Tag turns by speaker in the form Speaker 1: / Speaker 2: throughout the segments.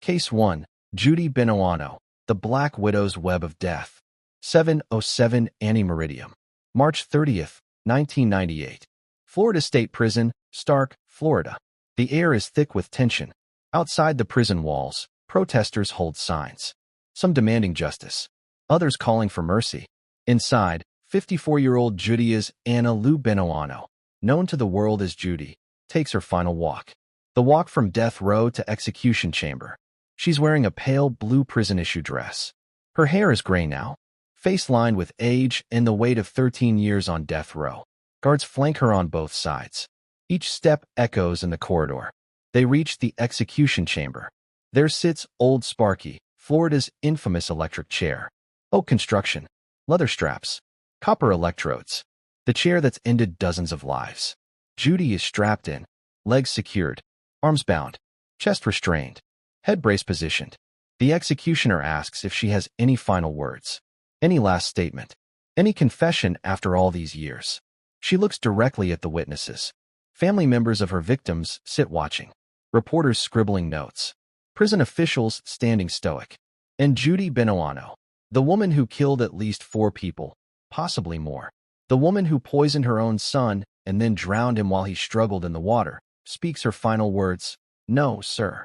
Speaker 1: Case 1. Judy Buenoano, The Black Widow's Web of Death. 707 Antimeridium. March 30th, 1998. Florida State Prison, Stark, Florida. The air is thick with tension. Outside the prison walls, protesters hold signs. Some demanding justice. Others calling for mercy. Inside, 54-year-old Judy Anna Lou Buenoano, known to the world as Judy, takes her final walk. The walk from death row to execution chamber. She's wearing a pale blue prison-issue dress. Her hair is gray now, face lined with age and the weight of 13 years on death row. Guards flank her on both sides. Each step echoes in the corridor. They reach the execution chamber. There sits Old Sparky, Florida's infamous electric chair. Oak construction, leather straps, copper electrodes. The chair that's ended dozens of lives. Judy is strapped in, legs secured, arms bound, chest restrained, head brace positioned. The executioner asks if she has any final words, any last statement, any confession after all these years. She looks directly at the witnesses. Family members of her victims sit watching, reporters scribbling notes, prison officials standing stoic. And Judy Buenoano, the woman who killed at least 4 people, possibly more, the woman who poisoned her own son and then drowned him while he struggled in the water, speaks her final words. No, sir.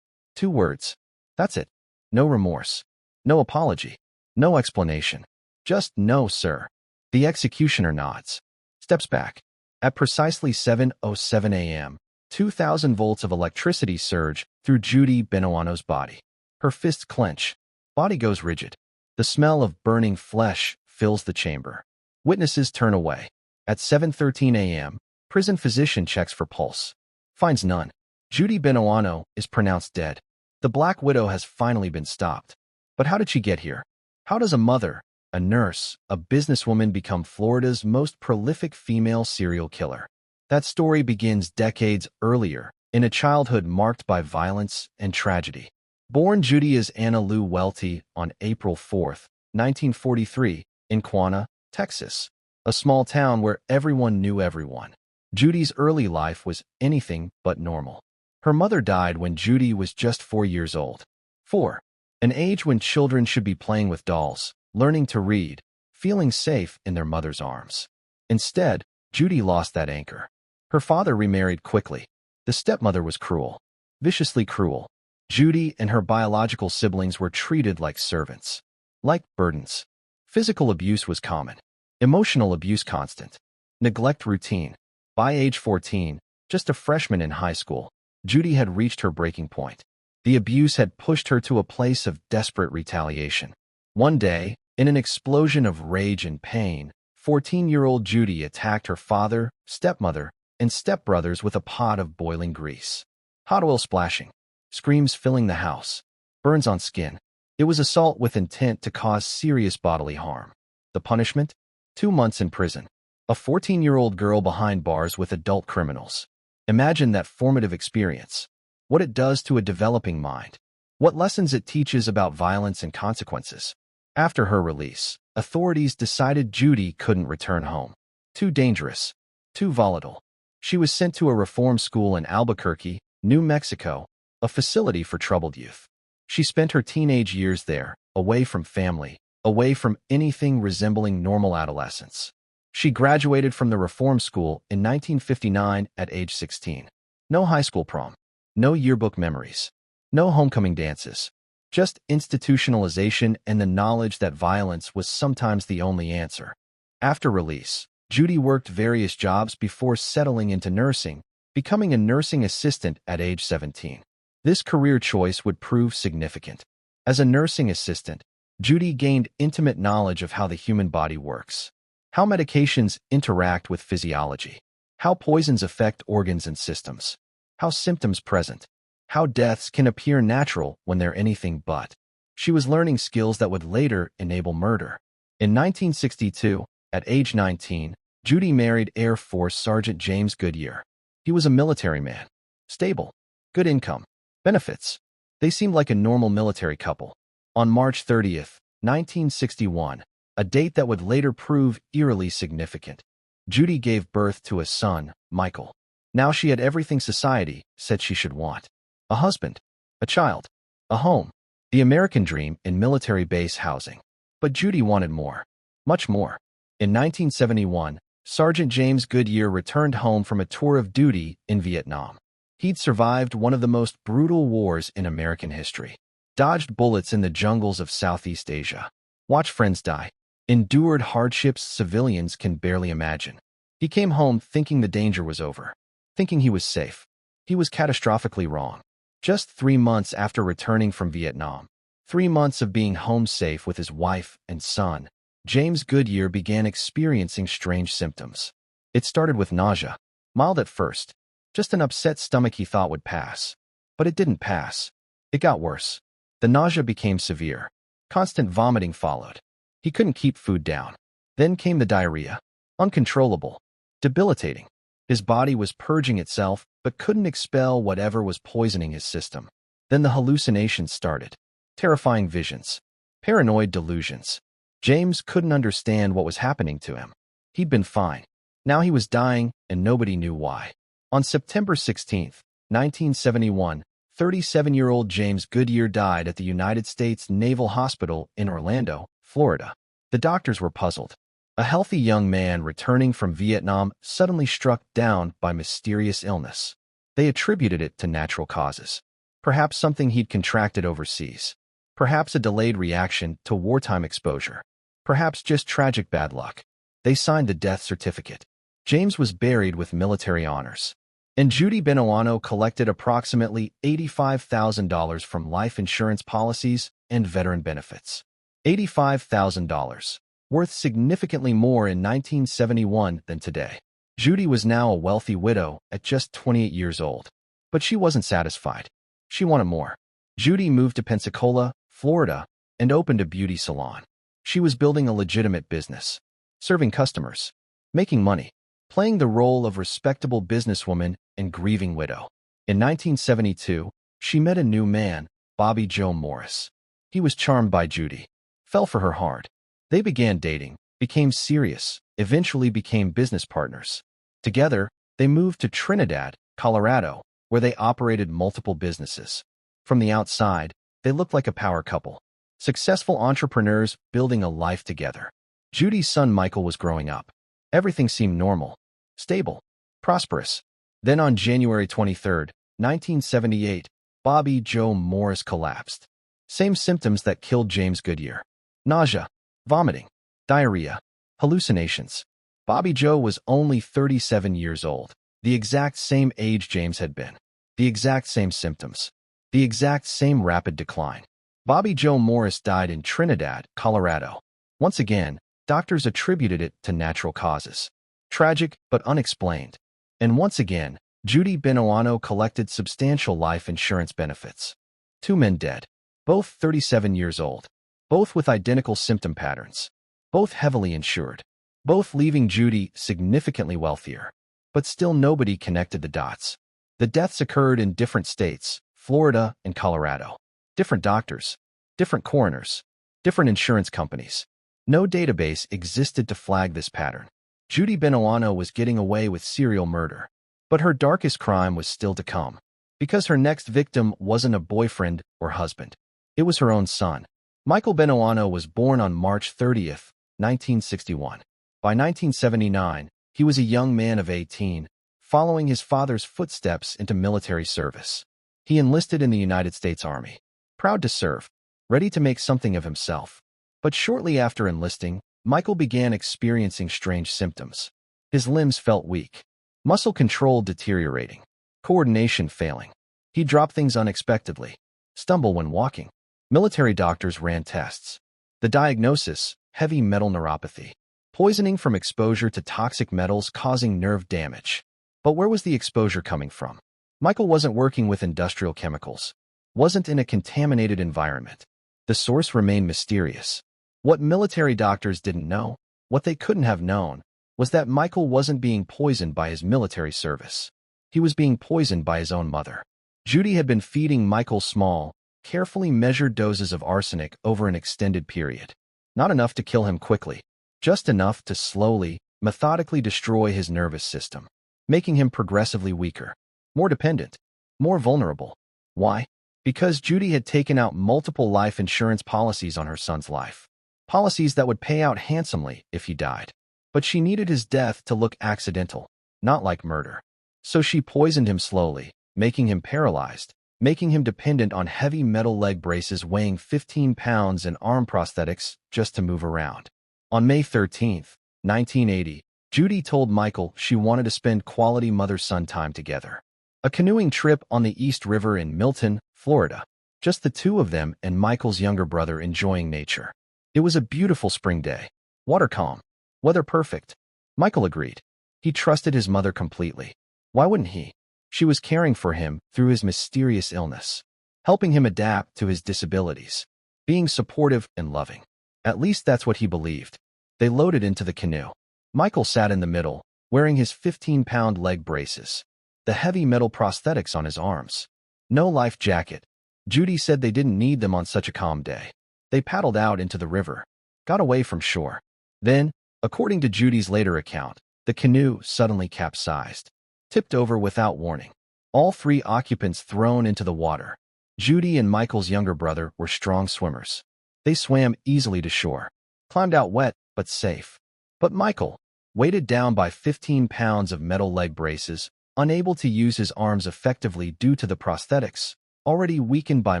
Speaker 1: 2 words. That's it. No remorse. No apology. No explanation. Just no, sir. The executioner nods, steps back. At precisely 7:07 a.m., 2,000 volts of electricity surge through Judy Buenoano's body. Her fists clench. Body goes rigid. The smell of burning flesh fills the chamber. Witnesses turn away. At 7:13 a.m., prison physician checks for pulse. Finds none. Judy Buenoano is pronounced dead. The Black Widow has finally been stopped. But how did she get here? How does a mother, a nurse, a businesswoman become Florida's most prolific female serial killer? That story begins decades earlier, in a childhood marked by violence and tragedy. Born Judy Anna Lou Welty on April 4, 1943, in Quanah, Texas, a small town where everyone knew everyone. Judy's early life was anything but normal. Her mother died when Judy was just 4 years old. 4. An age when children should be playing with dolls, learning to read, feeling safe in their mother's arms. Instead, Judy lost that anchor. Her father remarried quickly. The stepmother was cruel, viciously cruel. Judy and her biological siblings were treated like servants, like burdens. Physical abuse was common, emotional abuse constant, neglect routine. By age 14, just a freshman in high school, Judy had reached her breaking point. The abuse had pushed her to a place of desperate retaliation. One day, in an explosion of rage and pain, 14-year-old Judy attacked her father, stepmother, and stepbrothers with a pot of boiling grease. Hot oil splashing, screams filling the house, burns on skin. It was assault with intent to cause serious bodily harm. The punishment? 2 months in prison. A 14-year-old girl behind bars with adult criminals. Imagine that formative experience. What it does to a developing mind. What lessons it teaches about violence and consequences. After her release, authorities decided Judy couldn't return home. Too dangerous. Too volatile. She was sent to a reform school in Albuquerque, New Mexico, a facility for troubled youth. She spent her teenage years there, away from family, away from anything resembling normal adolescence. She graduated from the reform school in 1959 at age 16. No high school prom. No yearbook memories. No homecoming dances. Just institutionalization and the knowledge that violence was sometimes the only answer. After release, Judy worked various jobs before settling into nursing, becoming a nursing assistant at age 17. This career choice would prove significant. As a nursing assistant, Judy gained intimate knowledge of how the human body works, how medications interact with physiology, how poisons affect organs and systems, how symptoms present, how deaths can appear natural when they're anything but. She was learning skills that would later enable murder. In 1962, at age 19, Judy married Air Force Sergeant James Goodyear. He was a military man. Stable. Good income. Benefits. They seemed like a normal military couple. On March 30th, 1961, a date that would later prove eerily significant, Judy gave birth to a son, Michael. Now she had everything society said she should want. A husband. A child. A home. The American dream in military base housing. But Judy wanted more. Much more. In 1971, Sergeant James Goodyear returned home from a tour of duty in Vietnam. He'd survived one of the most brutal wars in American history. Dodged bullets in the jungles of Southeast Asia. Watched friends die. Endured hardships civilians can barely imagine. He came home thinking the danger was over. Thinking he was safe. He was catastrophically wrong. Just 3 months after returning from Vietnam, 3 months of being home safe with his wife and son, James Goodyear began experiencing strange symptoms. It started with nausea. Mild at first. Just an upset stomach he thought would pass. But it didn't pass. It got worse. The nausea became severe. Constant vomiting followed. He couldn't keep food down. Then came the diarrhea. Uncontrollable. Debilitating. His body was purging itself, but couldn't expel whatever was poisoning his system. Then the hallucinations started. Terrifying visions. Paranoid delusions. James couldn't understand what was happening to him. He'd been fine. Now he was dying, and nobody knew why. On September 16, 1971, 37-year-old James Goodyear died at the United States Naval Hospital in Orlando, Florida. The doctors were puzzled. A healthy young man returning from Vietnam suddenly struck down by mysterious illness. They attributed it to natural causes. Perhaps something he'd contracted overseas. Perhaps a delayed reaction to wartime exposure. Perhaps just tragic bad luck. They signed the death certificate. James was buried with military honors. And Judy Buenoano collected approximately $85,000 from life insurance policies and veteran benefits. $85,000. Worth significantly more in 1971 than today. Judy was now a wealthy widow at just 28 years old. But she wasn't satisfied. She wanted more. Judy moved to Pensacola, Florida, and opened a beauty salon. She was building a legitimate business, serving customers, making money, playing the role of respectable businesswoman and grieving widow. In 1972, she met a new man, Bobby Joe Morris. He was charmed by Judy, fell for her hard. They began dating, became serious, eventually became business partners. Together, they moved to Trinidad, Colorado, where they operated multiple businesses. From the outside, they looked like a power couple. Successful entrepreneurs building a life together. Judy's son Michael was growing up. Everything seemed normal, stable, prosperous. Then on January 23, 1978, Bobby Joe Morris collapsed. Same symptoms that killed James Goodyear. Nausea, vomiting, diarrhea, hallucinations. Bobby Joe was only 37 years old, the exact same age James had been. The exact same symptoms. The exact same rapid decline. Bobby Joe Morris died in Trinidad, Colorado. Once again, doctors attributed it to natural causes. Tragic but unexplained. And once again, Judy Buenoano collected substantial life insurance benefits. 2 men dead. Both 37 years old. Both with identical symptom patterns. Both heavily insured. Both leaving Judy significantly wealthier. But still nobody connected the dots. The deaths occurred in different states, Florida and Colorado. Different doctors, different coroners, different insurance companies. No database existed to flag this pattern. Judy Buenoano was getting away with serial murder. But her darkest crime was still to come. Because her next victim wasn't a boyfriend or husband. It was her own son. Michael Buenoano was born on March 30, 1961. By 1979, he was a young man of 18, following his father's footsteps into military service. He enlisted in the United States Army. Proud to serve, ready to make something of himself. But shortly after enlisting, Michael began experiencing strange symptoms. His limbs felt weak. Muscle control deteriorating. Coordination failing. He dropped things unexpectedly. Stumble when walking. Military doctors ran tests. The diagnosis, heavy metal neuropathy. Poisoning from exposure to toxic metals causing nerve damage. But where was the exposure coming from? Michael wasn't working with industrial chemicals. Wasn't in a contaminated environment. The source remained mysterious. What military doctors didn't know, what they couldn't have known, was that Michael wasn't being poisoned by his military service. He was being poisoned by his own mother. Judy had been feeding Michael small, carefully measured doses of arsenic over an extended period. Not enough to kill him quickly, just enough to slowly, methodically destroy his nervous system, making him progressively weaker, more dependent, more vulnerable. Why? Because Judy had taken out multiple life insurance policies on her son's life. Policies that would pay out handsomely if he died. But she needed his death to look accidental, not like murder. So she poisoned him slowly, making him paralyzed, making him dependent on heavy metal leg braces weighing 15 pounds and arm prosthetics just to move around. On May 13, 1980, Judy told Michael she wanted to spend quality mother-son time together. A canoeing trip on the East River in Milton, Florida. Just the two of them and Michael's younger brother enjoying nature. It was a beautiful spring day. Water calm. Weather perfect. Michael agreed. He trusted his mother completely. Why wouldn't he? She was caring for him through his mysterious illness, helping him adapt to his disabilities, being supportive and loving. At least that's what he believed. They loaded into the canoe. Michael sat in the middle, wearing his 15-pound leg braces, the heavy metal prosthetics on his arms. No life jacket. Judy said they didn't need them on such a calm day. They paddled out into the river, got away from shore. Then, according to Judy's later account, the canoe suddenly capsized, tipped over without warning. All three occupants thrown into the water. Judy and Michael's younger brother were strong swimmers. They swam easily to shore, climbed out wet but safe. But Michael, weighted down by 15 pounds of metal leg braces, unable to use his arms effectively due to the prosthetics, already weakened by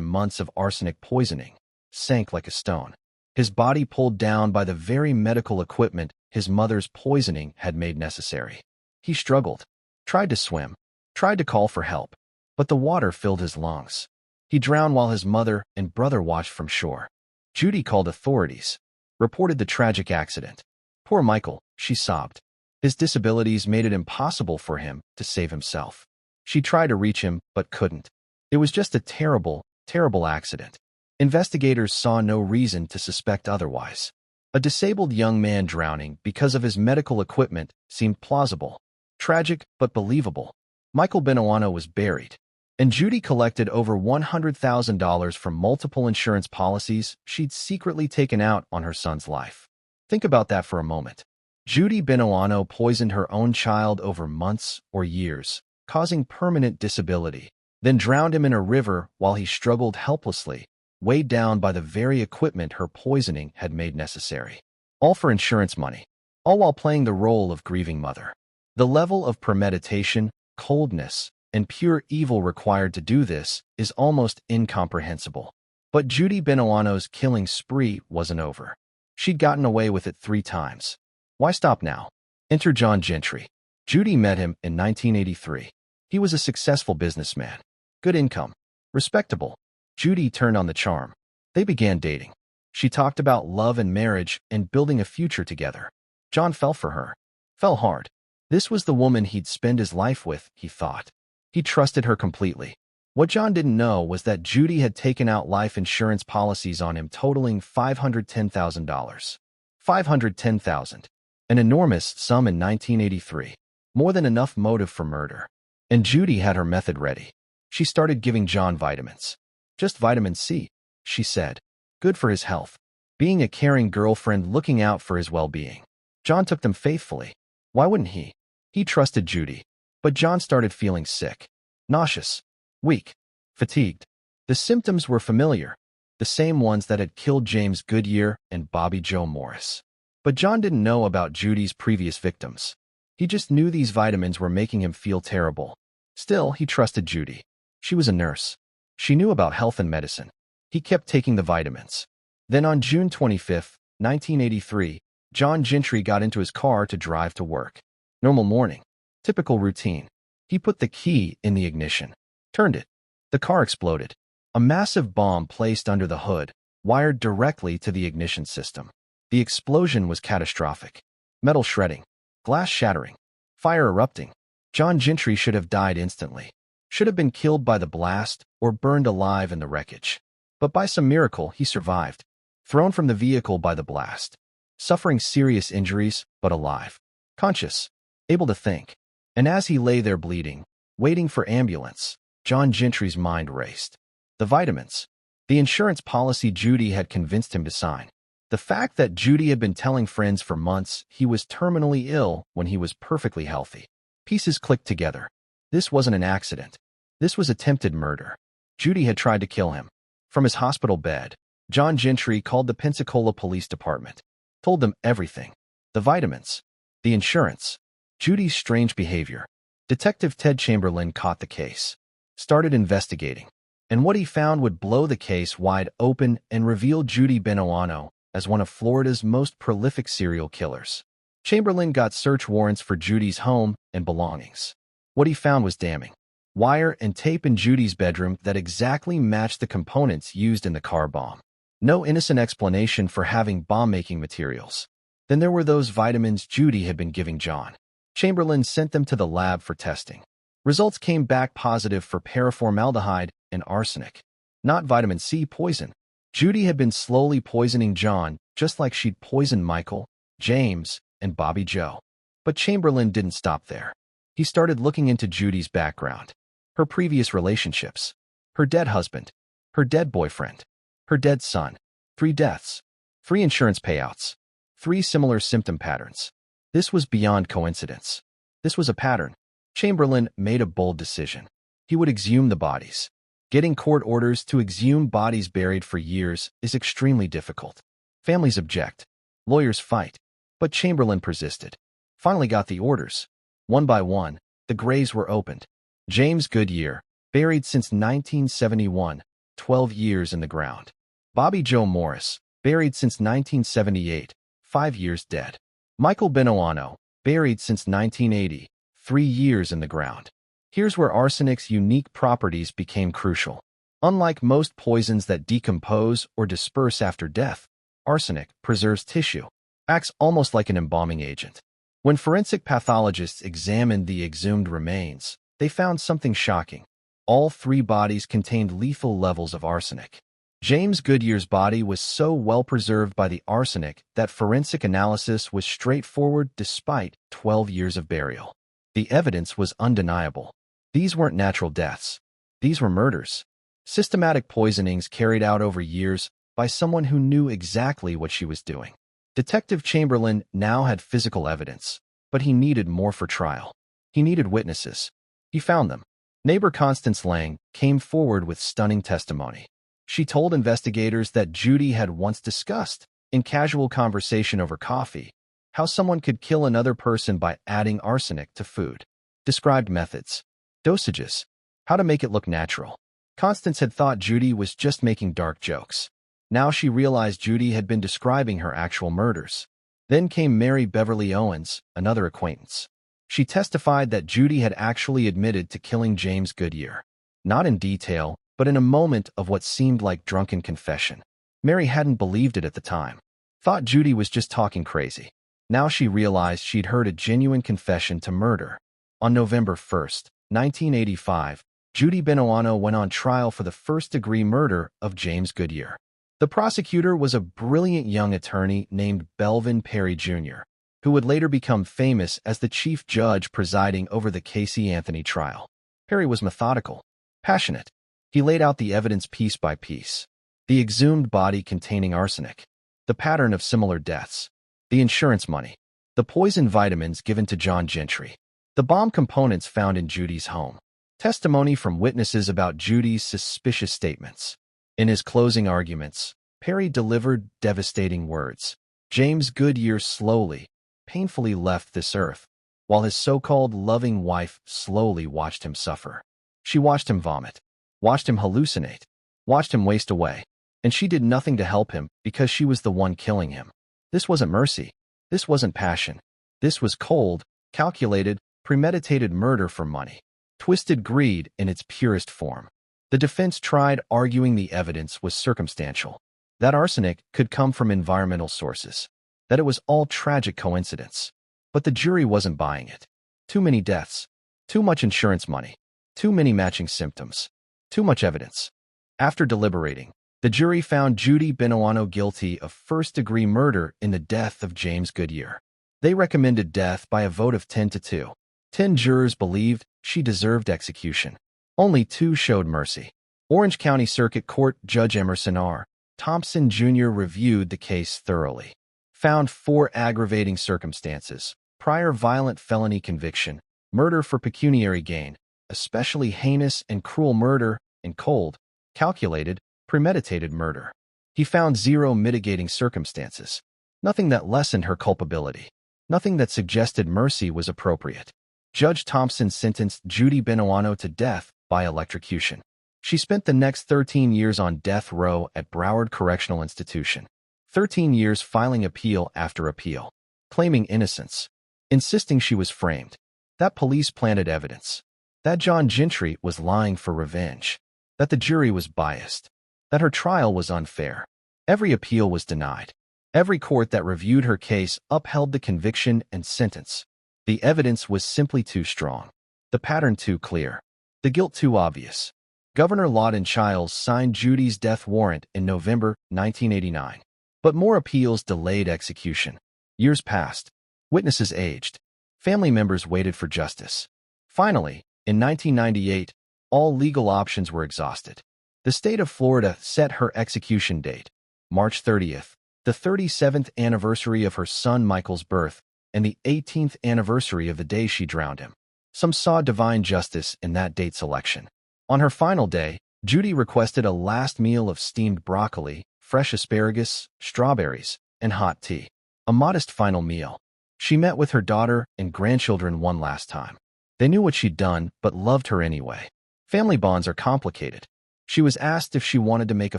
Speaker 1: months of arsenic poisoning, sank like a stone. His body pulled down by the very medical equipment his mother's poisoning had made necessary. He struggled, tried to swim, tried to call for help, but the water filled his lungs. He drowned while his mother and brother watched from shore. Judy called authorities, reported the tragic accident. Poor Michael, she sobbed. His disabilities made it impossible for him to save himself. She tried to reach him, but couldn't. It was just a terrible, terrible accident. Investigators saw no reason to suspect otherwise. A disabled young man drowning because of his medical equipment seemed plausible. Tragic, but believable. Michael Buenoano was buried, and Judy collected over $100,000 from multiple insurance policies she'd secretly taken out on her son's life. Think about that for a moment. Judy Buenoano poisoned her own child over months or years, causing permanent disability, then drowned him in a river while he struggled helplessly, weighed down by the very equipment her poisoning had made necessary. All for insurance money, all while playing the role of grieving mother. The level of premeditation, coldness, and pure evil required to do this is almost incomprehensible. But Judy Buenoano's killing spree wasn't over. She'd gotten away with it 3 times. Why stop now? Enter John Gentry. Judy met him in 1983. He was a successful businessman. Good income. Respectable. Judy turned on the charm. They began dating. She talked about love and marriage and building a future together. John fell for her. Fell hard. This was the woman he'd spend his life with, he thought. He trusted her completely. What John didn't know was that Judy had taken out life insurance policies on him totaling $510,000. $510,000. An enormous sum in 1983. More than enough motive for murder. And Judy had her method ready. She started giving John vitamins. Just vitamin C, she said. Good for his health. Being a caring girlfriend looking out for his well-being. John took them faithfully. Why wouldn't he? He trusted Judy. But John started feeling sick. Nauseous. Weak. Fatigued. The symptoms were familiar. The same ones that had killed James Goodyear and Bobby Joe Morris. But John didn't know about Judy's previous victims. He just knew these vitamins were making him feel terrible. Still, he trusted Judy. She was a nurse. She knew about health and medicine. He kept taking the vitamins. Then on June 25, 1983, John Gentry got into his car to drive to work. Normal morning. Typical routine. He put the key in the ignition. Turned it. The car exploded. A massive bomb placed under the hood, wired directly to the ignition system. The explosion was catastrophic. Metal shredding. Glass shattering. Fire erupting. John Gentry should have died instantly. Should have been killed by the blast or burned alive in the wreckage. But by some miracle, he survived. Thrown from the vehicle by the blast. Suffering serious injuries, but alive. Conscious. Able to think. And as he lay there bleeding, waiting for ambulance, John Gentry's mind raced. The vitamins. The insurance policy Judy had convinced him to sign. The fact that Judy had been telling friends for months he was terminally ill when he was perfectly healthy. Pieces clicked together. This wasn't an accident. This was attempted murder. Judy had tried to kill him. From his hospital bed, John Gentry called the Pensacola Police Department, told them everything. The vitamins, the insurance, Judy's strange behavior. Detective Ted Chamberlain caught the case, started investigating, and what he found would blow the case wide open and reveal Judy Buenoano as one of Florida's most prolific serial killers. Chamberlain got search warrants for Judy's home and belongings. What he found was damning. Wire and tape in Judy's bedroom that exactly matched the components used in the car bomb. No innocent explanation for having bomb-making materials. Then there were those vitamins Judy had been giving John. Chamberlain sent them to the lab for testing. Results came back positive for paraformaldehyde and arsenic. Not vitamin C poison. Judy had been slowly poisoning John, just like she'd poisoned Michael, James, and Bobby Joe. But Chamberlain didn't stop there. He started looking into Judy's background. Her previous relationships, her dead husband, her dead boyfriend, her dead son, 3 deaths, 3 insurance payouts, 3 similar symptom patterns. This was beyond coincidence. This was a pattern. Chamberlain made a bold decision. He would exhume the bodies. Getting court orders to exhume bodies buried for years is extremely difficult. Families object. Lawyers fight. But Chamberlain persisted. Finally got the orders. One by one, the graves were opened. James Goodyear, buried since 1971, 12 years in the ground. Bobby Joe Morris, buried since 1978, 5 years dead. Michael Buenoano, buried since 1980, 3 years in the ground. Here's where arsenic's unique properties became crucial. Unlike most poisons that decompose or disperse after death, arsenic preserves tissue, acts almost like an embalming agent. When forensic pathologists examined the exhumed remains, they found something shocking. All 3 bodies contained lethal levels of arsenic. James Goodyear's body was so well preserved by the arsenic that forensic analysis was straightforward despite 12 years of burial. The evidence was undeniable. These weren't natural deaths. These were murders. Systematic poisonings carried out over years by someone who knew exactly what she was doing. Detective Chamberlain now had physical evidence, but he needed more for trial. He needed witnesses. He found them. Neighbor Constance Lang came forward with stunning testimony. She told investigators that Judy had once discussed, in casual conversation over coffee, how someone could kill another person by adding arsenic to food. Described methods, dosages, how to make it look natural. Constance had thought Judy was just making dark jokes. Now she realized Judy had been describing her actual murders. Then came Mary Beverly Owens, another acquaintance. She testified that Judy had actually admitted to killing James Goodyear. Not in detail, but in a moment of what seemed like drunken confession. Mary hadn't believed it at the time. Thought Judy was just talking crazy. Now she realized she'd heard a genuine confession to murder. On November 1st, 1985, Judy Buenoano went on trial for the first-degree murder of James Goodyear. The prosecutor was a brilliant young attorney named Belvin Perry Jr., who would later become famous as the chief judge presiding over the Casey Anthony trial. Perry was methodical, passionate. He laid out the evidence piece by piece. The exhumed body containing arsenic, the pattern of similar deaths, the insurance money, the poison vitamins given to John Gentry, the bomb components found in Judy's home, testimony from witnesses about Judy's suspicious statements. In his closing arguments, Perry delivered devastating words. James Goodyear slowly, painfully left this earth, while his so-called loving wife slowly watched him suffer. She watched him vomit, watched him hallucinate, watched him waste away, and she did nothing to help him because she was the one killing him. This wasn't mercy. This wasn't passion. This was cold, calculated, premeditated murder for money. Twisted greed in its purest form. The defense tried arguing the evidence was circumstantial, that arsenic could come from environmental sources, that it was all tragic coincidence. But the jury wasn't buying it. Too many deaths, too much insurance money, too many matching symptoms, too much evidence. After deliberating, the jury found Judy Buenoano guilty of first-degree murder in the death of James Goodyear. They recommended death by a vote of 10-2. 10 jurors believed she deserved execution. Only 2 showed mercy. Orange County Circuit Court Judge Emerson R. Thompson Jr. reviewed the case thoroughly. Found 4 aggravating circumstances: prior violent felony conviction, murder for pecuniary gain, especially heinous and cruel murder, and cold, calculated, premeditated murder. He found zero mitigating circumstances, nothing that lessened her culpability, nothing that suggested mercy was appropriate. Judge Thompson sentenced Judy Buenoano to death by electrocution. She spent the next 13 years on death row at Broward Correctional Institution. 13 years filing appeal after appeal, claiming innocence, insisting she was framed, that police planted evidence, that John Gentry was lying for revenge, that the jury was biased, that her trial was unfair. Every appeal was denied. Every court that reviewed her case upheld the conviction and sentence. The evidence was simply too strong, the pattern too clear, the guilt too obvious. Governor Lawton Chiles signed Judy's death warrant in November 1989. But more appeals delayed execution. Years passed. Witnesses aged. Family members waited for justice. Finally, in 1998, all legal options were exhausted. The state of Florida set her execution date, March 30th, the 37th anniversary of her son Michael's birth, and the 18th anniversary of the day she drowned him. Some saw divine justice in that date selection. On her final day, Judy requested a last meal of steamed broccoli, fresh asparagus, strawberries, and hot tea. A modest final meal. She met with her daughter and grandchildren one last time. They knew what she'd done, but loved her anyway. Family bonds are complicated. She was asked if she wanted to make a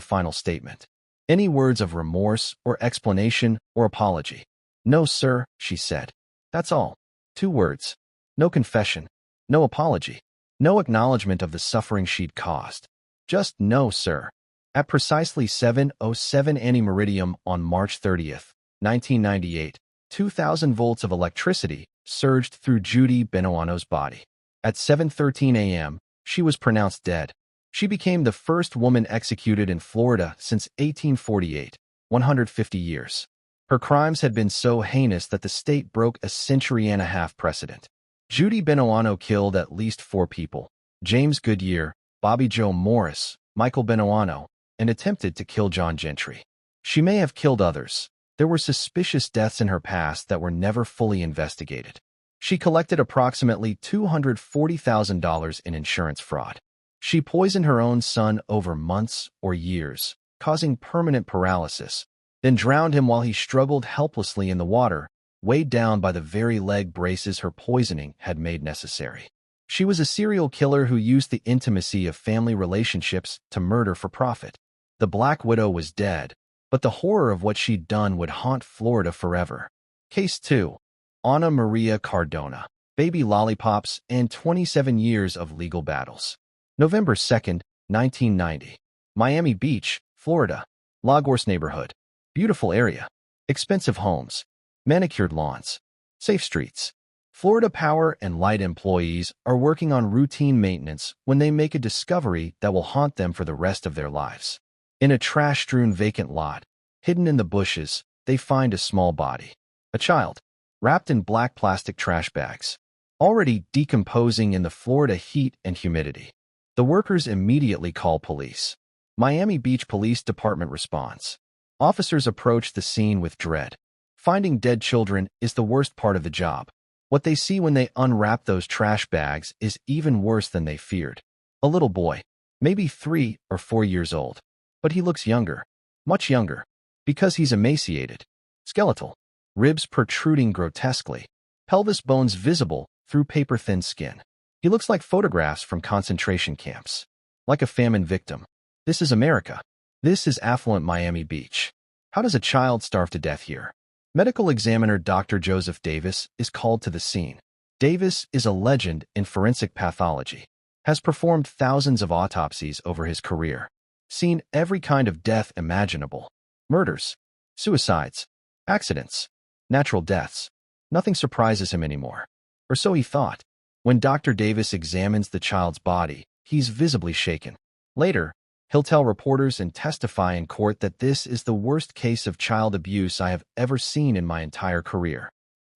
Speaker 1: final statement. Any words of remorse or explanation or apology? No, sir, she said. That's all. 2 words. No confession. No apology. No acknowledgement of the suffering she'd caused. Just no, sir. At precisely 7:07 anti-meridium on March 30th, 1998, 2,000 volts of electricity surged through Judy Buenoano's body. At 7:13 a.m., she was pronounced dead. She became the first woman executed in Florida since 1848, 150 years. Her crimes had been so heinous that the state broke a century-and-a-half precedent. Judy Buenoano killed at least 4 people: James Goodyear, Bobby Joe Morris, Michael Buenoano, and attempted to kill John Gentry. She may have killed others. There were suspicious deaths in her past that were never fully investigated. She collected approximately $240,000 in insurance fraud. She poisoned her own son over months or years, causing permanent paralysis, then drowned him while he struggled helplessly in the water, weighed down by the very leg braces her poisoning had made necessary. She was a serial killer who used the intimacy of family relationships to murder for profit. The Black Widow was dead, but the horror of what she'd done would haunt Florida forever. Case 2. Ana Maria Cardona, Baby Lollipops, and 27 years of legal battles. November 2nd, 1990. Miami Beach, Florida. Lagos neighborhood. Beautiful area. Expensive homes. Manicured lawns. Safe streets. Florida Power and Light employees are working on routine maintenance when they make a discovery that will haunt them for the rest of their lives. In a trash-strewn vacant lot, hidden in the bushes, they find a small body. A child, wrapped in black plastic trash bags, already decomposing in the Florida heat and humidity. The workers immediately call police. Miami Beach Police Department responds. Officers approach the scene with dread. Finding dead children is the worst part of the job. What they see when they unwrap those trash bags is even worse than they feared. A little boy, maybe 3 or 4 years old. But he looks younger, much younger, because he's emaciated, skeletal, ribs protruding grotesquely, pelvis bones visible through paper-thin skin. He looks like photographs from concentration camps, like a famine victim. This is America. This is affluent Miami Beach. How does a child starve to death here? Medical examiner Dr. Joseph Davis is called to the scene. Davis is a legend in forensic pathology, has performed thousands of autopsies over his career, seen every kind of death imaginable: murders, suicides, accidents, natural deaths. Nothing surprises him anymore. Or so he thought. When Dr. Davis examines the child's body, he's visibly shaken. Later, he'll tell reporters and testify in court that this is the worst case of child abuse I have ever seen in my entire career.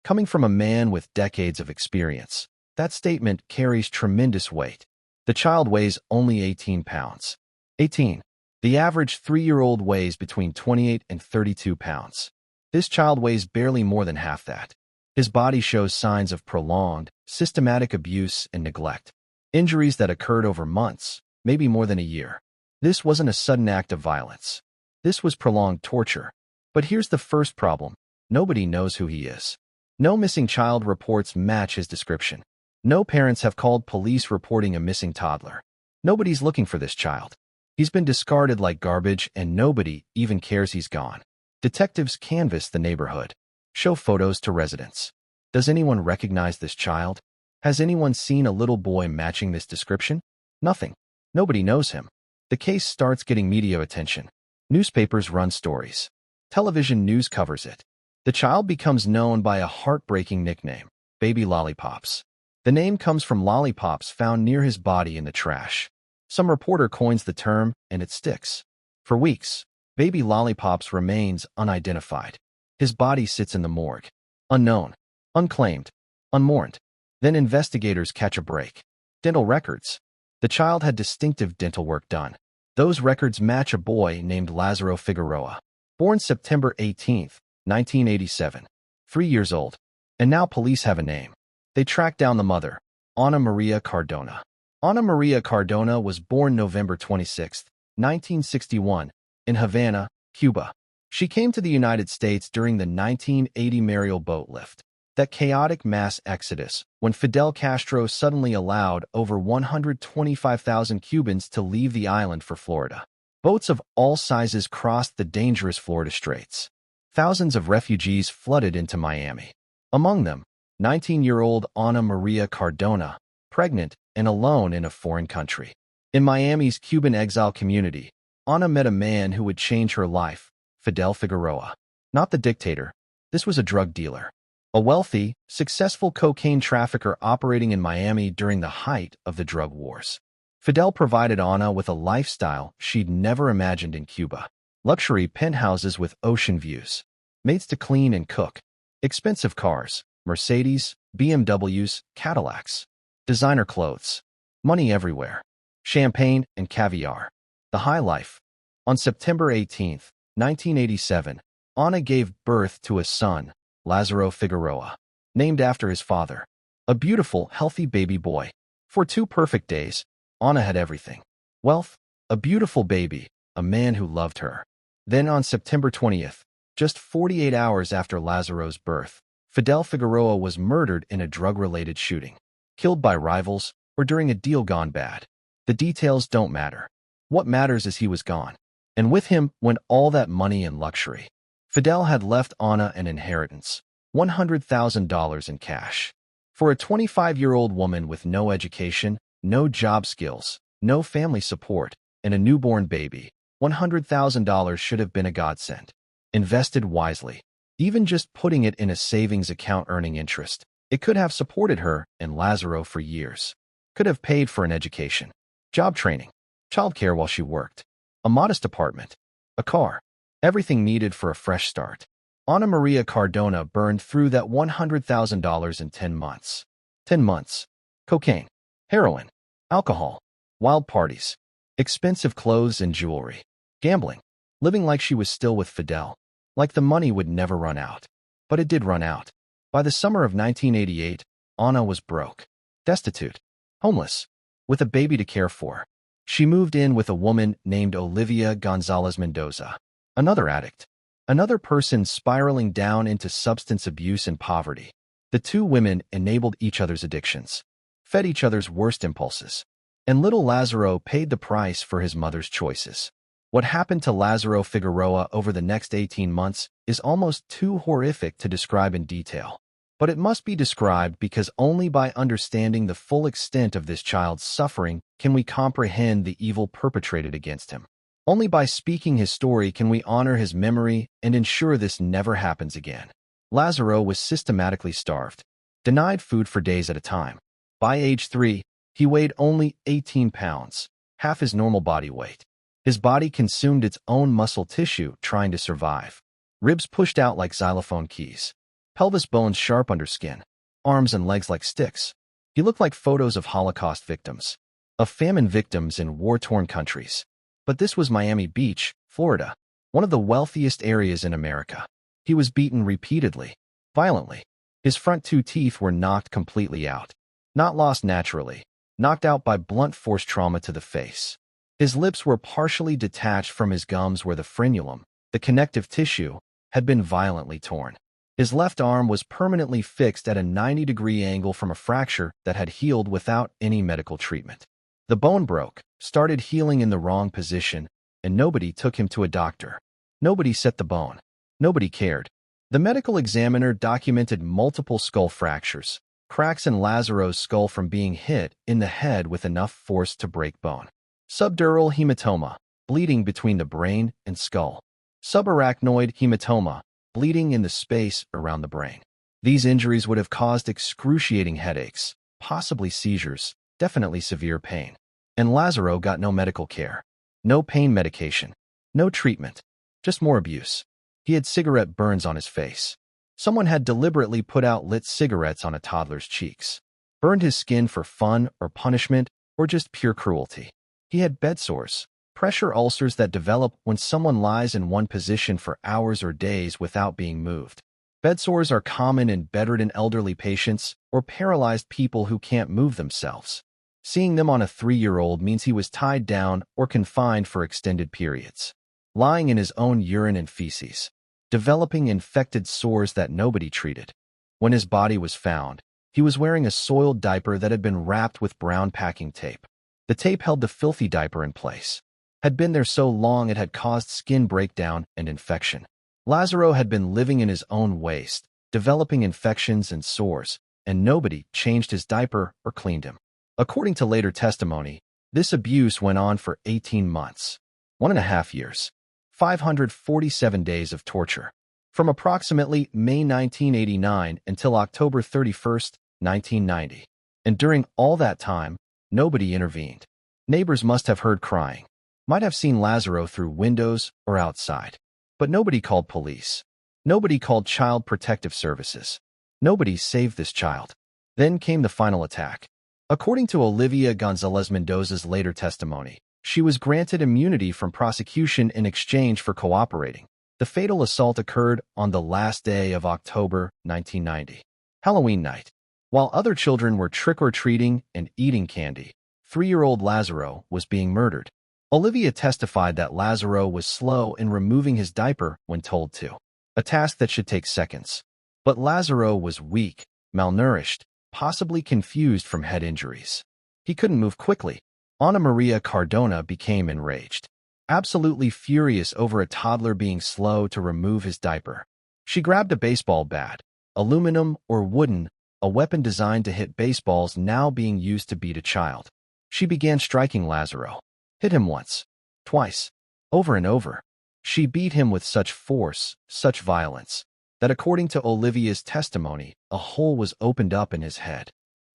Speaker 1: Coming from a man with decades of experience, that statement carries tremendous weight. The child weighs only 18 pounds. 18. The average 3-year-old weighs between 28 and 32 pounds. This child weighs barely more than half that. His body shows signs of prolonged, systematic abuse and neglect. Injuries that occurred over months, maybe more than a year. This wasn't a sudden act of violence. This was prolonged torture. But here's the first problem. Nobody knows who he is. No missing child reports match his description. No parents have called police reporting a missing toddler. Nobody's looking for this child. He's been discarded like garbage and nobody even cares he's gone. Detectives canvass the neighborhood, show photos to residents. Does anyone recognize this child? Has anyone seen a little boy matching this description? Nothing. Nobody knows him. The case starts getting media attention. Newspapers run stories. Television news covers it. The child becomes known by a heartbreaking nickname, Baby Lollipops. The name comes from lollipops found near his body in the trash. Some reporter coins the term, and it sticks. For weeks, Baby Lollipops remains unidentified. His body sits in the morgue. Unknown, unclaimed, unmourned. Then investigators catch a break. Dental records. The child had distinctive dental work done. Those records match a boy named Lázaro Figueroa, born September 18, 1987, 3 years old. And now police have a name. They track down the mother, Ana Maria Cardona. Ana Maria Cardona was born November 26, 1961, in Havana, Cuba. She came to the United States during the 1980 Mariel boat lift, that chaotic mass exodus when Fidel Castro suddenly allowed over 125,000 Cubans to leave the island for Florida. Boats of all sizes crossed the dangerous Florida Straits. Thousands of refugees flooded into Miami. Among them, 19-year-old Ana Maria Cardona, pregnant and alone in a foreign country. In Miami's Cuban exile community, Ana met a man who would change her life, Fidel Figueroa. Not the dictator. This was a drug dealer. A wealthy, successful cocaine trafficker operating in Miami during the height of the drug wars. Fidel provided Ana with a lifestyle she'd never imagined in Cuba. Luxury penthouses with ocean views. Maids to clean and cook. Expensive cars. Mercedes, BMWs, Cadillacs. Designer clothes. Money everywhere. Champagne and caviar. The high life. On September 18, 1987, Ana gave birth to a son, Lázaro Figueroa, named after his father. A beautiful, healthy baby boy. For 2 perfect days, Ana had everything. Wealth, a beautiful baby, a man who loved her. Then on September 20th, just 48 hours after Lázaro's birth, Fidel Figueroa was murdered in a drug-related shooting. Killed by rivals or during a deal gone bad. The details don't matter. What matters is he was gone. And with him went all that money and luxury. Fidel had left Ana an inheritance, $100,000 in cash. For a 25-year-old woman with no education, no job skills, no family support, and a newborn baby, $100,000 should have been a godsend. Invested wisely. Even just putting it in a savings account earning interest, it could have supported her and Lázaro for years. Could have paid for an education, job training, childcare while she worked, a modest apartment, a car, everything needed for a fresh start. Ana Maria Cardona burned through that $100,000 in 10 months. 10 months. Cocaine, heroin, alcohol, wild parties, expensive clothes and jewelry, gambling, living like she was still with Fidel, like the money would never run out. But it did run out. By the summer of 1988, Ana was broke, destitute, homeless, with a baby to care for. She moved in with a woman named Olivia Gonzalez Mendoza, another addict, another person spiraling down into substance abuse and poverty. The 2 women enabled each other's addictions, fed each other's worst impulses, and little Lázaro paid the price for his mother's choices. What happened to Lázaro Figueroa over the next 18 months is almost too horrific to describe in detail. But it must be described because only by understanding the full extent of this child's suffering can we comprehend the evil perpetrated against him. Only by speaking his story can we honor his memory and ensure this never happens again. Lázaro was systematically starved, denied food for days at a time. By age 3, he weighed only 18 pounds, half his normal body weight. His body consumed its own muscle tissue trying to survive. Ribs pushed out like xylophone keys. Pelvis bones sharp under skin. Arms and legs like sticks. He looked like photos of Holocaust victims. Of famine victims in war-torn countries. But this was Miami Beach, Florida, one of the wealthiest areas in America. He was beaten repeatedly, violently. His front 2 teeth were knocked completely out. Not lost naturally, knocked out by blunt force trauma to the face. His lips were partially detached from his gums where the frenulum, the connective tissue, had been violently torn. His left arm was permanently fixed at a 90-degree angle from a fracture that had healed without any medical treatment. The bone broke, started healing in the wrong position, and nobody took him to a doctor. Nobody set the bone. Nobody cared. The medical examiner documented multiple skull fractures, cracks in Lazaro's skull from being hit in the head with enough force to break bone. Subdural hematoma, bleeding between the brain and skull. Subarachnoid hematoma, bleeding in the space around the brain. These injuries would have caused excruciating headaches, possibly seizures, definitely severe pain. And Lazaro got no medical care. No pain medication. No treatment. Just more abuse. He had cigarette burns on his face. Someone had deliberately put out lit cigarettes on a toddler's cheeks. Burned his skin for fun or punishment or just pure cruelty. He had bed sores, pressure ulcers that develop when someone lies in one position for hours or days without being moved. Bed sores are common in bedridden elderly patients or paralyzed people who can't move themselves. Seeing them on a 3-year-old means he was tied down or confined for extended periods. Lying in his own urine and feces. Developing infected sores that nobody treated. When his body was found, he was wearing a soiled diaper that had been wrapped with brown packing tape. The tape held the filthy diaper in place. Had been there so long it had caused skin breakdown and infection. Lazaro had been living in his own waste, developing infections and sores, and nobody changed his diaper or cleaned him. According to later testimony, this abuse went on for 18 months, 1.5 years, 547 days of torture, from approximately May 1989 until October 31, 1990. And during all that time, nobody intervened. Neighbors must have heard crying, might have seen Lazaro through windows or outside. But nobody called police. Nobody called Child Protective Services. Nobody saved this child. Then came the final attack. According to Olivia Gonzalez Mendoza's later testimony, she was granted immunity from prosecution in exchange for cooperating. The fatal assault occurred on the last day of October 1990, Halloween night. While other children were trick-or-treating and eating candy, 3-year-old Lazaro was being murdered. Olivia testified that Lazaro was slow in removing his diaper when told to, a task that should take seconds. But Lazaro was weak, malnourished, possibly confused from head injuries. He couldn't move quickly. Ana Maria Cardona became enraged, absolutely furious over a toddler being slow to remove his diaper. She grabbed a baseball bat, aluminum or wooden, a weapon designed to hit baseballs now being used to beat a child. She began striking Lazaro. Hit him once, twice, over and over. She beat him with such force, such violence, that according to Olivia's testimony, a hole was opened up in his head.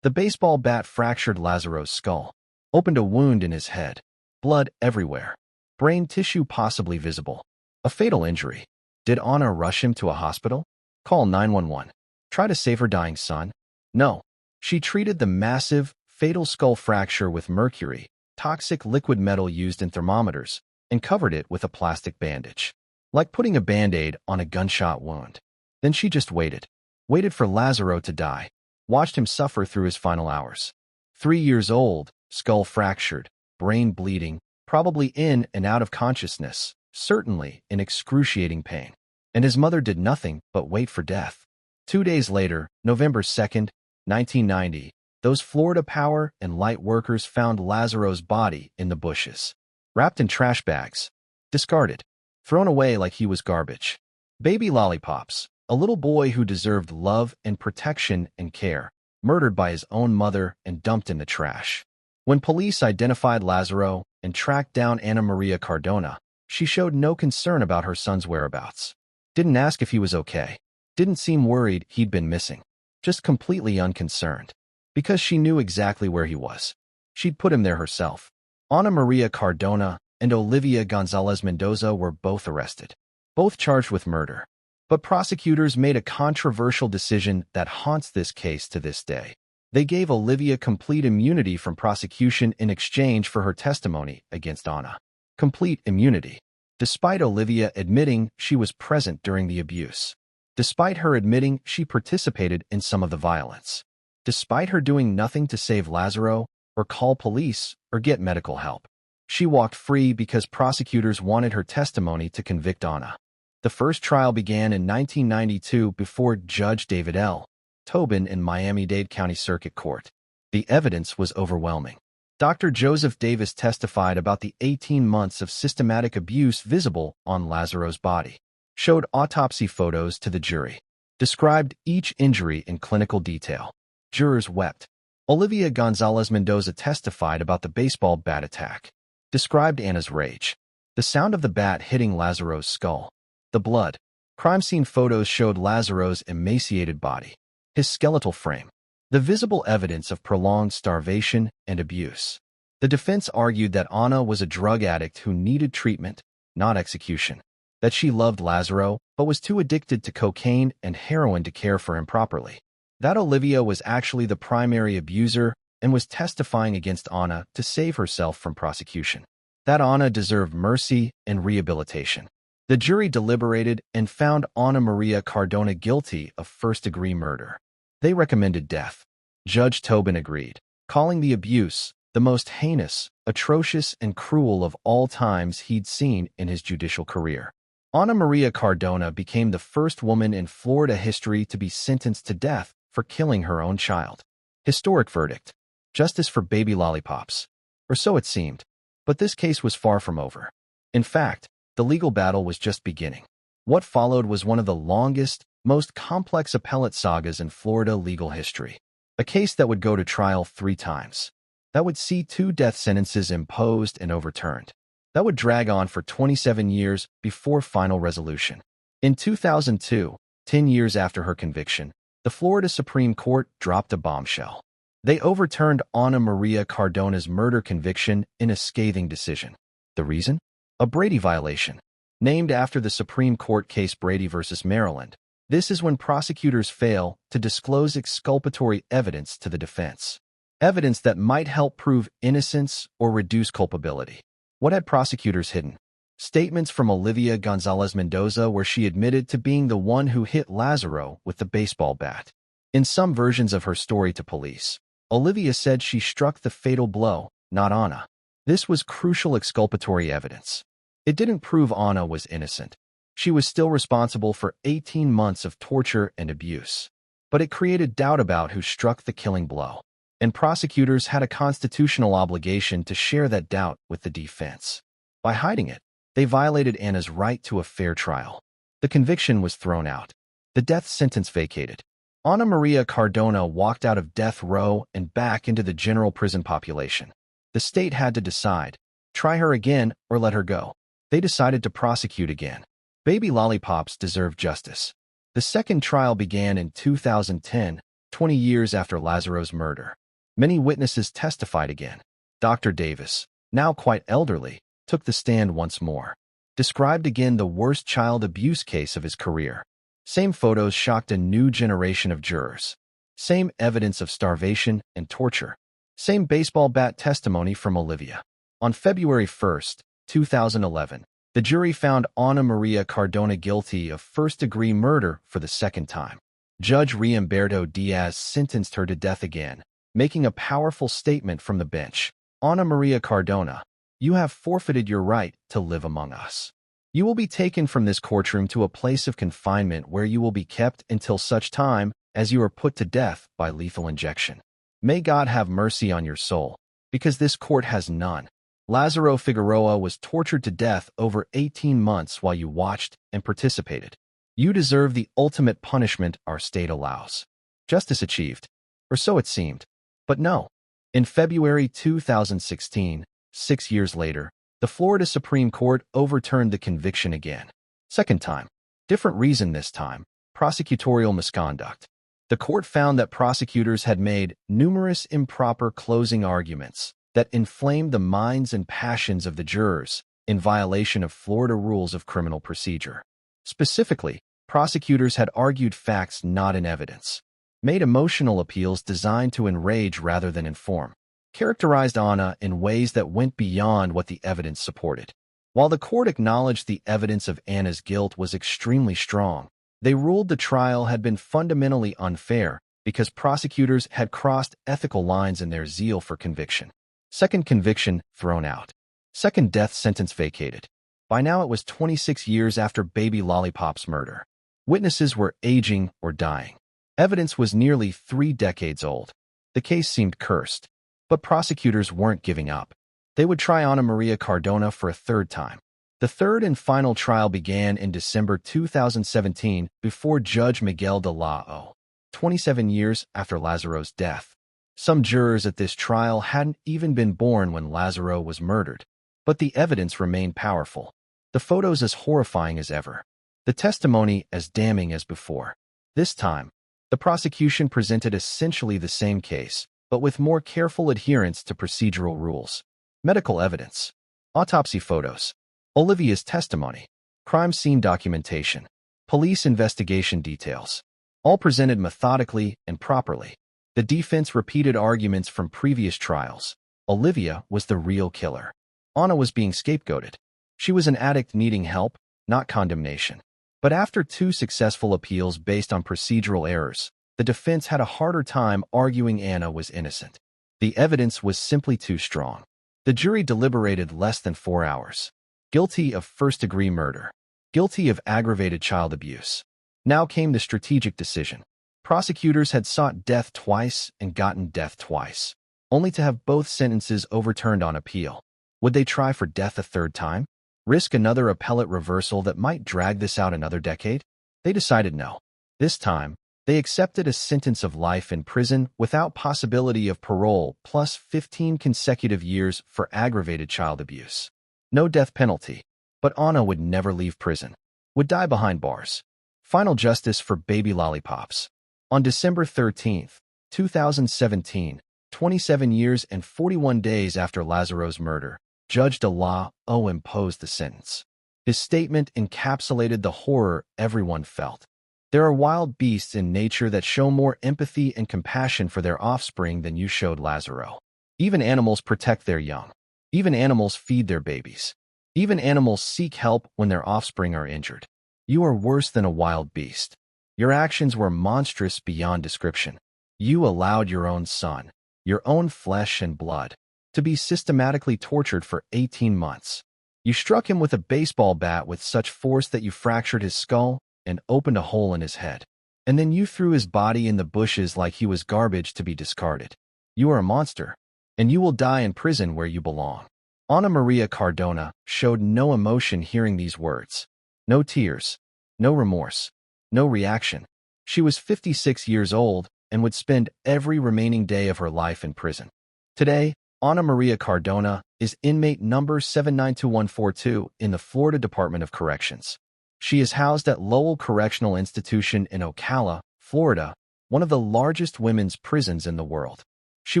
Speaker 1: The baseball bat fractured Lazaro's skull, opened a wound in his head, blood everywhere, brain tissue possibly visible. A fatal injury. Did Ana rush him to a hospital? Call 911. Try to save her dying son? No. She treated the massive, fatal skull fracture with mercury, toxic liquid metal used in thermometers, and covered it with a plastic bandage. Like putting a Band-Aid on a gunshot wound. Then she just waited. Waited for Lazaro to die. Watched him suffer through his final hours. 3 years old, skull fractured, brain bleeding, probably in and out of consciousness, certainly in excruciating pain. And his mother did nothing but wait for death. 2 days later, November 2nd, 1990, those Florida Power and Light workers found Lazaro's body in the bushes, wrapped in trash bags, discarded, thrown away like he was garbage. Baby Lollipops, a little boy who deserved love and protection and care, murdered by his own mother and dumped in the trash. When police identified Lazaro and tracked down Ana Maria Cardona, she showed no concern about her son's whereabouts. Didn't ask if he was okay. Didn't seem worried he'd been missing. Just completely unconcerned. Because she knew exactly where he was. She'd put him there herself. Ana Maria Cardona and Olivia Gonzalez Mendoza were both arrested. Both charged with murder. But prosecutors made a controversial decision that haunts this case to this day. They gave Olivia complete immunity from prosecution in exchange for her testimony against Ana. Complete immunity. Despite Olivia admitting she was present during the abuse. Despite her admitting she participated in some of the violence. Despite her doing nothing to save Lazaro, or call police, or get medical help. She walked free because prosecutors wanted her testimony to convict Anna. The first trial began in 1992 before Judge David L. Tobin in Miami-Dade County Circuit Court. The evidence was overwhelming. Dr. Joseph Davis testified about the 18 months of systematic abuse visible on Lazaro's body, showed autopsy photos to the jury, described each injury in clinical detail. Jurors wept. Olivia Gonzalez-Mendoza testified about the baseball bat attack, described Anna's rage, the sound of the bat hitting Lazaro's skull, the blood. Crime scene photos showed Lazaro's emaciated body, his skeletal frame, the visible evidence of prolonged starvation and abuse. The defense argued that Anna was a drug addict who needed treatment, not execution, that she loved Lazaro but was too addicted to cocaine and heroin to care for him properly, that Olivia was actually the primary abuser and was testifying against Anna to save herself from prosecution, that Anna deserved mercy and rehabilitation. The jury deliberated and found Ana Maria Cardona guilty of first-degree murder. They recommended death. Judge Tobin agreed, calling the abuse the most heinous, atrocious, and cruel of all times he'd seen in his judicial career. Ana Maria Cardona became the first woman in Florida history to be sentenced to death for killing her own child. Historic verdict. Justice for baby Lollipops. Or so it seemed. But this case was far from over. In fact, the legal battle was just beginning. What followed was one of the longest, most complex appellate sagas in Florida legal history. A case that would go to trial 3 times. That would see 2 death sentences imposed and overturned. That would drag on for 27 years before final resolution. In 2002, 10 years after her conviction, the Florida Supreme Court dropped a bombshell. They overturned Ana Maria Cardona's murder conviction in a scathing decision. The reason? A Brady violation. Named after the Supreme Court case Brady v. Maryland, this is when prosecutors fail to disclose exculpatory evidence to the defense. Evidence that might help prove innocence or reduce culpability. What had prosecutors hidden? Statements from Olivia Gonzalez-Mendoza where she admitted to being the one who hit Lazaro with the baseball bat. In some versions of her story to police, Olivia said she struck the fatal blow, not Anna. This was crucial exculpatory evidence. It didn't prove Anna was innocent. She was still responsible for 18 months of torture and abuse. But it created doubt about who struck the killing blow. And prosecutors had a constitutional obligation to share that doubt with the defense. By hiding it, they violated Anna's right to a fair trial. The conviction was thrown out. The death sentence vacated. Ana Maria Cardona walked out of death row and back into the general prison population. The state had to decide, try her again or let her go. They decided to prosecute again. Baby Lollipops deserved justice. The second trial began in 2010, 20 years after Lazaro's murder. Many witnesses testified again. Dr. Davis, now quite elderly, took the stand once more. Described again the worst child abuse case of his career. Same photos shocked a new generation of jurors. Same evidence of starvation and torture. Same baseball bat testimony from Olivia. On February 1, 2011, the jury found Ana Maria Cardona guilty of first-degree murder for the second time. Judge Riamberto Diaz sentenced her to death again, making a powerful statement from the bench. Ana Maria Cardona, you have forfeited your right to live among us. You will be taken from this courtroom to a place of confinement where you will be kept until such time as you are put to death by lethal injection. May God have mercy on your soul, because this court has none. Lazaro Figueroa was tortured to death over 18 months while you watched and participated. You deserve the ultimate punishment our state allows. Justice achieved, or so it seemed. But no. In February 2016, 6 years later, the Florida Supreme Court overturned the conviction again. Second time. Different reason this time. Prosecutorial misconduct. The court found that prosecutors had made numerous improper closing arguments that inflamed the minds and passions of the jurors in violation of Florida rules of criminal procedure. Specifically, prosecutors had argued facts not in evidence, made emotional appeals designed to enrage rather than inform, characterized Anna in ways that went beyond what the evidence supported. While the court acknowledged the evidence of Anna's guilt was extremely strong, they ruled the trial had been fundamentally unfair because prosecutors had crossed ethical lines in their zeal for conviction. Second conviction thrown out. Second death sentence vacated. By now it was 26 years after baby Lollipop's murder. Witnesses were aging or dying. Evidence was nearly 3 decades old. The case seemed cursed. But prosecutors weren't giving up. They would try Ana Maria Cardona for a third time. The third and final trial began in December 2017 before Judge Miguel de la O, 27 years after Lazaro's death. Some jurors at this trial hadn't even been born when Lazaro was murdered. But the evidence remained powerful. The photos as horrifying as ever. The testimony as damning as before. This time, the prosecution presented essentially the same case, but with more careful adherence to procedural rules. Medical evidence. Autopsy photos. Olivia's testimony. Crime scene documentation. Police investigation details. All presented methodically and properly. The defense repeated arguments from previous trials. Olivia was the real killer. Ana was being scapegoated. She was an addict needing help, not condemnation. But after 2 successful appeals based on procedural errors, the defense had a harder time arguing Ana was innocent. The evidence was simply too strong. The jury deliberated less than 4 hours. Guilty of first-degree murder. Guilty of aggravated child abuse. Now came the strategic decision. Prosecutors had sought death twice and gotten death twice, only to have both sentences overturned on appeal. Would they try for death a third time? Risk another appellate reversal that might drag this out another decade? They decided no. This time, they accepted a sentence of life in prison without possibility of parole plus 15 consecutive years for aggravated child abuse. No death penalty, but Ana would never leave prison. Would die behind bars. Final justice for baby Lollipops. On December 13, 2017, 27 years and 41 days after Lazaro's murder, Judge de la O imposed the sentence. His statement encapsulated the horror everyone felt. There are wild beasts in nature that show more empathy and compassion for their offspring than you showed Lazaro. Even animals protect their young. Even animals feed their babies. Even animals seek help when their offspring are injured. You are worse than a wild beast. Your actions were monstrous beyond description. You allowed your own son, your own flesh and blood, to be systematically tortured for 18 months. You struck him with a baseball bat with such force that you fractured his skull and opened a hole in his head. And then you threw his body in the bushes like he was garbage to be discarded. You are a monster, and you will die in prison where you belong. Ana Maria Cardona showed no emotion hearing these words. No tears, no remorse, no reaction. She was 56 years old and would spend every remaining day of her life in prison. Today, Ana Maria Cardona is inmate number 792142 in the Florida Department of Corrections. She is housed at Lowell Correctional Institution in Ocala, Florida, one of the largest women's prisons in the world. She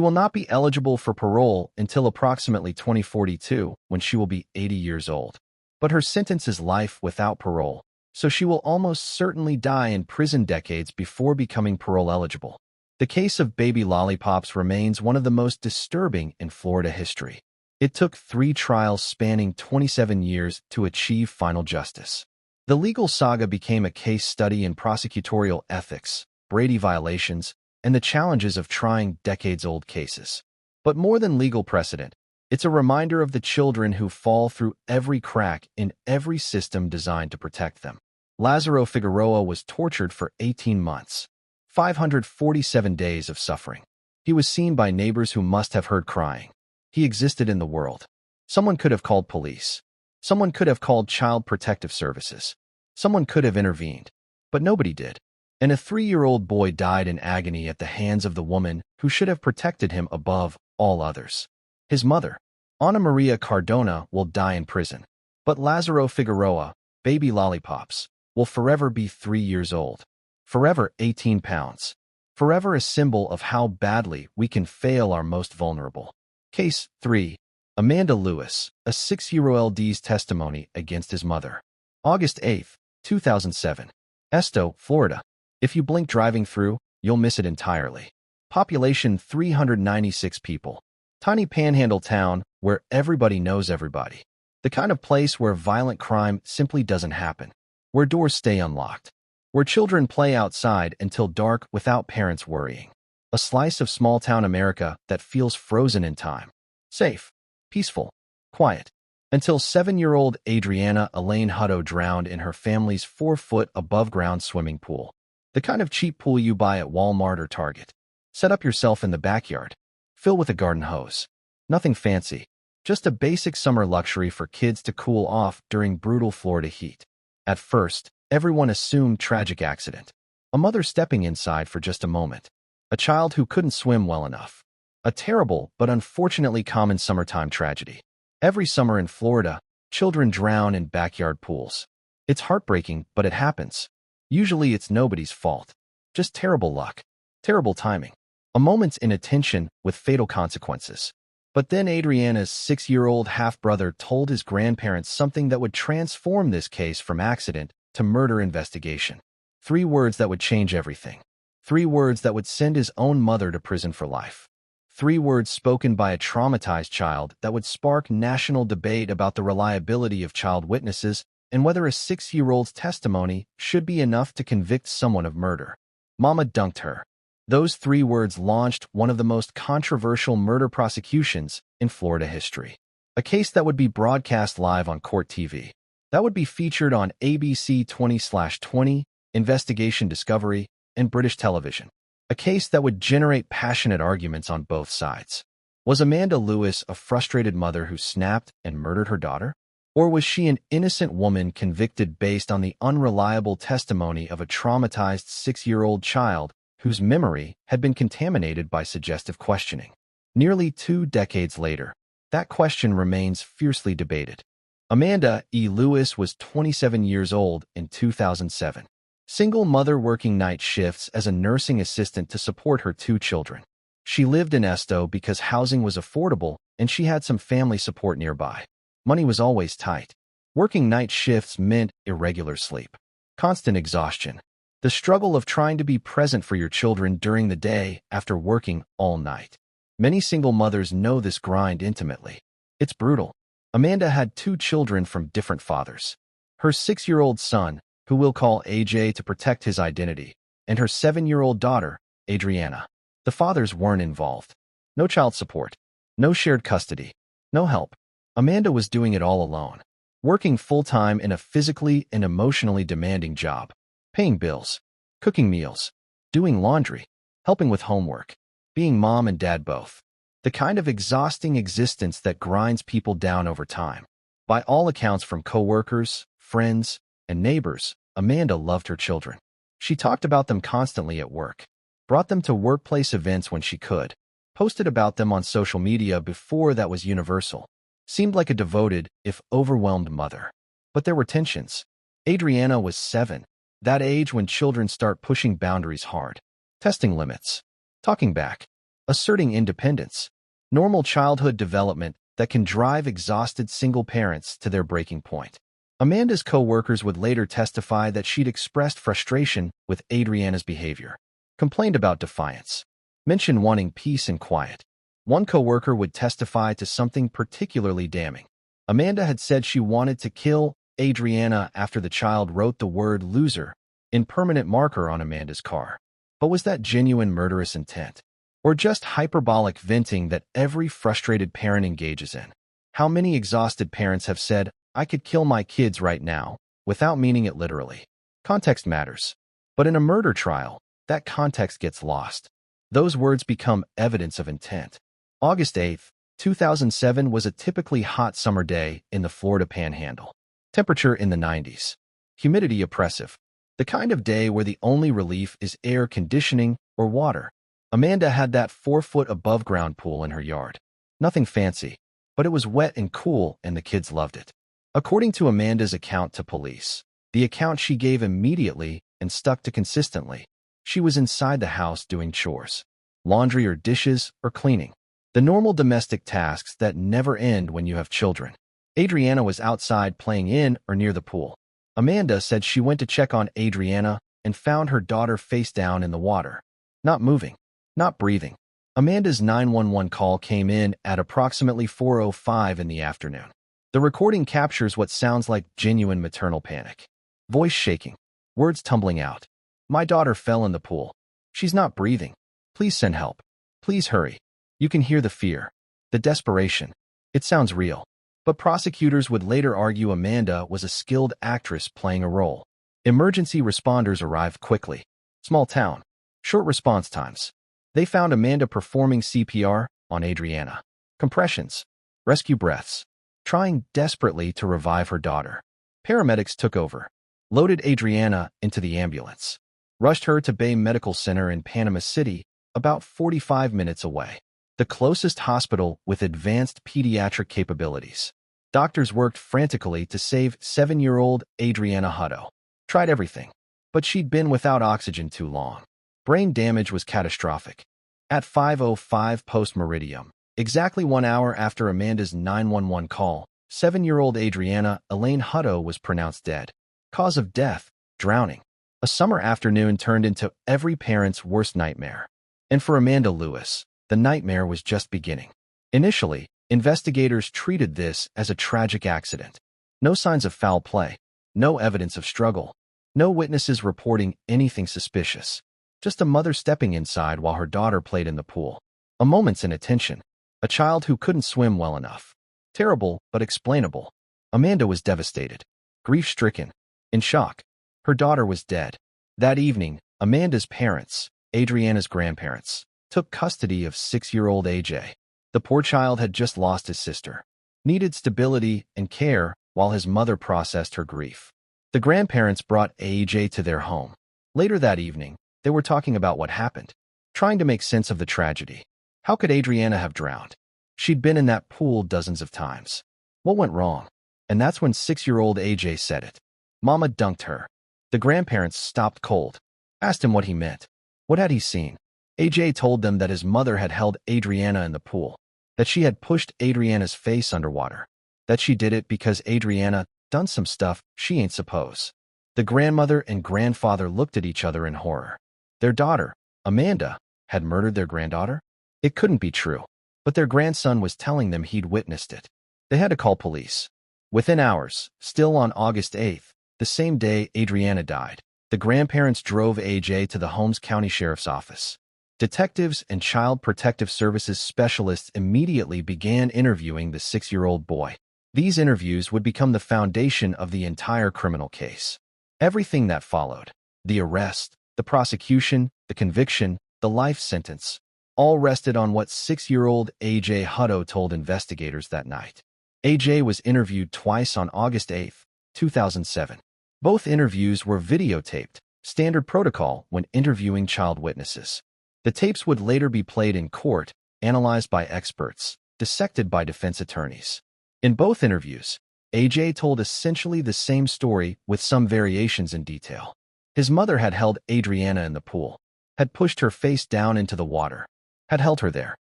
Speaker 1: will not be eligible for parole until approximately 2042, when she will be 80 years old. But her sentence is life without parole, so she will almost certainly die in prison decades before becoming parole eligible. The case of baby Lollipops remains one of the most disturbing in Florida history. It took 3 trials spanning 27 years to achieve final justice. The legal saga became a case study in prosecutorial ethics, Brady violations, and the challenges of trying decades-old cases. But more than legal precedent, it's a reminder of the children who fall through every crack in every system designed to protect them. Lazaro Figueroa was tortured for 18 months. 547 days of suffering. He was seen by neighbors who must have heard crying. He existed in the world. Someone could have called police. Someone could have called Child Protective Services. Someone could have intervened. But nobody did. And a 3-year-old boy died in agony at the hands of the woman who should have protected him above all others. His mother, Ana Maria Cardona, will die in prison. But Lazaro Figueroa, baby Lollipops, will forever be 3 years old. Forever 18 pounds. Forever a symbol of how badly we can fail our most vulnerable. Case 3. Amanda Lewis, a 6-year-old's testimony against his mother. August 8, 2007. Esto, Florida. If you blink driving through, you'll miss it entirely. Population 396 people. Tiny panhandle town where everybody knows everybody. The kind of place where violent crime simply doesn't happen. Where doors stay unlocked. Where children play outside until dark without parents worrying. A slice of small-town America that feels frozen in time. Safe, peaceful, quiet. until 7-year-old Adriana Elaine Hutto drowned in her family's 4-foot above-ground swimming pool. The kind of cheap pool you buy at Walmart or Target. Set up yourself in the backyard. Fill with a garden hose. Nothing fancy. Just a basic summer luxury for kids to cool off during brutal Florida heat. At first, everyone assumed tragic accident. A mother stepping inside for just a moment. A child who couldn't swim well enough. A terrible but unfortunately common summertime tragedy. Every summer in Florida, children drown in backyard pools. It's heartbreaking, but it happens. Usually it's nobody's fault. Just terrible luck. Terrible timing. A moment's inattention with fatal consequences. But then Adriana's 6-year-old half-brother told his grandparents something that would transform this case from accident to murder investigation. 3 words that would change everything. 3 words that would send his own mother to prison for life. 3 words spoken by a traumatized child that would spark national debate about the reliability of child witnesses and whether a 6-year-old's testimony should be enough to convict someone of murder. Mama dunked her. Those 3 words launched one of the most controversial murder prosecutions in Florida history. A case that would be broadcast live on court TV. That would be featured on ABC 20/20, Investigation Discovery, and British television. A case that would generate passionate arguments on both sides. Was Amanda Lewis a frustrated mother who snapped and murdered her daughter? Or was she an innocent woman convicted based on the unreliable testimony of a traumatized 6-year-old child whose memory had been contaminated by suggestive questioning? Nearly 2 decades later, that question remains fiercely debated. Amanda E. Lewis was 27 years old in 2007. Single mother working night shifts as a nursing assistant to support her 2 children. She lived in Esto because housing was affordable and she had some family support nearby. Money was always tight. Working night shifts meant irregular sleep, constant exhaustion, the struggle of trying to be present for your children during the day after working all night. Many single mothers know this grind intimately. It's brutal. Amanda had 2 children from different fathers. Her 6-year-old son, who we'll call AJ to protect his identity, and her 7-year-old daughter, Adriana. The fathers weren't involved. No child support. No shared custody. No help. Amanda was doing it all alone. Working full-time in a physically and emotionally demanding job. Paying bills. Cooking meals. Doing laundry. Helping with homework. Being mom and dad both. The kind of exhausting existence that grinds people down over time. By all accounts from coworkers, friends, and neighbors, Amanda loved her children. She talked about them constantly at work, brought them to workplace events when she could, posted about them on social media before that was universal. Seemed like a devoted, if overwhelmed mother. But there were tensions. Adriana was 7, that age when children start pushing boundaries hard, testing limits, talking back, asserting independence, normal childhood development that can drive exhausted single parents to their breaking point. Amanda's co-workers would later testify that she'd expressed frustration with Adriana's behavior, complained about defiance, mentioned wanting peace and quiet. One co-worker would testify to something particularly damning. Amanda had said she wanted to kill Adriana after the child wrote the word loser in permanent marker on Amanda's car. But was that genuine murderous intent? Or just hyperbolic venting that every frustrated parent engages in? How many exhausted parents have said, "I could kill my kids right now," without meaning it literally? Context matters. But in a murder trial, that context gets lost. Those words become evidence of intent. August 8, 2007 was a typically hot summer day in the Florida Panhandle. Temperature in the 90s. Humidity oppressive. The kind of day where the only relief is air conditioning or water. Amanda had that 4-foot above-ground pool in her yard. Nothing fancy, but it was wet and cool and the kids loved it. According to Amanda's account to police, the account she gave immediately and stuck to consistently, she was inside the house doing chores. Laundry or dishes or cleaning. The normal domestic tasks that never end when you have children. Adriana was outside playing in or near the pool. Amanda said she went to check on Adriana and found her daughter face down in the water. Not moving. Not breathing. Amanda's 911 call came in at approximately 4:05 in the afternoon. The recording captures what sounds like genuine maternal panic. Voice shaking. Words tumbling out. "My daughter fell in the pool. She's not breathing. Please send help. Please hurry." You can hear the fear. The desperation. It sounds real. But prosecutors would later argue Amanda was a skilled actress playing a role. Emergency responders arrived quickly. Small town. Short response times. They found Amanda performing CPR on Adriana. Compressions. Rescue breaths. Trying desperately to revive her daughter. Paramedics took over. Loaded Adriana into the ambulance. Rushed her to Bay Medical Center in Panama City, about 45 minutes away. The closest hospital with advanced pediatric capabilities. Doctors worked frantically to save 7-year-old Adriana Hutto. Tried everything, but she'd been without oxygen too long. Brain damage was catastrophic. At 5:05 post-meridium, exactly 1 hour after Amanda's 911 call, 7-year-old Adriana Elaine Hutto was pronounced dead. Cause of death, drowning. A summer afternoon turned into every parent's worst nightmare. And for Amanda Lewis, the nightmare was just beginning. Initially, investigators treated this as a tragic accident. No signs of foul play. No evidence of struggle. No witnesses reporting anything suspicious. Just a mother stepping inside while her daughter played in the pool. A moment's inattention. A child who couldn't swim well enough. Terrible, but explainable. Amanda was devastated. Grief-stricken. In shock. Her daughter was dead. That evening, Amanda's parents, Adriana's grandparents, took custody of 6-year-old AJ. The poor child had just lost his sister. Needed stability and care while his mother processed her grief. The grandparents brought AJ to their home. Later that evening, they were talking about what happened, trying to make sense of the tragedy. How could Adriana have drowned? She'd been in that pool dozens of times. What went wrong? And that's when 6-year-old AJ said it. Mama dunked her. The grandparents stopped cold, asked him what he meant. What had he seen? AJ told them that his mother had held Adriana in the pool, that she had pushed Adriana's face underwater, that she did it because Adriana done some stuff she ain't suppose. The grandmother and grandfather looked at each other in horror. Their daughter, Amanda, had murdered their granddaughter? It couldn't be true, but their grandson was telling them he'd witnessed it. They had to call police. Within hours, still on August 8th, the same day Adriana died, the grandparents drove AJ to the Holmes County Sheriff's Office. Detectives and Child Protective Services specialists immediately began interviewing the 6-year-old boy. These interviews would become the foundation of the entire criminal case. Everything that followed, the arrest, the prosecution, the conviction, the life sentence, all rested on what 6-year-old AJ Hutto told investigators that night. AJ was interviewed twice on August 8, 2007. Both interviews were videotaped, standard protocol when interviewing child witnesses. The tapes would later be played in court, analyzed by experts, dissected by defense attorneys. In both interviews, AJ told essentially the same story with some variations in detail. His mother had held Adriana in the pool, had pushed her face down into the water, had held her there.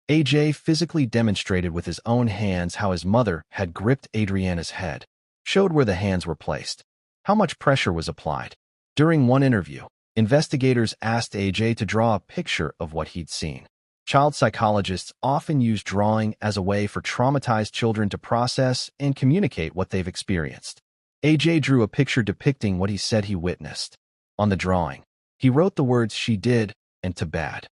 Speaker 1: AJ physically demonstrated with his own hands how his mother had gripped Adriana's head, showed where the hands were placed, how much pressure was applied. During one interview, investigators asked AJ to draw a picture of what he'd seen. Child psychologists often use drawing as a way for traumatized children to process and communicate what they've experienced. AJ drew a picture depicting what he said he witnessed. On the drawing, he wrote the words "she did" and "to bad,"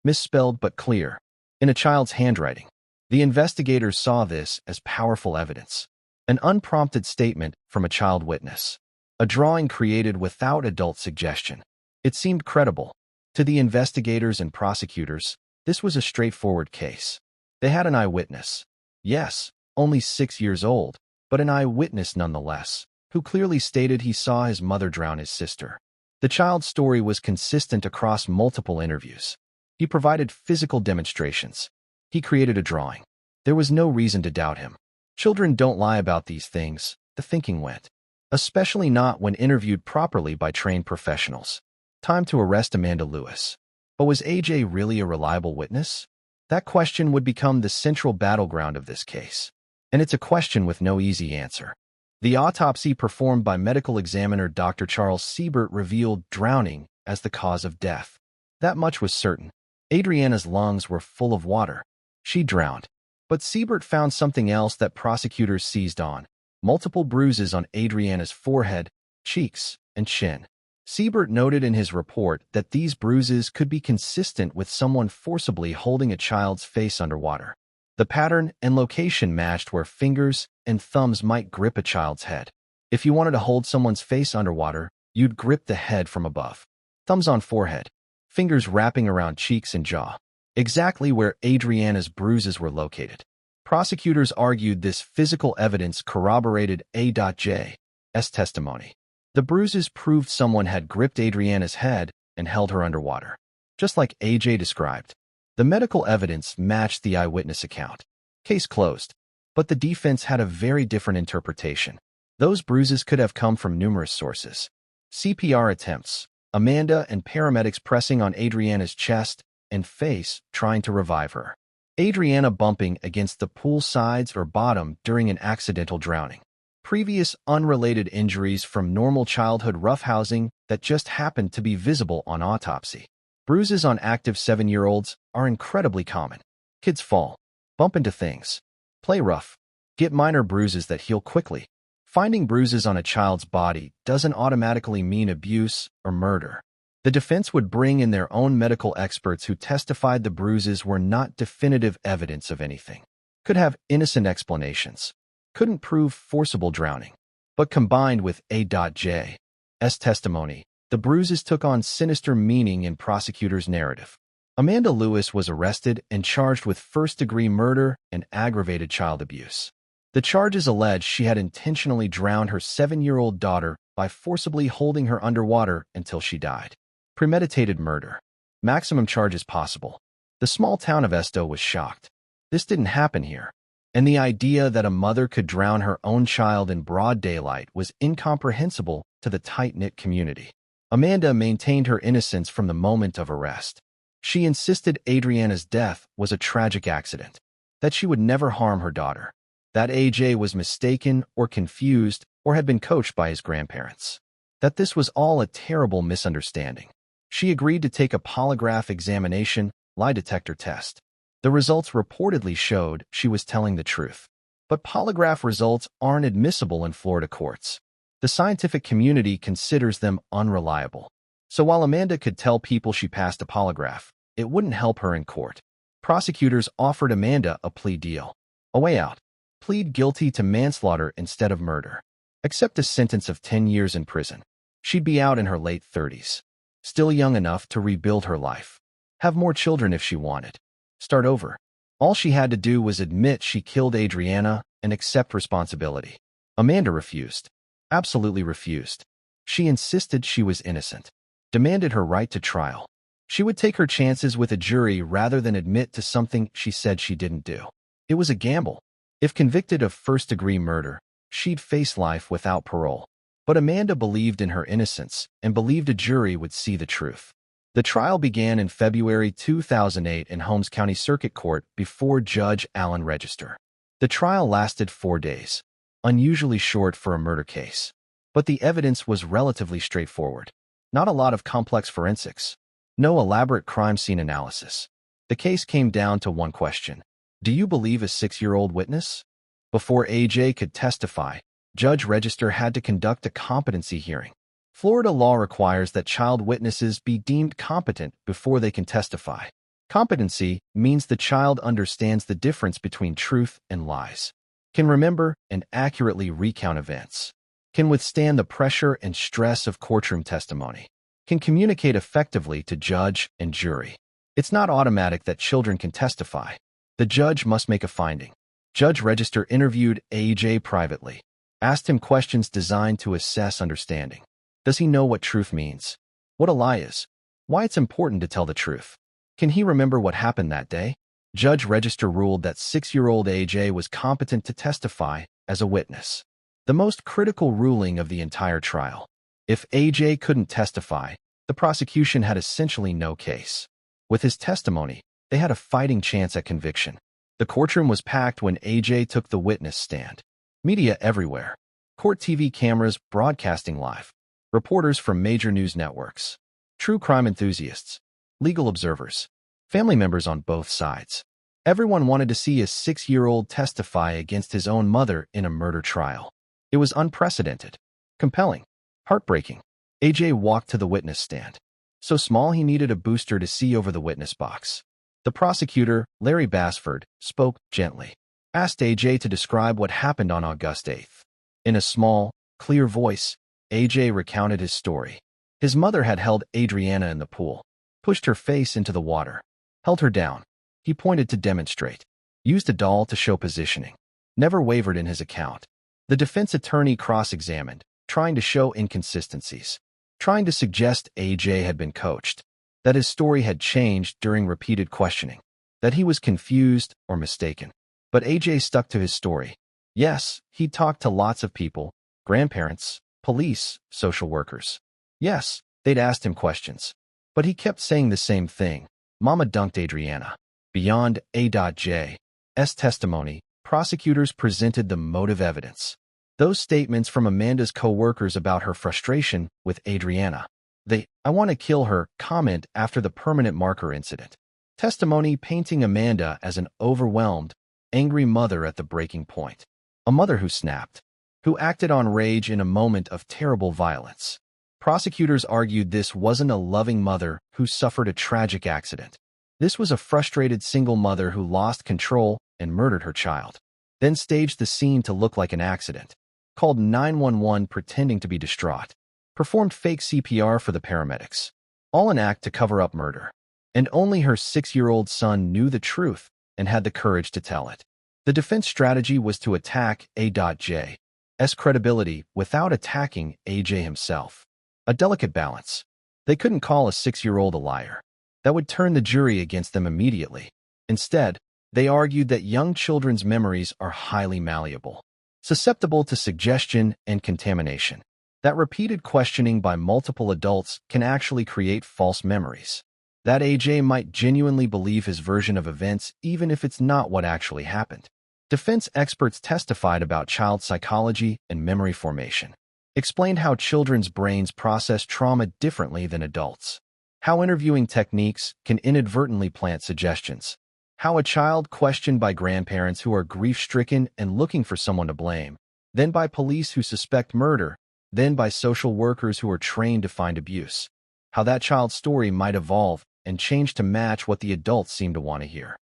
Speaker 1: misspelled but clear, in a child's handwriting. The investigators saw this as powerful evidence, an unprompted statement from a child witness, a drawing created without adult suggestion. It seemed credible. To the investigators and prosecutors, this was a straightforward case. They had an eyewitness. Yes, only 6 years old, but an eyewitness nonetheless, who clearly stated he saw his mother drown his sister. The child's story was consistent across multiple interviews. He provided physical demonstrations. He created a drawing. There was no reason to doubt him. Children don't lie about these things, the thinking went. Especially not when interviewed properly by trained professionals. Time to arrest Amanda Lewis. But was AJ really a reliable witness? That question would become the central battleground of this case. And it's a question with no easy answer. The autopsy performed by medical examiner Dr. Charles Siebert revealed drowning as the cause of death. That much was certain. Adriana's lungs were full of water. She drowned. But Siebert found something else that prosecutors seized on: multiple bruises on Adriana's forehead, cheeks, and chin. Siebert noted in his report that these bruises could be consistent with someone forcibly holding a child's face underwater. The pattern and location matched where fingers and thumbs might grip a child's head. If you wanted to hold someone's face underwater, you'd grip the head from above. Thumbs on forehead, fingers wrapping around cheeks and jaw. Exactly where Adriana's bruises were located. Prosecutors argued this physical evidence corroborated A.J.'s testimony. The bruises proved someone had gripped Adriana's head and held her underwater, just like A.J. described. The medical evidence matched the eyewitness account. Case closed. But the defense had a very different interpretation. Those bruises could have come from numerous sources. CPR attempts, Amanda and paramedics pressing on Adriana's chest and face, trying to revive her. Adriana bumping against the pool sides or bottom during an accidental drowning. Previous unrelated injuries from normal childhood roughhousing that just happened to be visible on autopsy. Bruises on active 7-year-olds are incredibly common. Kids fall, bump into things, play rough, get minor bruises that heal quickly. Finding bruises on a child's body doesn't automatically mean abuse or murder. The defense would bring in their own medical experts who testified the bruises were not definitive evidence of anything. Could have innocent explanations. Couldn't prove forcible drowning. But combined with A.J.'s testimony, the bruises took on sinister meaning in prosecutors' narrative. Amanda Lewis was arrested and charged with first-degree murder and aggravated child abuse. The charges allege she had intentionally drowned her 7-year-old daughter by forcibly holding her underwater until she died. Premeditated murder. Maximum charges possible. The small town of Esto was shocked. This didn't happen here. And the idea that a mother could drown her own child in broad daylight was incomprehensible to the tight-knit community. Amanda maintained her innocence from the moment of arrest. She insisted Adriana's death was a tragic accident, that she would never harm her daughter, that A.J. was mistaken or confused or had been coached by his grandparents, that this was all a terrible misunderstanding. She agreed to take a polygraph examination, lie detector test. The results reportedly showed she was telling the truth. But polygraph results aren't admissible in Florida courts. The scientific community considers them unreliable. So while Amanda could tell people she passed a polygraph, it wouldn't help her in court. Prosecutors offered Amanda a plea deal. A way out. Plead guilty to manslaughter instead of murder. Accept a sentence of 10 years in prison. She'd be out in her late 30s. Still young enough to rebuild her life. Have more children if she wanted. Start over. All she had to do was admit she killed Adriana and accept responsibility. Amanda refused. Absolutely refused. She insisted she was innocent. Demanded her right to trial. She would take her chances with a jury rather than admit to something she said she didn't do. It was a gamble. If convicted of first-degree murder, she'd face life without parole. But Amanda believed in her innocence and believed a jury would see the truth. The trial began in February 2008 in Holmes County Circuit Court before Judge Allen Register. The trial lasted 4 days, unusually short for a murder case. But the evidence was relatively straightforward. Not a lot of complex forensics. No elaborate crime scene analysis. The case came down to one question. Do you believe a 6-year-old witness? Before A.J. could testify, Judge Register had to conduct a competency hearing. Florida law requires that child witnesses be deemed competent before they can testify. Competency means the child understands the difference between truth and lies, can remember and accurately recount events, can withstand the pressure and stress of courtroom testimony, can communicate effectively to judge and jury. It's not automatic that children can testify. The judge must make a finding. Judge Register interviewed A.J. privately, asked him questions designed to assess understanding. Does he know what truth means? What a lie is? Why it's important to tell the truth? Can he remember what happened that day? Judge Register ruled that 6-year-old A.J. was competent to testify as a witness. The most critical ruling of the entire trial. If A.J. couldn't testify, the prosecution had essentially no case. With his testimony, they had a fighting chance at conviction. The courtroom was packed when A.J. took the witness stand. Media everywhere. Court TV cameras broadcasting live. Reporters from major news networks. True crime enthusiasts. Legal observers. Family members on both sides. Everyone wanted to see a 6-year-old testify against his own mother in a murder trial. It was unprecedented. Compelling. Heartbreaking. A.J. walked to the witness stand. So small he needed a booster to see over the witness box. The prosecutor, Larry Basford, spoke gently, asked AJ to describe what happened on August 8th. In a small, clear voice, AJ recounted his story. His mother had held Adriana in the pool, pushed her face into the water, held her down. He pointed to demonstrate, used a doll to show positioning, never wavered in his account. The defense attorney cross-examined, trying to show inconsistencies, trying to suggest AJ had been coached, that his story had changed during repeated questioning, that he was confused or mistaken. But AJ stuck to his story. Yes, he'd talked to lots of people, grandparents, police, social workers. Yes, they'd asked him questions. But he kept saying the same thing. Mama dunked Adriana. Beyond A.J.'s testimony, prosecutors presented the motive evidence. Those statements from Amanda's co-workers about her frustration with Adriana. The "I want to kill her" comment after the permanent marker incident. Testimony painting Amanda as an overwhelmed, angry mother at the breaking point. A mother who snapped, who acted on rage in a moment of terrible violence. Prosecutors argued this wasn't a loving mother who suffered a tragic accident. This was a frustrated single mother who lost control and murdered her child, then staged the scene to look like an accident, called 911 pretending to be distraught, performed fake CPR for the paramedics, all an act to cover up murder. And only her 6-year-old son knew the truth and had the courage to tell it. The defense strategy was to attack A.J.'s credibility without attacking AJ himself. A delicate balance. They couldn't call a 6-year-old a liar. That would turn the jury against them immediately. Instead, they argued that young children's memories are highly malleable, susceptible to suggestion and contamination. That repeated questioning by multiple adults can actually create false memories. That AJ might genuinely believe his version of events even if it's not what actually happened. Defense experts testified about child psychology and memory formation, explained how children's brains process trauma differently than adults, how interviewing techniques can inadvertently plant suggestions, how a child questioned by grandparents who are grief-stricken and looking for someone to blame, then by police who suspect murder, then by social workers who are trained to find abuse, how that child's story might evolve and change to match what the adults seem to want to hear.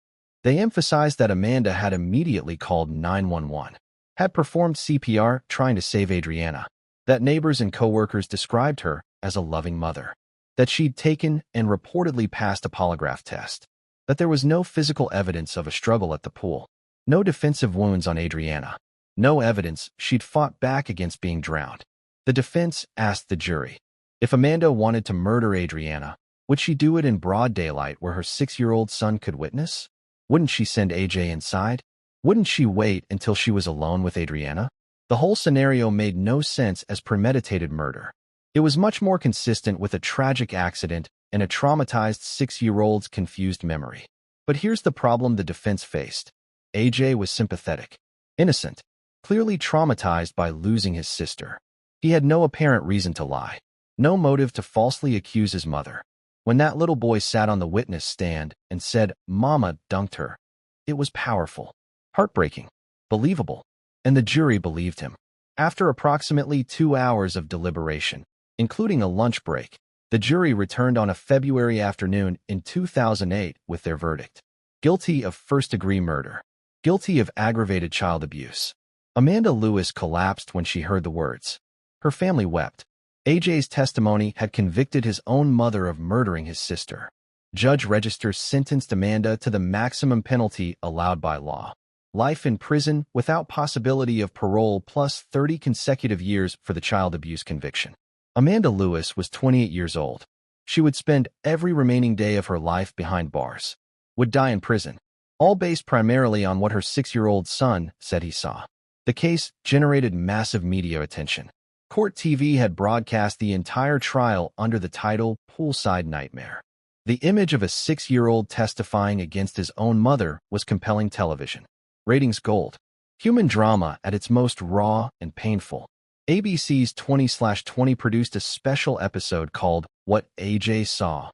Speaker 1: They emphasized that Amanda had immediately called 911, had performed CPR trying to save Adriana, that neighbors and coworkers described her as a loving mother, that she'd taken and reportedly passed a polygraph test, that there was no physical evidence of a struggle at the pool, no defensive wounds on Adriana, no evidence she'd fought back against being drowned. The defense asked the jury, if Amanda wanted to murder Adriana, would she do it in broad daylight where her 6-year-old son could witness? Wouldn't she send AJ inside? Wouldn't she wait until she was alone with Adriana? The whole scenario made no sense as premeditated murder. It was much more consistent with a tragic accident and a traumatized 6-year-old's confused memory. But here's the problem the defense faced. AJ was sympathetic, innocent, clearly traumatized by losing his sister. He had no apparent reason to lie, no motive to falsely accuse his mother. When that little boy sat on the witness stand and said, "Mama dunked her," it was powerful, heartbreaking, believable, and the jury believed him. After approximately 2 hours of deliberation, including a lunch break, the jury returned on a February afternoon in 2008 with their verdict. Guilty of first-degree murder. Guilty of aggravated child abuse. Amanda Lewis collapsed when she heard the words. Her family wept. AJ's testimony had convicted his own mother of murdering his sister. Judge Register sentenced Amanda to the maximum penalty allowed by law. Life in prison without possibility of parole plus 30 consecutive years for the child abuse conviction. Amanda Lewis was 28 years old. She would spend every remaining day of her life behind bars. Would die in prison. All based primarily on what her 6-year-old son said he saw. The case generated massive media attention. Court TV had broadcast the entire trial under the title Poolside Nightmare. The image of a 6-year-old testifying against his own mother was compelling television. Ratings gold. Human drama at its most raw and painful. ABC's 20/20 produced a special episode called What AJ Saw,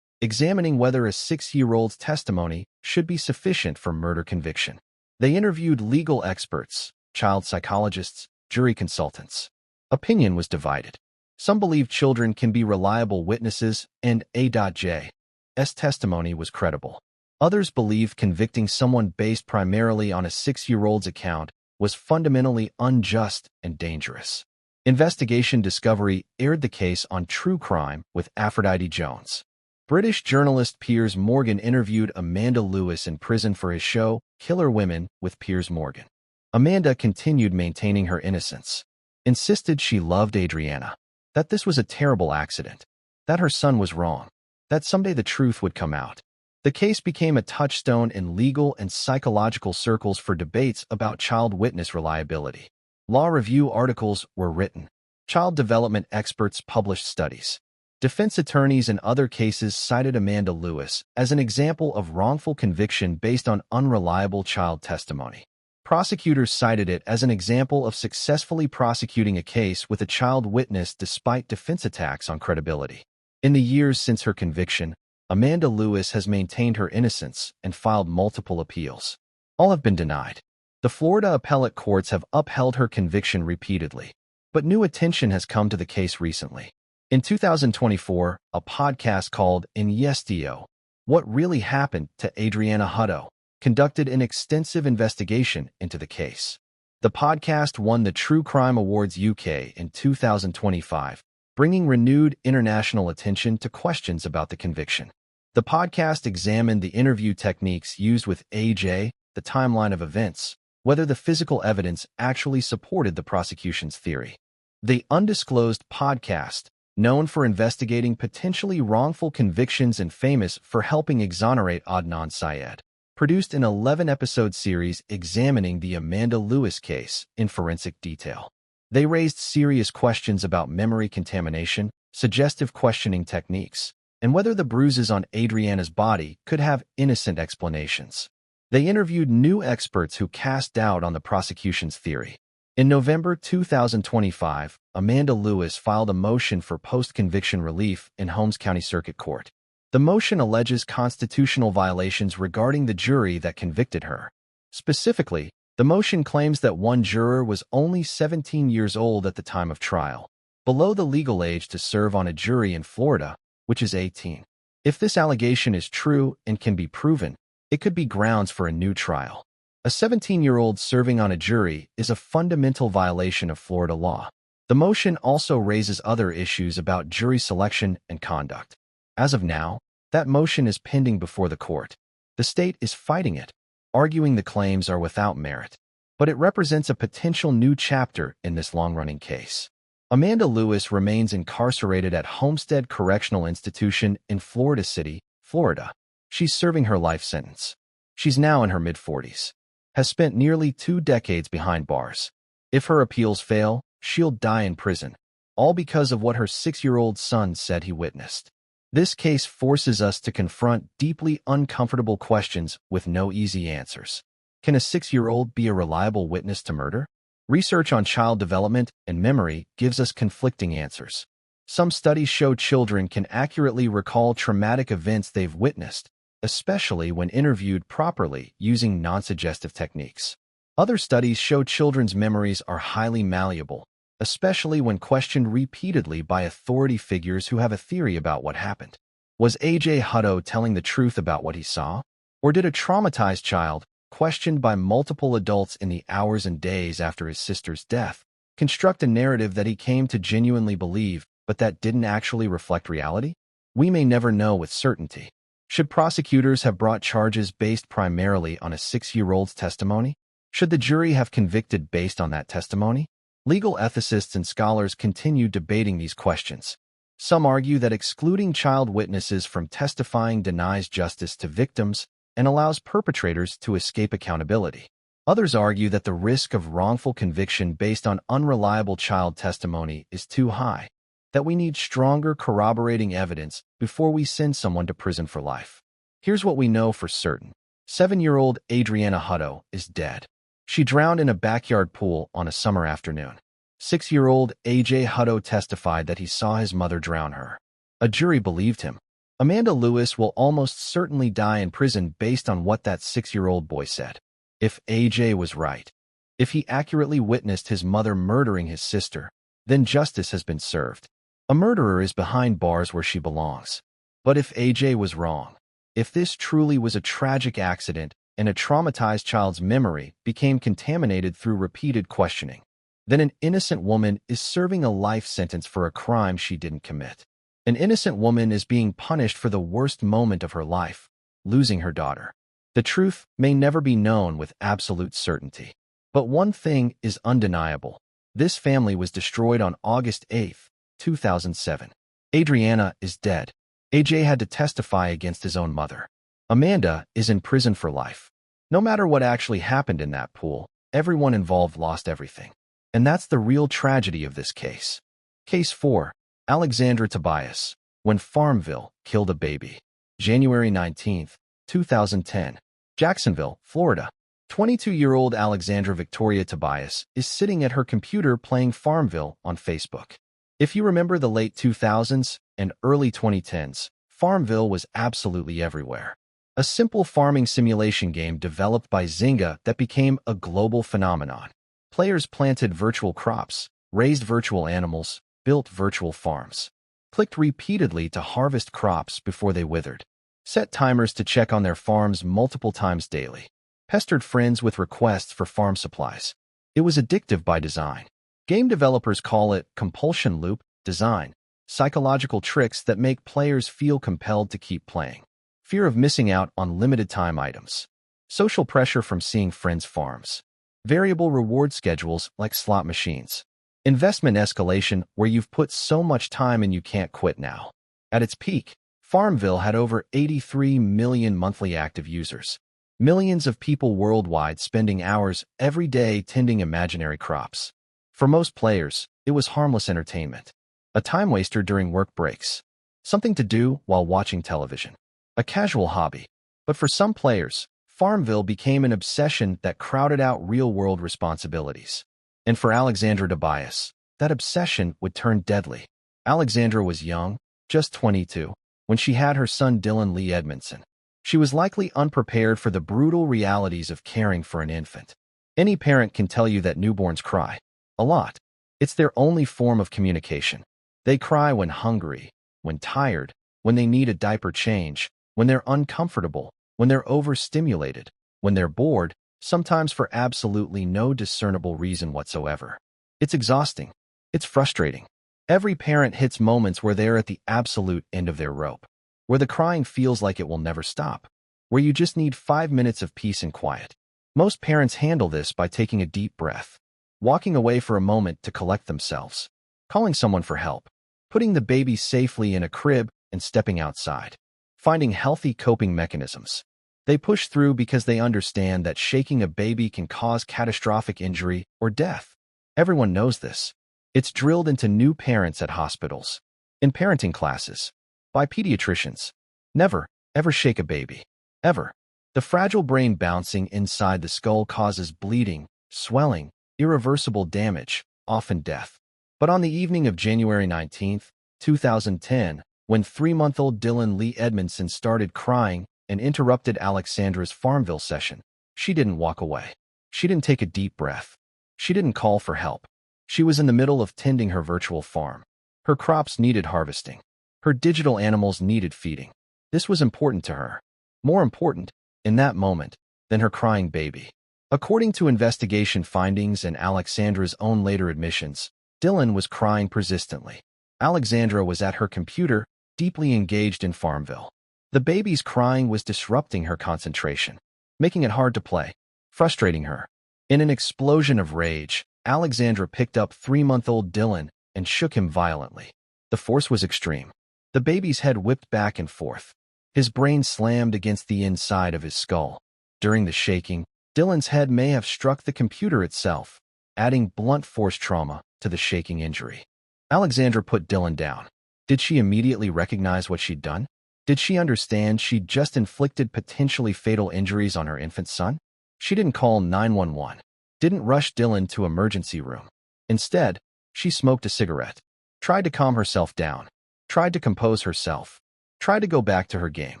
Speaker 1: examining whether a 6-year-old's testimony should be sufficient for murder conviction. They interviewed legal experts, child psychologists, jury consultants. Opinion was divided. Some believed children can be reliable witnesses and A.J.'s testimony was credible. Others believe convicting someone based primarily on a 6-year-old's account was fundamentally unjust and dangerous. Investigation Discovery aired the case on True Crime with Aphrodite Jones. British journalist Piers Morgan interviewed Amanda Lewis in prison for his show, Killer Women, with Piers Morgan. Amanda continued maintaining her innocence, insisted she loved Adriana, that this was a terrible accident, that her son was wrong, that someday the truth would come out. The case became a touchstone in legal and psychological circles for debates about child witness reliability. Law review articles were written. Child development experts published studies. Defense attorneys in other cases cited Amanda Lewis as an example of wrongful conviction based on unreliable child testimony. Prosecutors cited it as an example of successfully prosecuting a case with a child witness despite defense attacks on credibility. In the years since her conviction, Amanda Lewis has maintained her innocence and filed multiple appeals. All have been denied. The Florida appellate courts have upheld her conviction repeatedly, but new attention has come to the case recently. In 2024, a podcast called Inestio, What Really Happened to Adriana Hutto, conducted an extensive investigation into the case. The podcast won the True Crime Awards UK in 2025, bringing renewed international attention to questions about the conviction. The podcast examined the interview techniques used with AJ, the timeline of events, whether the physical evidence actually supported the prosecution's theory. The Undisclosed podcast, known for investigating potentially wrongful convictions and famous for helping exonerate Adnan Syed, produced an 11-episode series examining the Amanda Lewis case in forensic detail. They raised serious questions about memory contamination, suggestive questioning techniques, and whether the bruises on Adriana's body could have innocent explanations. They interviewed new experts who cast doubt on the prosecution's theory. In November 2025, Amanda Lewis filed a motion for post-conviction relief in Holmes County Circuit Court. The motion alleges constitutional violations regarding the jury that convicted her. Specifically, the motion claims that one juror was only 17 years old at the time of trial, below the legal age to serve on a jury in Florida, which is 18. If this allegation is true and can be proven, it could be grounds for a new trial. A 17-year-old serving on a jury is a fundamental violation of Florida law. The motion also raises other issues about jury selection and conduct. As of now, that motion is pending before the court. The state is fighting it, arguing the claims are without merit, but it represents a potential new chapter in this long-running case. Amanda Lewis remains incarcerated at Homestead Correctional Institution in Florida City, Florida. She's serving her life sentence. She's now in her mid-40s, has spent nearly 2 decades behind bars. If her appeals fail, she'll die in prison, all because of what her 6-year-old son said he witnessed. This case forces us to confront deeply uncomfortable questions with no easy answers. Can a 6-year-old be a reliable witness to murder? Research on child development and memory gives us conflicting answers. Some studies show children can accurately recall traumatic events they've witnessed, especially when interviewed properly using non-suggestive techniques. Other studies show children's memories are highly malleable, especially when questioned repeatedly by authority figures who have a theory about what happened. Was A.J. Hutto telling the truth about what he saw? Or did a traumatized child, questioned by multiple adults in the hours and days after his sister's death, construct a narrative that he came to genuinely believe, but that didn't actually reflect reality? We may never know with certainty. Should prosecutors have brought charges based primarily on a 6-year-old's testimony? Should the jury have convicted based on that testimony? Legal ethicists and scholars continue debating these questions. Some argue that excluding child witnesses from testifying denies justice to victims and allows perpetrators to escape accountability. Others argue that the risk of wrongful conviction based on unreliable child testimony is too high, that we need stronger corroborating evidence before we send someone to prison for life. Here's what we know for certain. 7-year-old Adriana Hutto is dead. She drowned in a backyard pool on a summer afternoon. 6-year-old A.J. Hutto testified that he saw his mother drown her. A jury believed him. Amanda Lewis will almost certainly die in prison based on what that 6-year-old boy said. If A.J. was right, if he accurately witnessed his mother murdering his sister, then justice has been served. A murderer is behind bars where she belongs. But if A.J. was wrong, If this truly was a tragic accident and a traumatized child's memory became contaminated through repeated questioning, then an innocent woman is serving a life sentence for a crime she didn't commit. An innocent woman is being punished for the worst moment of her life, losing her daughter. The truth may never be known with absolute certainty. But one thing is undeniable. This family was destroyed on August 8, 2007. Adriana is dead. AJ had to testify against his own mother. Amanda is in prison for life. No matter what actually happened in that pool, everyone involved lost everything. And that's the real tragedy of this case. Case 4. Alexandra Tobias, when FarmVille killed a baby. January 19, 2010. Jacksonville, Florida. 22-year-old Alexandra Victoria Tobias is sitting at her computer playing FarmVille on Facebook. If you remember the late 2000s and early 2010s, FarmVille was absolutely everywhere. A simple farming simulation game developed by Zynga that became a global phenomenon. Players planted virtual crops, raised virtual animals, built virtual farms, clicked repeatedly to harvest crops before they withered, set timers to check on their farms multiple times daily, pestered friends with requests for farm supplies. It was addictive by design. Game developers call it compulsion loop design, psychological tricks that make players feel compelled to keep playing. Fear of missing out on limited-time items. Social pressure from seeing friends' farms. Variable reward schedules like slot machines. Investment escalation where you've put so much time and you can't quit now. At its peak, FarmVille had over 83 million monthly active users. Millions of people worldwide spending hours every day tending imaginary crops. For most players, it was harmless entertainment. A time waster during work breaks. Something to do while watching television. A casual hobby. But for some players, FarmVille became an obsession that crowded out real-world responsibilities. And for Alexandra Tobias, that obsession would turn deadly. Alexandra was young, just 22, when she had her son Dylan Lee Edmondson. She was likely unprepared for the brutal realities of caring for an infant. Any parent can tell you that newborns cry. A lot. It's their only form of communication. They cry when hungry, when tired, when they need a diaper change, when they're uncomfortable, when they're overstimulated, when they're bored, sometimes for absolutely no discernible reason whatsoever. It's exhausting. It's frustrating. Every parent hits moments where they're at the absolute end of their rope, where the crying feels like it will never stop, where you just need 5 minutes of peace and quiet. Most parents handle this by taking a deep breath, walking away for a moment to collect themselves, calling someone for help, putting the baby safely in a crib and stepping outside, finding healthy coping mechanisms. They push through because they understand that shaking a baby can cause catastrophic injury or death. Everyone knows this. It's drilled into new parents at hospitals, in parenting classes, by pediatricians. Never, ever shake a baby. Ever. The fragile brain bouncing inside the skull causes bleeding, swelling, irreversible damage, often death. But on the evening of January 19, 2010, when 3-month-old Dylan Lee Edmondson started crying and interrupted Alexandra's FarmVille session, she didn't walk away. She didn't take a deep breath. She didn't call for help. She was in the middle of tending her virtual farm. Her crops needed harvesting. Her digital animals needed feeding. This was important to her. More important, in that moment, than her crying baby. According to investigation findings and Alexandra's own later admissions, Dylan was crying persistently. Alexandra was at her computer, deeply engaged in FarmVille. The baby's crying was disrupting her concentration, making it hard to play, frustrating her. In an explosion of rage, Alexandra picked up 3-month-old Dylan and shook him violently. The force was extreme. The baby's head whipped back and forth. His brain slammed against the inside of his skull. During the shaking, Dylan's head may have struck the computer itself, adding blunt force trauma to the shaking injury. Alexandra put Dylan down. Did she immediately recognize what she'd done? Did she understand she'd just inflicted potentially fatal injuries on her infant son? She didn't call 911. Didn't rush Dylan to emergency room. Instead, she smoked a cigarette, tried to calm herself down, tried to compose herself, tried to go back to her game.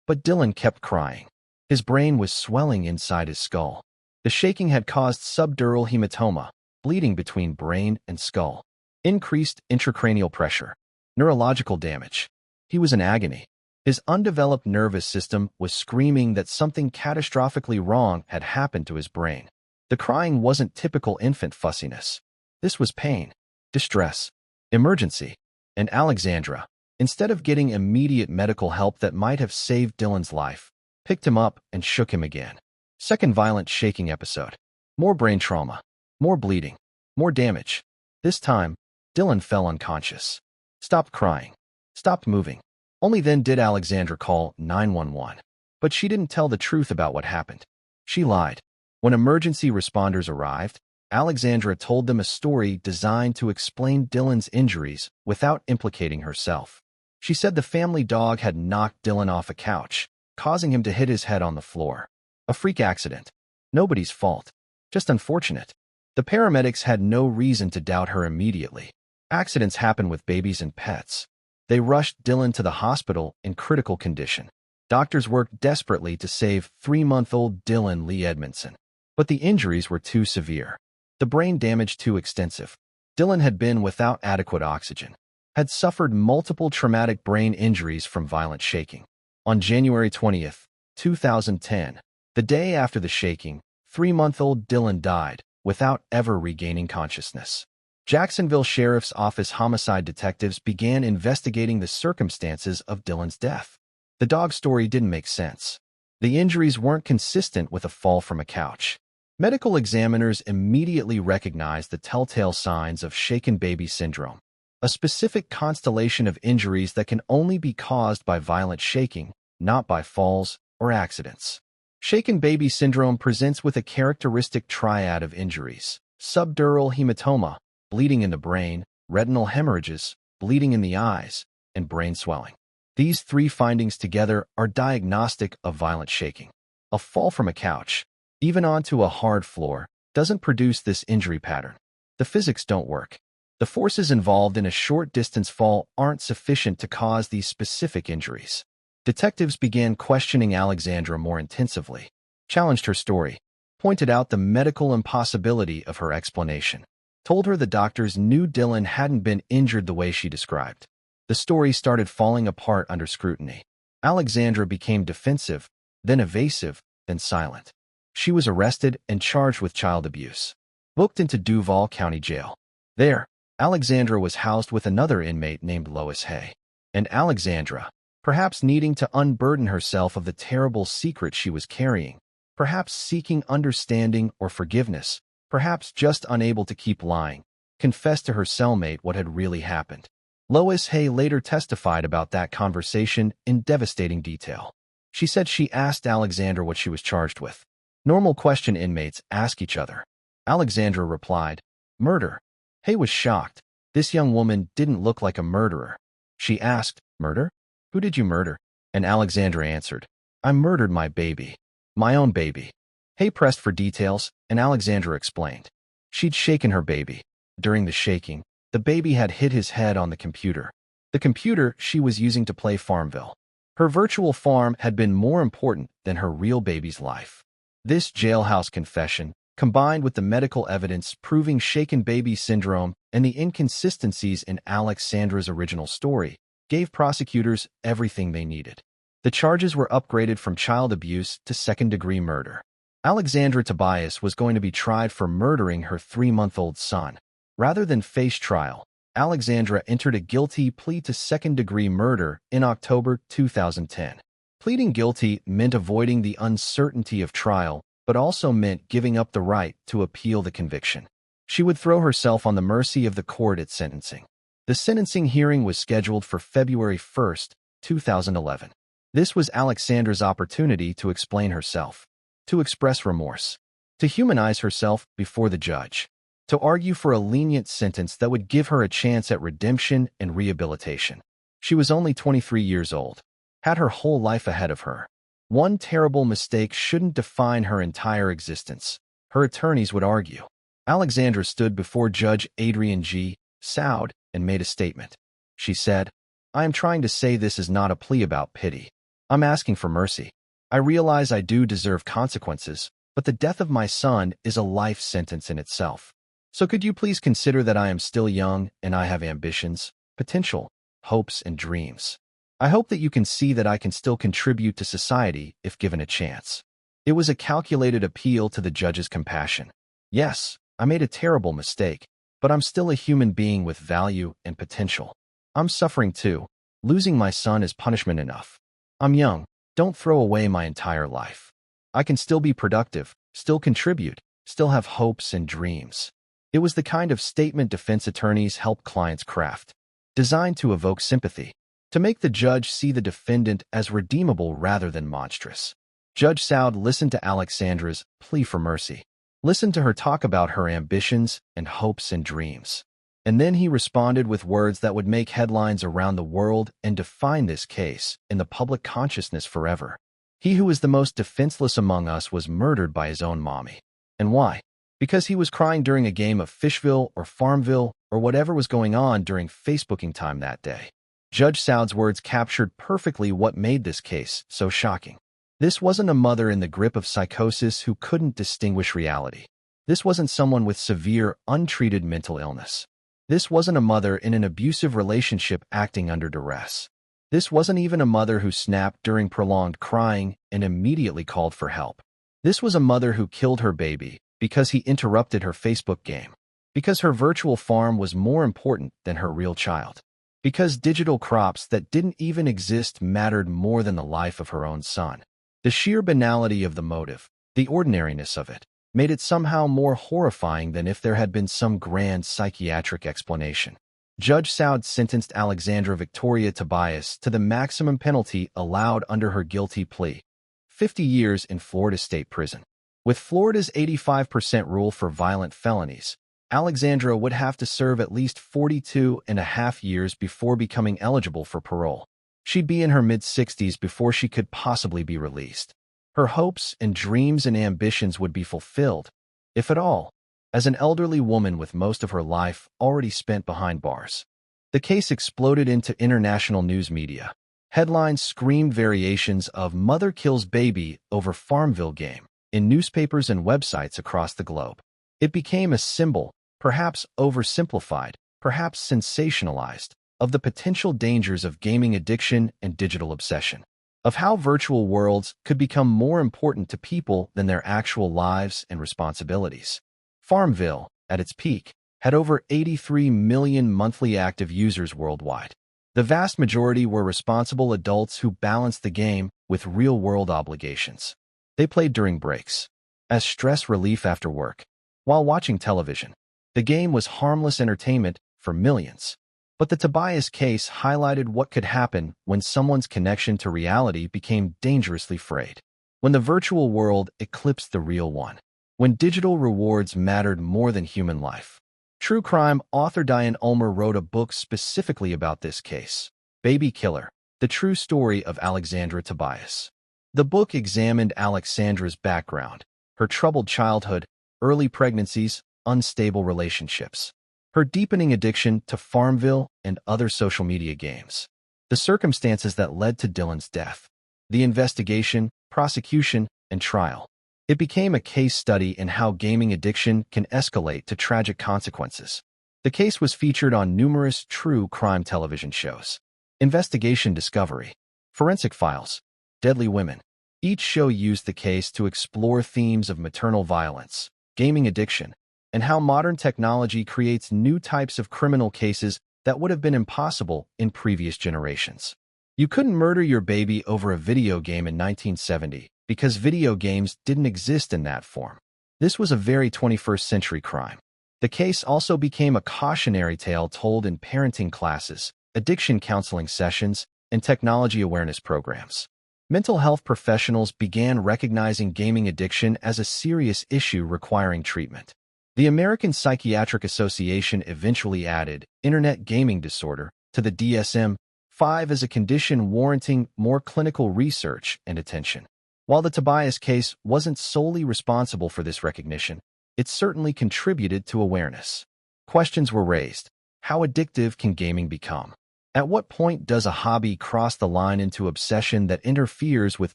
Speaker 1: But Dylan kept crying. His brain was swelling inside his skull. The shaking had caused subdural hematoma, bleeding between brain and skull, increased intracranial pressure, neurological damage. He was in agony. His undeveloped nervous system was screaming that something catastrophically wrong had happened to his brain. The crying wasn't typical infant fussiness. This was pain, distress, emergency. And Alexandra, instead of getting immediate medical help that might have saved Dylan's life, picked him up and shook him again. Second violent shaking episode. More brain trauma. More bleeding. More damage. This time, Dylan fell unconscious. Stopped crying. Stopped moving. Only then did Alexandra call 911. But she didn't tell the truth about what happened. She lied. When emergency responders arrived, Alexandra told them a story designed to explain Dylan's injuries without implicating herself. She said the family dog had knocked Dylan off a couch, causing him to hit his head on the floor. A freak accident. Nobody's fault. Just unfortunate. The paramedics had no reason to doubt her immediately. Accidents happen with babies and pets. They rushed Dylan to the hospital in critical condition. Doctors worked desperately to save 3-month-old Dylan Lee Edmondson. But the injuries were too severe. The brain damage too extensive. Dylan had been without adequate oxygen. Had suffered multiple traumatic brain injuries from violent shaking. On January 20th, 2010, the day after the shaking, 3-month-old Dylan died without ever regaining consciousness. Jacksonville Sheriff's Office homicide detectives began investigating the circumstances of Dylan's death. The dog story didn't make sense. The injuries weren't consistent with a fall from a couch. Medical examiners immediately recognized the telltale signs of shaken baby syndrome, a specific constellation of injuries that can only be caused by violent shaking, not by falls or accidents. Shaken baby syndrome presents with a characteristic triad of injuries: subdural hematoma, bleeding in the brain, retinal hemorrhages, bleeding in the eyes, and brain swelling. These three findings together are diagnostic of violent shaking. A fall from a couch, even onto a hard floor, doesn't produce this injury pattern. The physics don't work. The forces involved in a short-distance fall aren't sufficient to cause these specific injuries. Detectives began questioning Alexandra more intensively, challenged her story, pointed out the medical impossibility of her explanation, told her the doctors knew Dylan hadn't been injured the way she described. The story started falling apart under scrutiny. Alexandra became defensive, then evasive, then silent. She was arrested and charged with child abuse, booked into Duval County Jail. There, Alexandra was housed with another inmate named Lois Hay. And Alexandra, perhaps needing to unburden herself of the terrible secret she was carrying, perhaps seeking understanding or forgiveness, perhaps just unable to keep lying, confessed to her cellmate what had really happened. Lois Hay later testified about that conversation in devastating detail. She said she asked Alexandra what she was charged with. Normal question inmates ask each other. Alexandra replied, "Murder." Hay was shocked. This young woman didn't look like a murderer. She asked, "Murder? Who did you murder?" And Alexandra answered, "I murdered my baby. My own baby." Hay pressed for details, and Alexandra explained. She'd shaken her baby. During the shaking, the baby had hit his head on the computer she was using to play FarmVille. Her virtual farm had been more important than her real baby's life. This jailhouse confession, combined with the medical evidence proving shaken baby syndrome and the inconsistencies in Alexandra's original story, gave prosecutors everything they needed. The charges were upgraded from child abuse to second-degree murder. Alexandra Tobias was going to be tried for murdering her 3-month-old son. Rather than face trial, Alexandra entered a guilty plea to second-degree murder in October 2010. Pleading guilty meant avoiding the uncertainty of trial, but also meant giving up the right to appeal the conviction. She would throw herself on the mercy of the court at sentencing. The sentencing hearing was scheduled for February 1st, 2011. This was Alexandra's opportunity to explain herself, to express remorse, to humanize herself before the judge, to argue for a lenient sentence that would give her a chance at redemption and rehabilitation. She was only 23 years old, had her whole life ahead of her. One terrible mistake shouldn't define her entire existence, her attorneys would argue. Alexandra stood before Judge Adrian G. Soud and made a statement. She said, "I am trying to say this is not a plea about pity. I'm asking for mercy. I realize I do deserve consequences, but the death of my son is a life sentence in itself. So could you please consider that I am still young and I have ambitions, potential, hopes, and dreams. I hope that you can see that I can still contribute to society if given a chance." It was a calculated appeal to the judge's compassion. Yes, I made a terrible mistake, but I'm still a human being with value and potential. I'm suffering too. Losing my son is punishment enough. I'm young. Don't throw away my entire life. I can still be productive, still contribute, still have hopes and dreams. It was the kind of statement defense attorneys help clients craft, designed to evoke sympathy, to make the judge see the defendant as redeemable rather than monstrous. Judge Saud listened to Alexandra's plea for mercy, listened to her talk about her ambitions and hopes and dreams. And then he responded with words that would make headlines around the world and define this case in the public consciousness forever. He who is the most defenseless among us was murdered by his own mommy. And why? Because he was crying during a game of FishVille or FarmVille or whatever was going on during Facebooking time that day. Judge Saud's words captured perfectly what made this case so shocking. This wasn't a mother in the grip of psychosis who couldn't distinguish reality. This wasn't someone with severe, untreated mental illness. This wasn't a mother in an abusive relationship acting under duress. This wasn't even a mother who snapped during prolonged crying and immediately called for help. This was a mother who killed her baby because he interrupted her Facebook game, because her virtual farm was more important than her real child, because digital crops that didn't even exist mattered more than the life of her own son. The sheer banality of the motive, the ordinariness of it, made it somehow more horrifying than if there had been some grand psychiatric explanation. Judge Saud sentenced Alexandra Victoria Tobias to the maximum penalty allowed under her guilty plea, 50 years in Florida State Prison. With Florida's 85% rule for violent felonies, Alexandra would have to serve at least 42.5 years before becoming eligible for parole. She'd be in her mid-60s before she could possibly be released. Her hopes and dreams and ambitions would be fulfilled, if at all, as an elderly woman with most of her life already spent behind bars. The case exploded into international news media. Headlines screamed variations of "Mother Kills Baby Over FarmVille Game" in newspapers and websites across the globe. It became a symbol, perhaps oversimplified, perhaps sensationalized, of the potential dangers of gaming addiction and digital obsession, of how virtual worlds could become more important to people than their actual lives and responsibilities. FarmVille, at its peak, had over 83 million monthly active users worldwide. The vast majority were responsible adults who balanced the game with real-world obligations. They played during breaks, as stress relief after work, while watching television. The game was harmless entertainment for millions. But the Tobias case highlighted what could happen when someone's connection to reality became dangerously frayed, when the virtual world eclipsed the real one, when digital rewards mattered more than human life. True crime author Diane Ulmer wrote a book specifically about this case, Baby Killer, The True Story of Alexandra Tobias. The book examined Alexandra's background, her troubled childhood, early pregnancies, unstable relationships, her deepening addiction to FarmVille and other social media games, the circumstances that led to Dylan's death, the investigation, prosecution, and trial. It became a case study in how gaming addiction can escalate to tragic consequences. The case was featured on numerous true crime television shows: Investigation Discovery, Forensic Files, Deadly Women. Each show used the case to explore themes of maternal violence, gaming addiction, and how modern technology creates new types of criminal cases that would have been impossible in previous generations. You couldn't murder your baby over a video game in 1970 because video games didn't exist in that form. This was a very 21st century crime. The case also became a cautionary tale told in parenting classes, addiction counseling sessions, and technology awareness programs. Mental health professionals began recognizing gaming addiction as a serious issue requiring treatment. The American Psychiatric Association eventually added Internet Gaming Disorder to the DSM-5 as a condition warranting more clinical research and attention. While the Tobias case wasn't solely responsible for this recognition, it certainly contributed to awareness. Questions were raised. How addictive can gaming become? At what point does a hobby cross the line into obsession that interferes with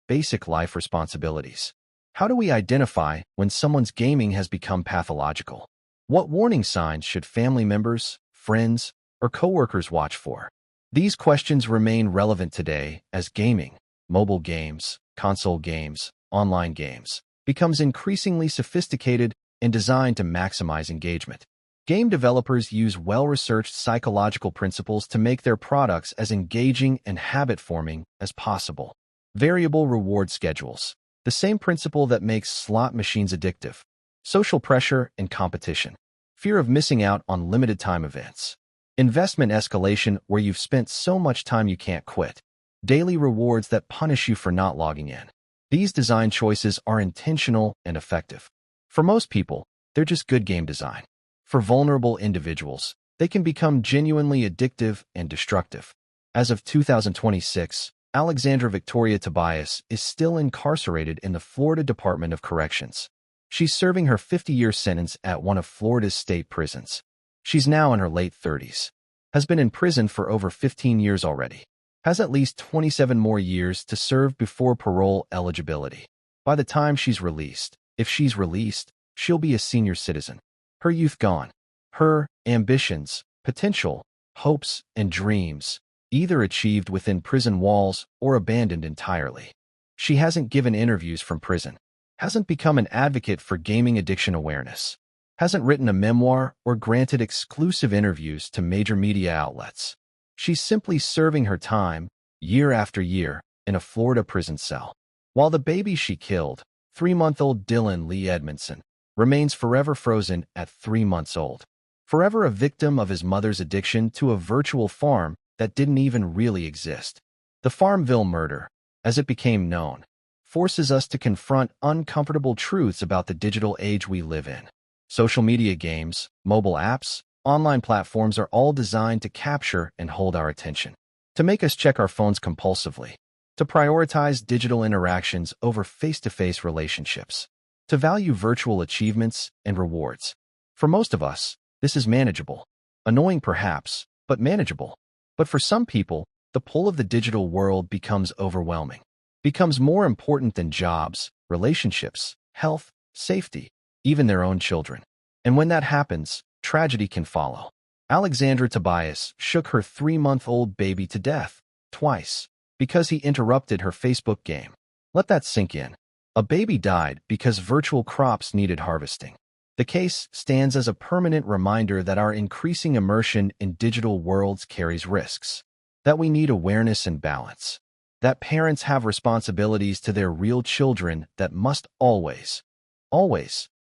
Speaker 1: basic life responsibilities? How do we identify when someone's gaming has become pathological? What warning signs should family members, friends, or coworkers watch for? These questions remain relevant today as gaming, mobile games, console games, online games, becomes increasingly sophisticated and designed to maximize engagement. Game developers use well-researched psychological principles to make their products as engaging and habit-forming as possible. Variable reward schedules, the same principle that makes slot machines addictive. Social pressure and competition, fear of missing out on limited-time events. Investment escalation where you've spent so much time you can't quit. Daily rewards that punish you for not logging in. These design choices are intentional and effective. For most people, they're just good game design. For vulnerable individuals, they can become genuinely addictive and destructive. As of 2026, Alexandra Victoria Tobias is still incarcerated in the Florida Department of Corrections. She's serving her 50-year sentence at one of Florida's state prisons. She's now in her late 30s, has been in prison for over 15 years already, has at least 27 more years to serve before parole eligibility. By the time she's released, if she's released, she'll be a senior citizen. Her youth gone. Her ambitions, potential, hopes, and dreams, either achieved within prison walls or abandoned entirely. She hasn't given interviews from prison, hasn't become an advocate for gaming addiction awareness, hasn't written a memoir or granted exclusive interviews to major media outlets. She's simply serving her time, year after year, in a Florida prison cell. While the baby she killed, 3-month-old Dylan Lee Edmondson, remains forever frozen at 3 months old. Forever a victim of his mother's addiction to a virtual farm that didn't even really exist. The FarmVille murder, as it became known, forces us to confront uncomfortable truths about the digital age we live in. Social media games, mobile apps, online platforms are all designed to capture and hold our attention, to make us check our phones compulsively, to prioritize digital interactions over face-to-face relationships, to value virtual achievements and rewards. For most of us, this is manageable. Annoying perhaps, but manageable. But for some people, the pull of the digital world becomes overwhelming, becomes more important than jobs, relationships, health, safety, even their own children. And when that happens, tragedy can follow. Alexandra Tobias shook her 3-month-old baby to death, twice, because he interrupted her Facebook game. Let that sink in. A baby died because virtual crops needed harvesting. The case stands as a permanent reminder that our increasing immersion in digital worlds carries risks, that we need awareness and balance, that parents have responsibilities to their real children that must always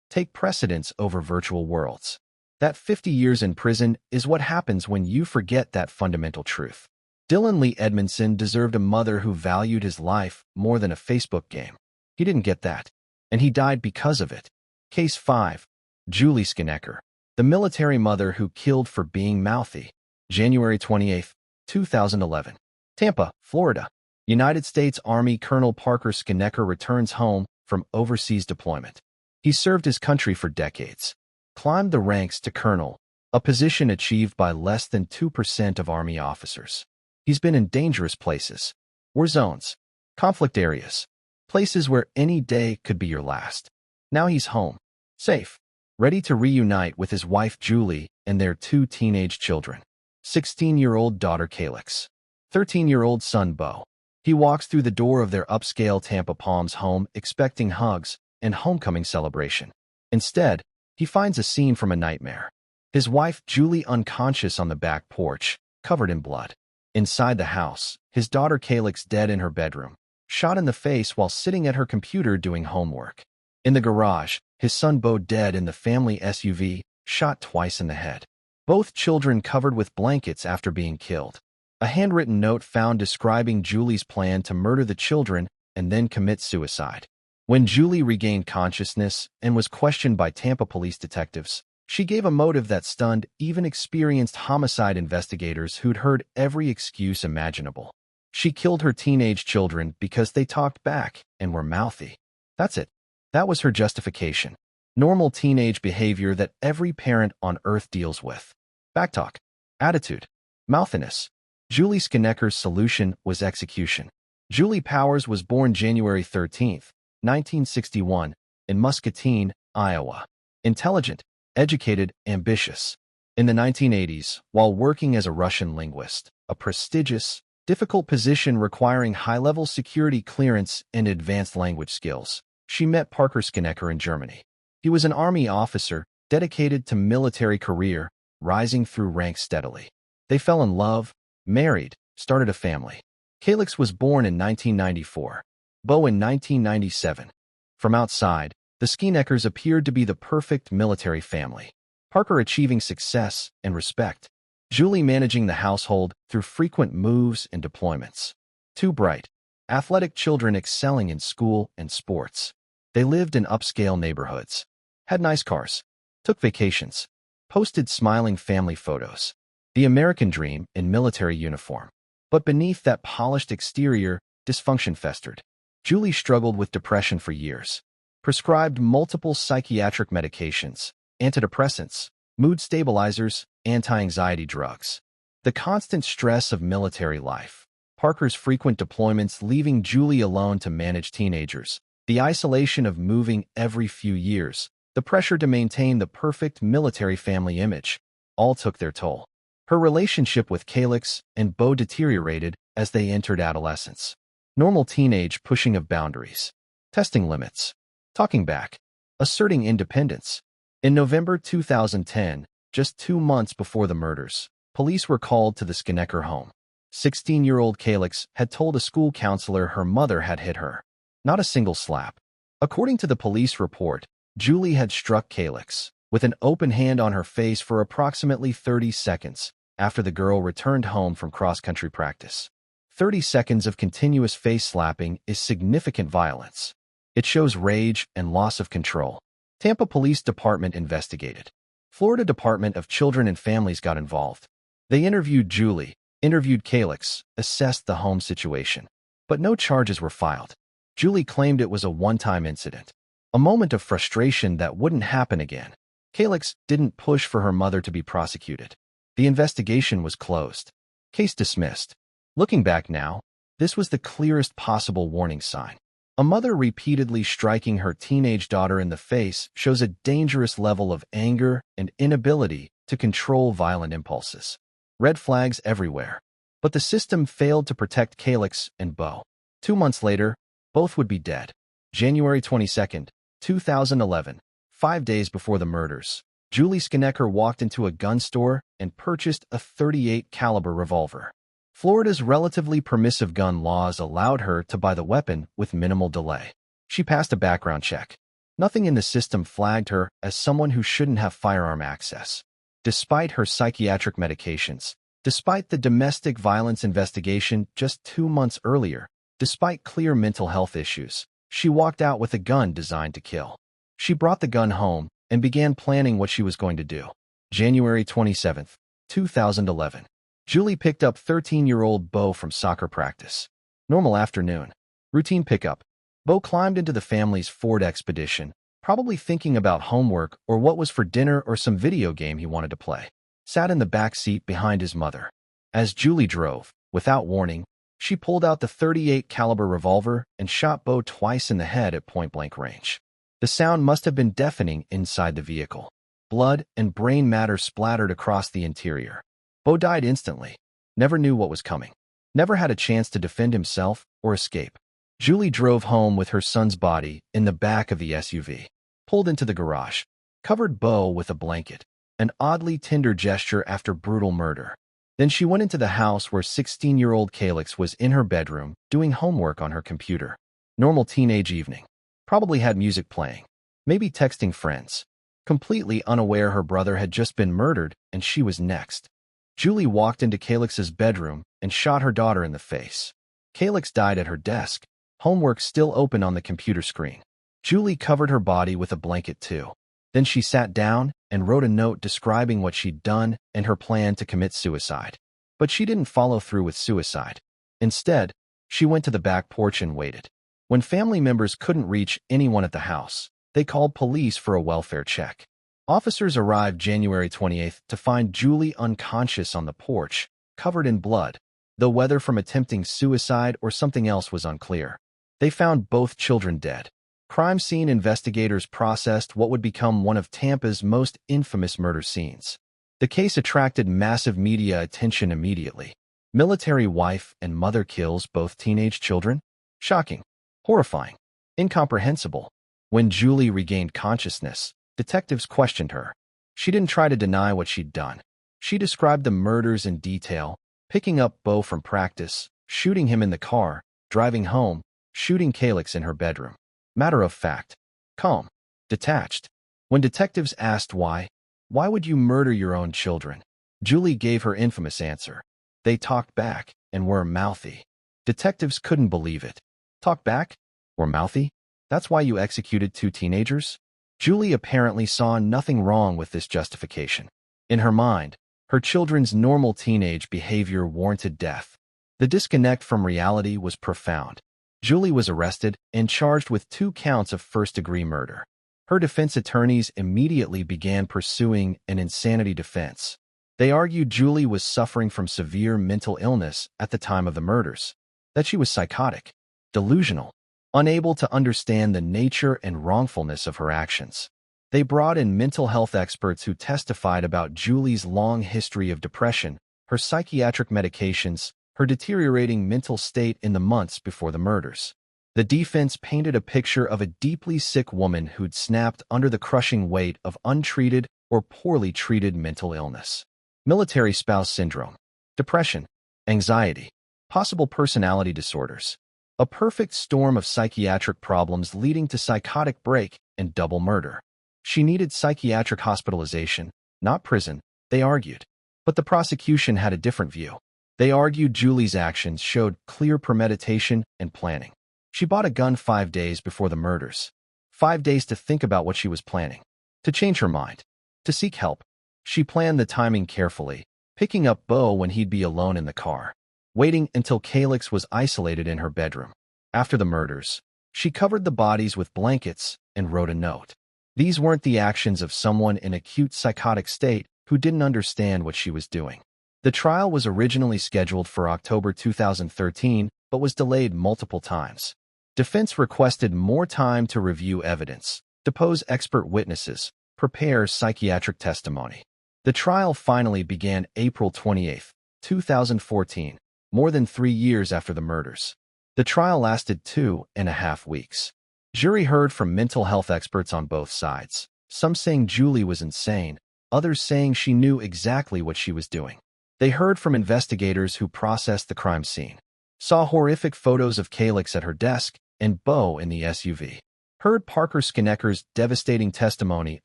Speaker 1: take precedence over virtual worlds. That 50 years in prison is what happens when you forget that fundamental truth. Dylan Lee Edmondson deserved a mother who valued his life more than a Facebook game. He didn't get that, and he died because of it. Case 5. Judy Schenecker, the military mother who killed for being mouthy. January 28, 2011. Tampa, Florida. United States Army Colonel Parker Schenecker returns home from overseas deployment. He served his country for decades, climbed the ranks to colonel, a position achieved by less than 2% of Army officers. He's been in dangerous places, war zones, conflict areas, places where any day could be your last. Now he's home, safe, ready to reunite with his wife Julie and their 2 teenage children, 16-year-old daughter Calyx, 13-year-old son Bo. He walks through the door of their upscale Tampa Palms home expecting hugs and homecoming celebration. Instead, he finds a scene from a nightmare. His wife Julie unconscious on the back porch, covered in blood. Inside the house, his daughter Calyx dead in her bedroom, shot in the face while sitting at her computer doing homework. In the garage, his son Bo dead in the family SUV, shot twice in the head. Both children covered with blankets after being killed. A handwritten note found describing Julie's plan to murder the children and then commit suicide. When Julie regained consciousness and was questioned by Tampa police detectives, she gave a motive that stunned even experienced homicide investigators who'd heard every excuse imaginable. She killed her teenage children because they talked back and were mouthy. That's it. That was her justification. Normal teenage behavior that every parent on Earth deals with. Backtalk. Attitude. Mouthiness. Judy Schenecker's solution was execution. Julie Powers was born January 13, 1961, in Muscatine, Iowa. Intelligent, educated, ambitious. In the 1980s, while working as a Russian linguist, a prestigious, difficult position requiring high-level security clearance and advanced language skills, she met Parker Schenecker in Germany. He was an army officer dedicated to military career, rising through ranks steadily. They fell in love, married, started a family. Calix was born in 1994, Bo in 1997. From outside, the Scheneckers appeared to be the perfect military family. Parker achieving success and respect. Julie managing the household through frequent moves and deployments. Two bright, athletic children excelling in school and sports. They lived in upscale neighborhoods, had nice cars, took vacations, posted smiling family photos. The American dream in military uniform. But beneath that polished exterior, dysfunction festered. Julie struggled with depression for years. Prescribed multiple psychiatric medications, antidepressants, mood stabilizers, anti-anxiety drugs. The constant stress of military life. Parker's frequent deployments leaving Julie alone to manage teenagers. The isolation of moving every few years. The pressure to maintain the perfect military family image. All took their toll. Her relationship with Calix and Bo deteriorated as they entered adolescence. Normal teenage pushing of boundaries. Testing limits. Talking back. Asserting independence. In November 2010, just 2 months before the murders, police were called to the Schenecker home. 16-year-old Calix had told a school counselor her mother had hit her. Not a single slap. According to the police report, Julie had struck Calix with an open hand on her face for approximately 30 seconds after the girl returned home from cross-country practice. 30 seconds of continuous face slapping is significant violence. It shows rage and loss of control. Tampa Police Department investigated. Florida Department of Children and Families got involved. They interviewed Julie, interviewed Calix, assessed the home situation. But no charges were filed. Julie claimed it was a one-time incident. A moment of frustration that wouldn't happen again. Calix didn't push for her mother to be prosecuted. The investigation was closed. Case dismissed. Looking back now, this was the clearest possible warning sign. A mother repeatedly striking her teenage daughter in the face shows a dangerous level of anger and inability to control violent impulses. Red flags everywhere. But the system failed to protect Calix and Bo. 2 months later, both would be dead. January 22, 2011, 5 days before the murders, Julie Schenecker walked into a gun store and purchased a .38 caliber revolver. Florida's relatively permissive gun laws allowed her to buy the weapon with minimal delay. She passed a background check. Nothing in the system flagged her as someone who shouldn't have firearm access. Despite her psychiatric medications, despite the domestic violence investigation just 2 months earlier, despite clear mental health issues, she walked out with a gun designed to kill. She brought the gun home and began planning what she was going to do. January 27, 2011. Julie picked up 13-year-old Bo from soccer practice. Normal afternoon. Routine pickup. Bo climbed into the family's Ford Expedition, probably thinking about homework or what was for dinner or some video game he wanted to play. Sat in the back seat behind his mother. As Julie drove, without warning, she pulled out the .38 caliber revolver and shot Bo twice in the head at point-blank range. The sound must have been deafening inside the vehicle. Blood and brain matter splattered across the interior. Bo died instantly. Never knew what was coming. Never had a chance to defend himself or escape. Julie drove home with her son's body in the back of the SUV. Pulled into the garage. Covered Bo with a blanket. An oddly tender gesture after brutal murder. Then she went into the house where 16-year-old Calix was in her bedroom doing homework on her computer. Normal teenage evening. Probably had music playing. Maybe texting friends. Completely unaware her brother had just been murdered and she was next. Julie walked into Calix's bedroom and shot her daughter in the face. Calix died at her desk, homework still open on the computer screen. Julie covered her body with a blanket too. Then she sat down and wrote a note describing what she'd done and her plan to commit suicide. But she didn't follow through with suicide. Instead, she went to the back porch and waited. When family members couldn't reach anyone at the house, they called police for a welfare check. Officers arrived January 28th to find Julie unconscious on the porch, covered in blood, though whether from attempting suicide or something else was unclear. They found both children dead. Crime scene investigators processed what would become one of Tampa's most infamous murder scenes. The case attracted massive media attention immediately. Military wife and mother kills both teenage children? Shocking. Horrifying. Incomprehensible. When Julie regained consciousness, detectives questioned her. She didn't try to deny what she'd done. She described the murders in detail, picking up Bo from practice, shooting him in the car, driving home, shooting Calix in her bedroom. Matter of fact. Calm. Detached. When detectives asked why would you murder your own children? Julie gave her infamous answer. They talked back and were mouthy. Detectives couldn't believe it. Talk back? Were mouthy? That's why you executed 2 teenagers? Julie apparently saw nothing wrong with this justification. In her mind, her children's normal teenage behavior warranted death. The disconnect from reality was profound. Julie was arrested and charged with 2 counts of first-degree murder. Her defense attorneys immediately began pursuing an insanity defense. They argued Julie was suffering from severe mental illness at the time of the murders, that she was psychotic, delusional, unable to understand the nature and wrongfulness of her actions. They brought in mental health experts who testified about Julie's long history of depression, her psychiatric medications, her deteriorating mental state in the months before the murders. The defense painted a picture of a deeply sick woman who'd snapped under the crushing weight of untreated or poorly treated mental illness. Military spouse syndrome, depression, anxiety, possible personality disorders. A perfect storm of psychiatric problems leading to psychotic break and double murder. She needed psychiatric hospitalization, not prison, they argued. But the prosecution had a different view. They argued Julie's actions showed clear premeditation and planning. She bought a gun 5 days before the murders. 5 days to think about what she was planning. To change her mind. To seek help. She planned the timing carefully, picking up Bo when he'd be alone in the car. Waiting until Calix was isolated in her bedroom. After the murders, she covered the bodies with blankets and wrote a note. These weren't the actions of someone in acute psychotic state who didn't understand what she was doing. The trial was originally scheduled for October 2013, but was delayed multiple times. Defense requested more time to review evidence, depose expert witnesses, prepare psychiatric testimony. The trial finally began April 28, 2014, more than 3 years after the murders. The trial lasted 2.5 weeks. Jury heard from mental health experts on both sides, some saying Julie was insane, others saying she knew exactly what she was doing. They heard from investigators who processed the crime scene, saw horrific photos of Calix at her desk and Bo in the SUV, heard Parker Schenecker's devastating testimony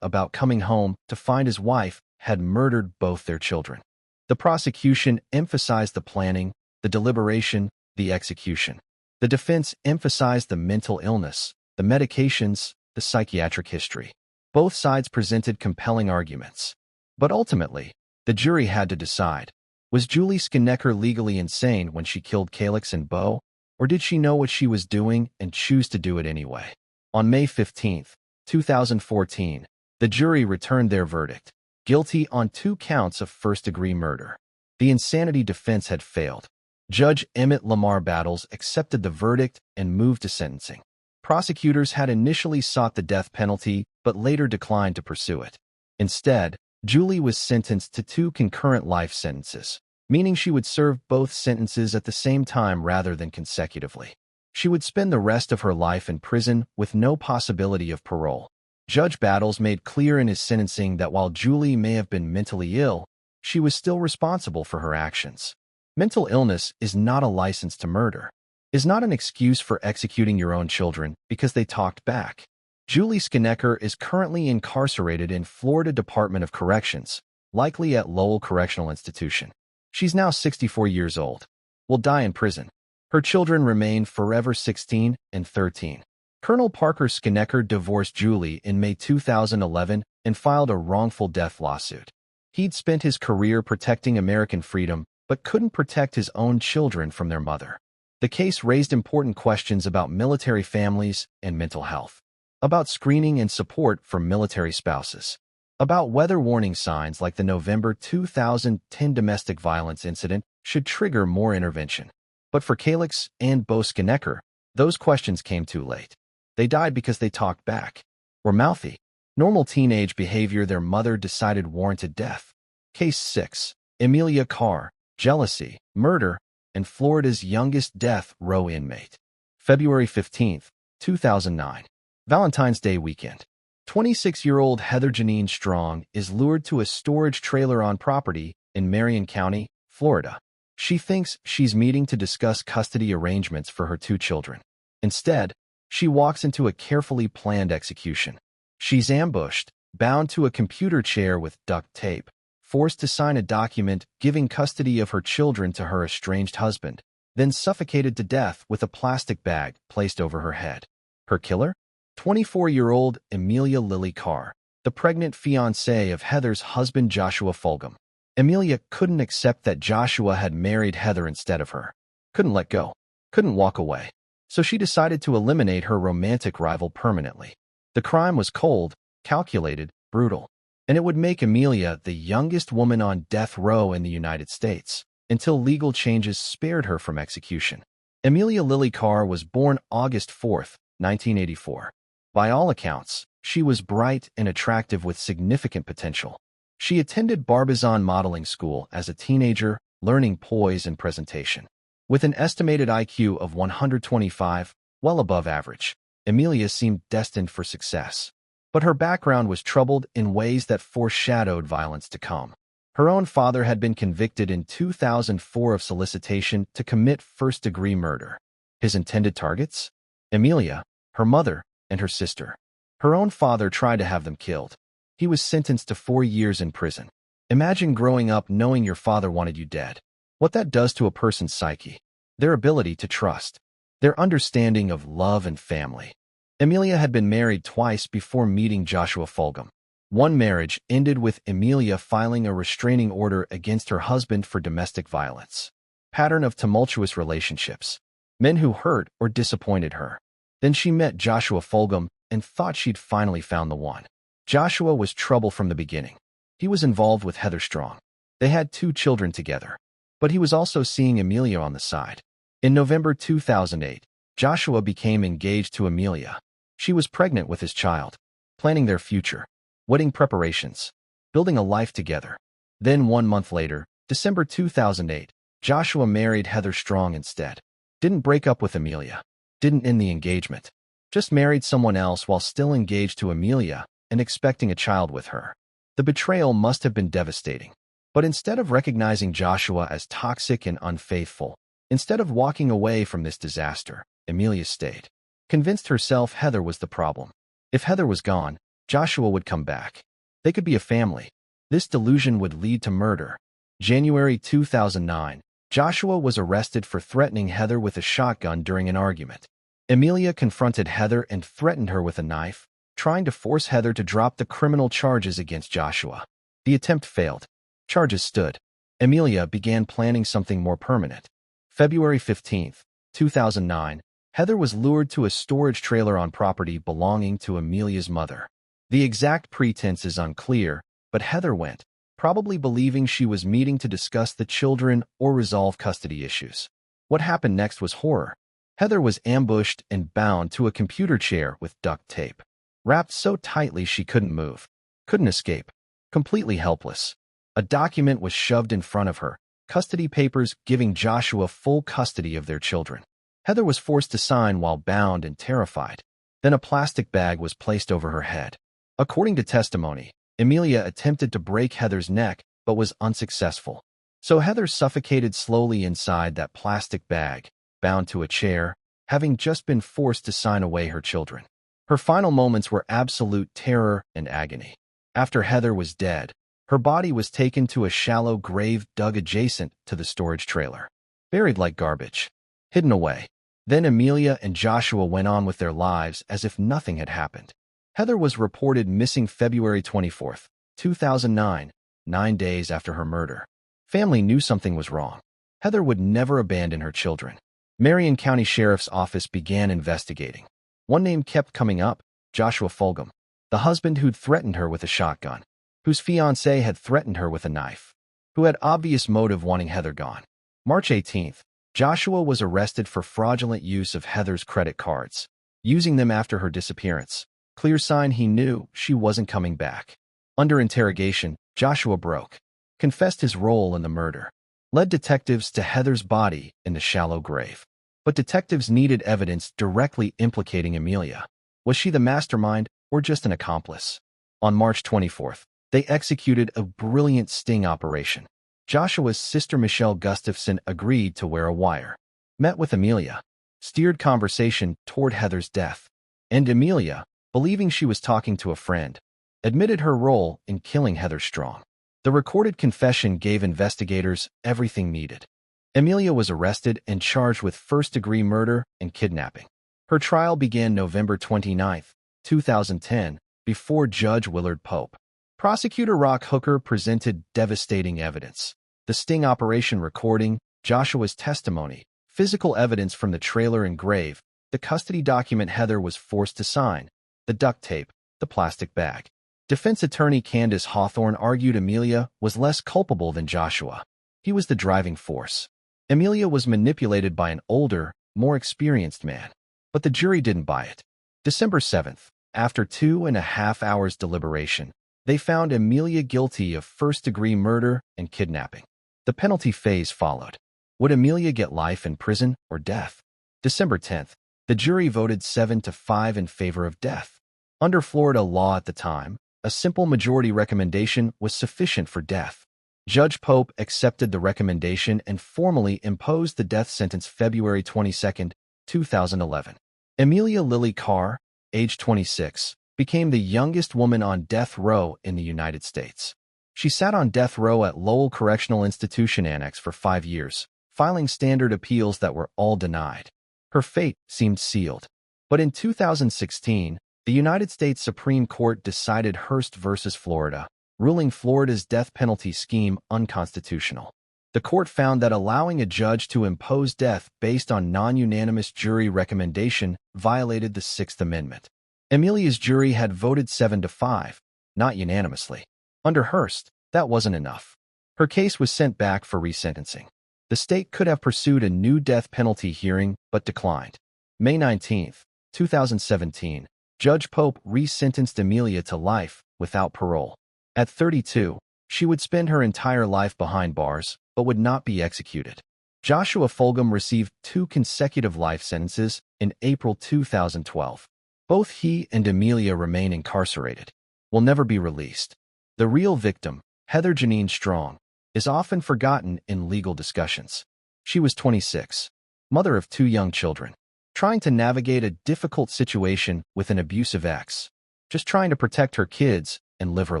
Speaker 1: about coming home to find his wife had murdered both their children. The prosecution emphasized the planning, the deliberation, the execution. The defense emphasized the mental illness, the medications, the psychiatric history. Both sides presented compelling arguments. But ultimately, the jury had to decide. Was Julie Schenecker legally insane when she killed Calix and Bo, or did she know what she was doing and choose to do it anyway? On May 15, 2014, the jury returned their verdict, guilty on 2 counts of first-degree murder. The insanity defense had failed. Judge Emmett Lamar Battles accepted the verdict and moved to sentencing. Prosecutors had initially sought the death penalty, but later declined to pursue it. Instead, Julie was sentenced to 2 concurrent life sentences, meaning she would serve both sentences at the same time rather than consecutively. She would spend the rest of her life in prison with no possibility of parole. Judge Battles made clear in his sentencing that while Julie may have been mentally ill, she was still responsible for her actions. Mental illness is not a license to murder, is not an excuse for executing your own children because they talked back. Julie Schenecker is currently incarcerated in Florida Department of Corrections, likely at Lowell Correctional Institution. She's now 64 years old. Will die in prison. Her children remain forever 16 and 13. Colonel Parker Schenecker divorced Julie in May 2011 and filed a wrongful death lawsuit. He'd spent his career protecting American freedom, but couldn't protect his own children from their mother. The case raised important questions about military families and mental health, about screening and support for military spouses, about whether warning signs like the November 2010 domestic violence incident should trigger more intervention. But for Calix and Bo Schenecker, those questions came too late. They died because they talked back, were mouthy, normal teenage behavior their mother decided warranted death. Case 6. Emilia Carr, jealousy, murder, and Florida's youngest death row inmate. February 15, 2009. Valentine's Day weekend. 26-year-old Heather Janine Strong is lured to a storage trailer on property in Marion County, Florida. She thinks she's meeting to discuss custody arrangements for her 2 children. Instead, she walks into a carefully planned execution. She's ambushed, bound to a computer chair with duct tape, forced to sign a document giving custody of her children to her estranged husband, then suffocated to death with a plastic bag placed over her head. Her killer? 24-year-old Emilia Lily Carr, the pregnant fiancée of Heather's husband Joshua Fulgham. Emilia couldn't accept that Joshua had married Heather instead of her. Couldn't let go. Couldn't walk away. So she decided to eliminate her romantic rival permanently. The crime was cold, calculated, brutal, and it would make Emilia the youngest woman on death row in the United States, until legal changes spared her from execution. Emilia Lily Carr was born August 4, 1984. By all accounts, she was bright and attractive with significant potential. She attended Barbizon Modeling School as a teenager, learning poise and presentation. With an estimated IQ of 125, well above average, Emilia seemed destined for success. But her background was troubled in ways that foreshadowed violence to come. Her own father had been convicted in 2004 of solicitation to commit first-degree murder. His intended targets? Emilia, her mother, and her sister. Her own father tried to have them killed. He was sentenced to 4 years in prison. Imagine growing up knowing your father wanted you dead. What that does to a person's psyche. Their ability to trust. Their understanding of love and family. Emilia had been married twice before meeting Joshua Fulgham. One marriage ended with Emilia filing a restraining order against her husband for domestic violence. Pattern of tumultuous relationships. Men who hurt or disappointed her. Then she met Joshua Fulgham and thought she'd finally found the one. Joshua was trouble from the beginning. He was involved with Heather Strong. They had 2 children together. But he was also seeing Emilia on the side. In November 2008, Joshua became engaged to Emilia. She was pregnant with his child, planning their future, wedding preparations, building a life together. Then 1 month later, December 2008, Joshua married Heather Strong instead. Didn't break up with Emilia. Didn't end the engagement. Just married someone else while still engaged to Emilia and expecting a child with her. The betrayal must have been devastating. But instead of recognizing Joshua as toxic and unfaithful, instead of walking away from this disaster, Emilia stayed. Convinced herself Heather was the problem. If Heather was gone, Joshua would come back. They could be a family. This delusion would lead to murder. January 2009, Joshua was arrested for threatening Heather with a shotgun during an argument. Emilia confronted Heather and threatened her with a knife, trying to force Heather to drop the criminal charges against Joshua. The attempt failed. Charges stood. Emilia began planning something more permanent. February 15, 2009, Heather was lured to a storage trailer on property belonging to Emilia's mother. The exact pretense is unclear, but Heather went, probably believing she was meeting to discuss the children or resolve custody issues. What happened next was horror. Heather was ambushed and bound to a computer chair with duct tape, wrapped so tightly she couldn't move, couldn't escape, completely helpless. A document was shoved in front of her, custody papers giving Joshua full custody of their children. Heather was forced to sign while bound and terrified. Then a plastic bag was placed over her head. According to testimony, Emilia attempted to break Heather's neck but was unsuccessful. So Heather suffocated slowly inside that plastic bag, bound to a chair, having just been forced to sign away her children. Her final moments were absolute terror and agony. After Heather was dead, her body was taken to a shallow grave dug adjacent to the storage trailer. Buried like garbage. Hidden away. Then Emilia and Joshua went on with their lives as if nothing had happened. Heather was reported missing February 24, 2009, 9 days after her murder. Family knew something was wrong. Heather would never abandon her children. Marion County Sheriff's Office began investigating. One name kept coming up, Joshua Fulgham, the husband who'd threatened her with a shotgun, whose fiancée had threatened her with a knife, who had obvious motive wanting Heather gone. March 18th, Joshua was arrested for fraudulent use of Heather's credit cards, using them after her disappearance. Clear sign he knew she wasn't coming back. Under interrogation, Joshua broke. confessed his role in the murder, led detectives to Heather's body in the shallow grave. But detectives needed evidence directly implicating Emilia. Was she the mastermind or just an accomplice? On March 24th, they executed a brilliant sting operation. Joshua's sister Michelle Gustafson agreed to wear a wire, met with Emilia, steered conversation toward Heather's death, and Emilia, believing she was talking to a friend, admitted her role in killing Heather Strong. The recorded confession gave investigators everything needed. Emilia was arrested and charged with first-degree murder and kidnapping. Her trial began November 29, 2010, before Judge Willard Pope. Prosecutor Rock Hooker presented devastating evidence: the sting operation recording, Joshua's testimony, physical evidence from the trailer and grave, the custody document Heather was forced to sign, the duct tape, the plastic bag. Defense attorney Candace Hawthorne argued Emilia was less culpable than Joshua. He was the driving force. Emilia was manipulated by an older, more experienced man. But the jury didn't buy it. December 7th, after 2.5 hours deliberation, they found Emilia guilty of first-degree murder and kidnapping. The penalty phase followed. Would Emilia get life in prison or death? December 10th, the jury voted 7-5 in favor of death. Under Florida law at the time, a simple majority recommendation was sufficient for death. Judge Pope accepted the recommendation and formally imposed the death sentence February 22, 2011. Emilia Lily Carr, age 26, became the youngest woman on death row in the United States. She sat on death row at Lowell Correctional Institution Annex for 5 years, filing standard appeals that were all denied. Her fate seemed sealed. But in 2016, the United States Supreme Court decided Hurst v. Florida, ruling Florida's death penalty scheme unconstitutional. The court found that allowing a judge to impose death based on non-unanimous jury recommendation violated the Sixth Amendment. Emilia's jury had voted 7-5, not unanimously. Under Hurst, that wasn't enough. Her case was sent back for resentencing. The state could have pursued a new death penalty hearing, but declined. May 19, 2017, Judge Pope resentenced Emilia to life without parole. At 32, she would spend her entire life behind bars, but would not be executed. Joshua Fulgham received 2 consecutive life sentences in April 2012. Both he and Emilia remain incarcerated, will never be released. The real victim, Heather Janine Strong, is often forgotten in legal discussions. She was 26, mother of 2 young children, trying to navigate a difficult situation with an abusive ex, just trying to protect her kids and live her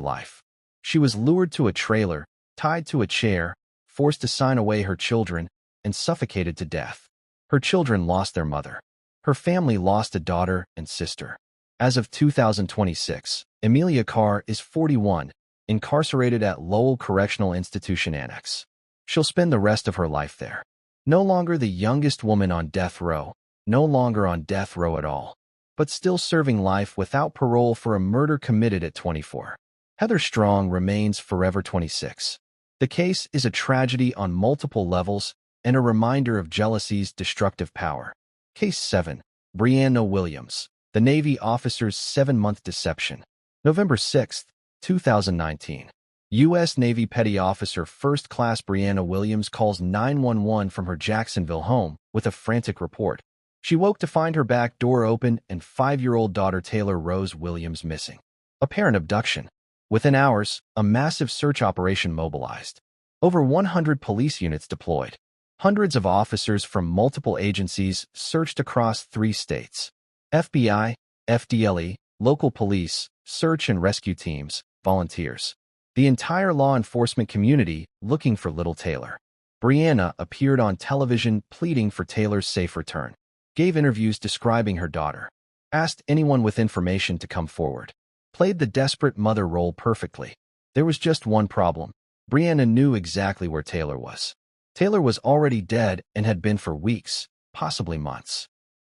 Speaker 1: life. She was lured to a trailer, tied to a chair, forced to sign away her children, and suffocated to death. Her children lost their mother. Her family lost a daughter and sister. As of 2026, Emilia Carr is 41, incarcerated at Lowell Correctional Institution Annex. She'll spend the rest of her life there. No longer the youngest woman on death row, no longer on death row at all, but still serving life without parole for a murder committed at 24. Heather Strong remains forever 26. The case is a tragedy on multiple levels and a reminder of jealousy's destructive power. Case 7. Brianna Williams, the Navy officer's 7-month deception. November 6, 2019. U.S. Navy Petty Officer First Class Brianna Williams calls 911 from her Jacksonville home with a frantic report. She woke to find her back door open and 5-year-old daughter Taylor Rose Williams missing. Apparent abduction. Within hours, a massive search operation mobilized. Over 100 police units deployed. Hundreds of officers from multiple agencies searched across 3 states. FBI, FDLE, local police, search and rescue teams, volunteers. The entire law enforcement community looking for little Taylor. Brianna appeared on television pleading for Taylor's safe return. Gave interviews describing her daughter. Asked anyone with information to come forward. Played the desperate mother role perfectly. There was just one problem. Brianna knew exactly where Taylor was. Taylor was already dead and had been for weeks, possibly months.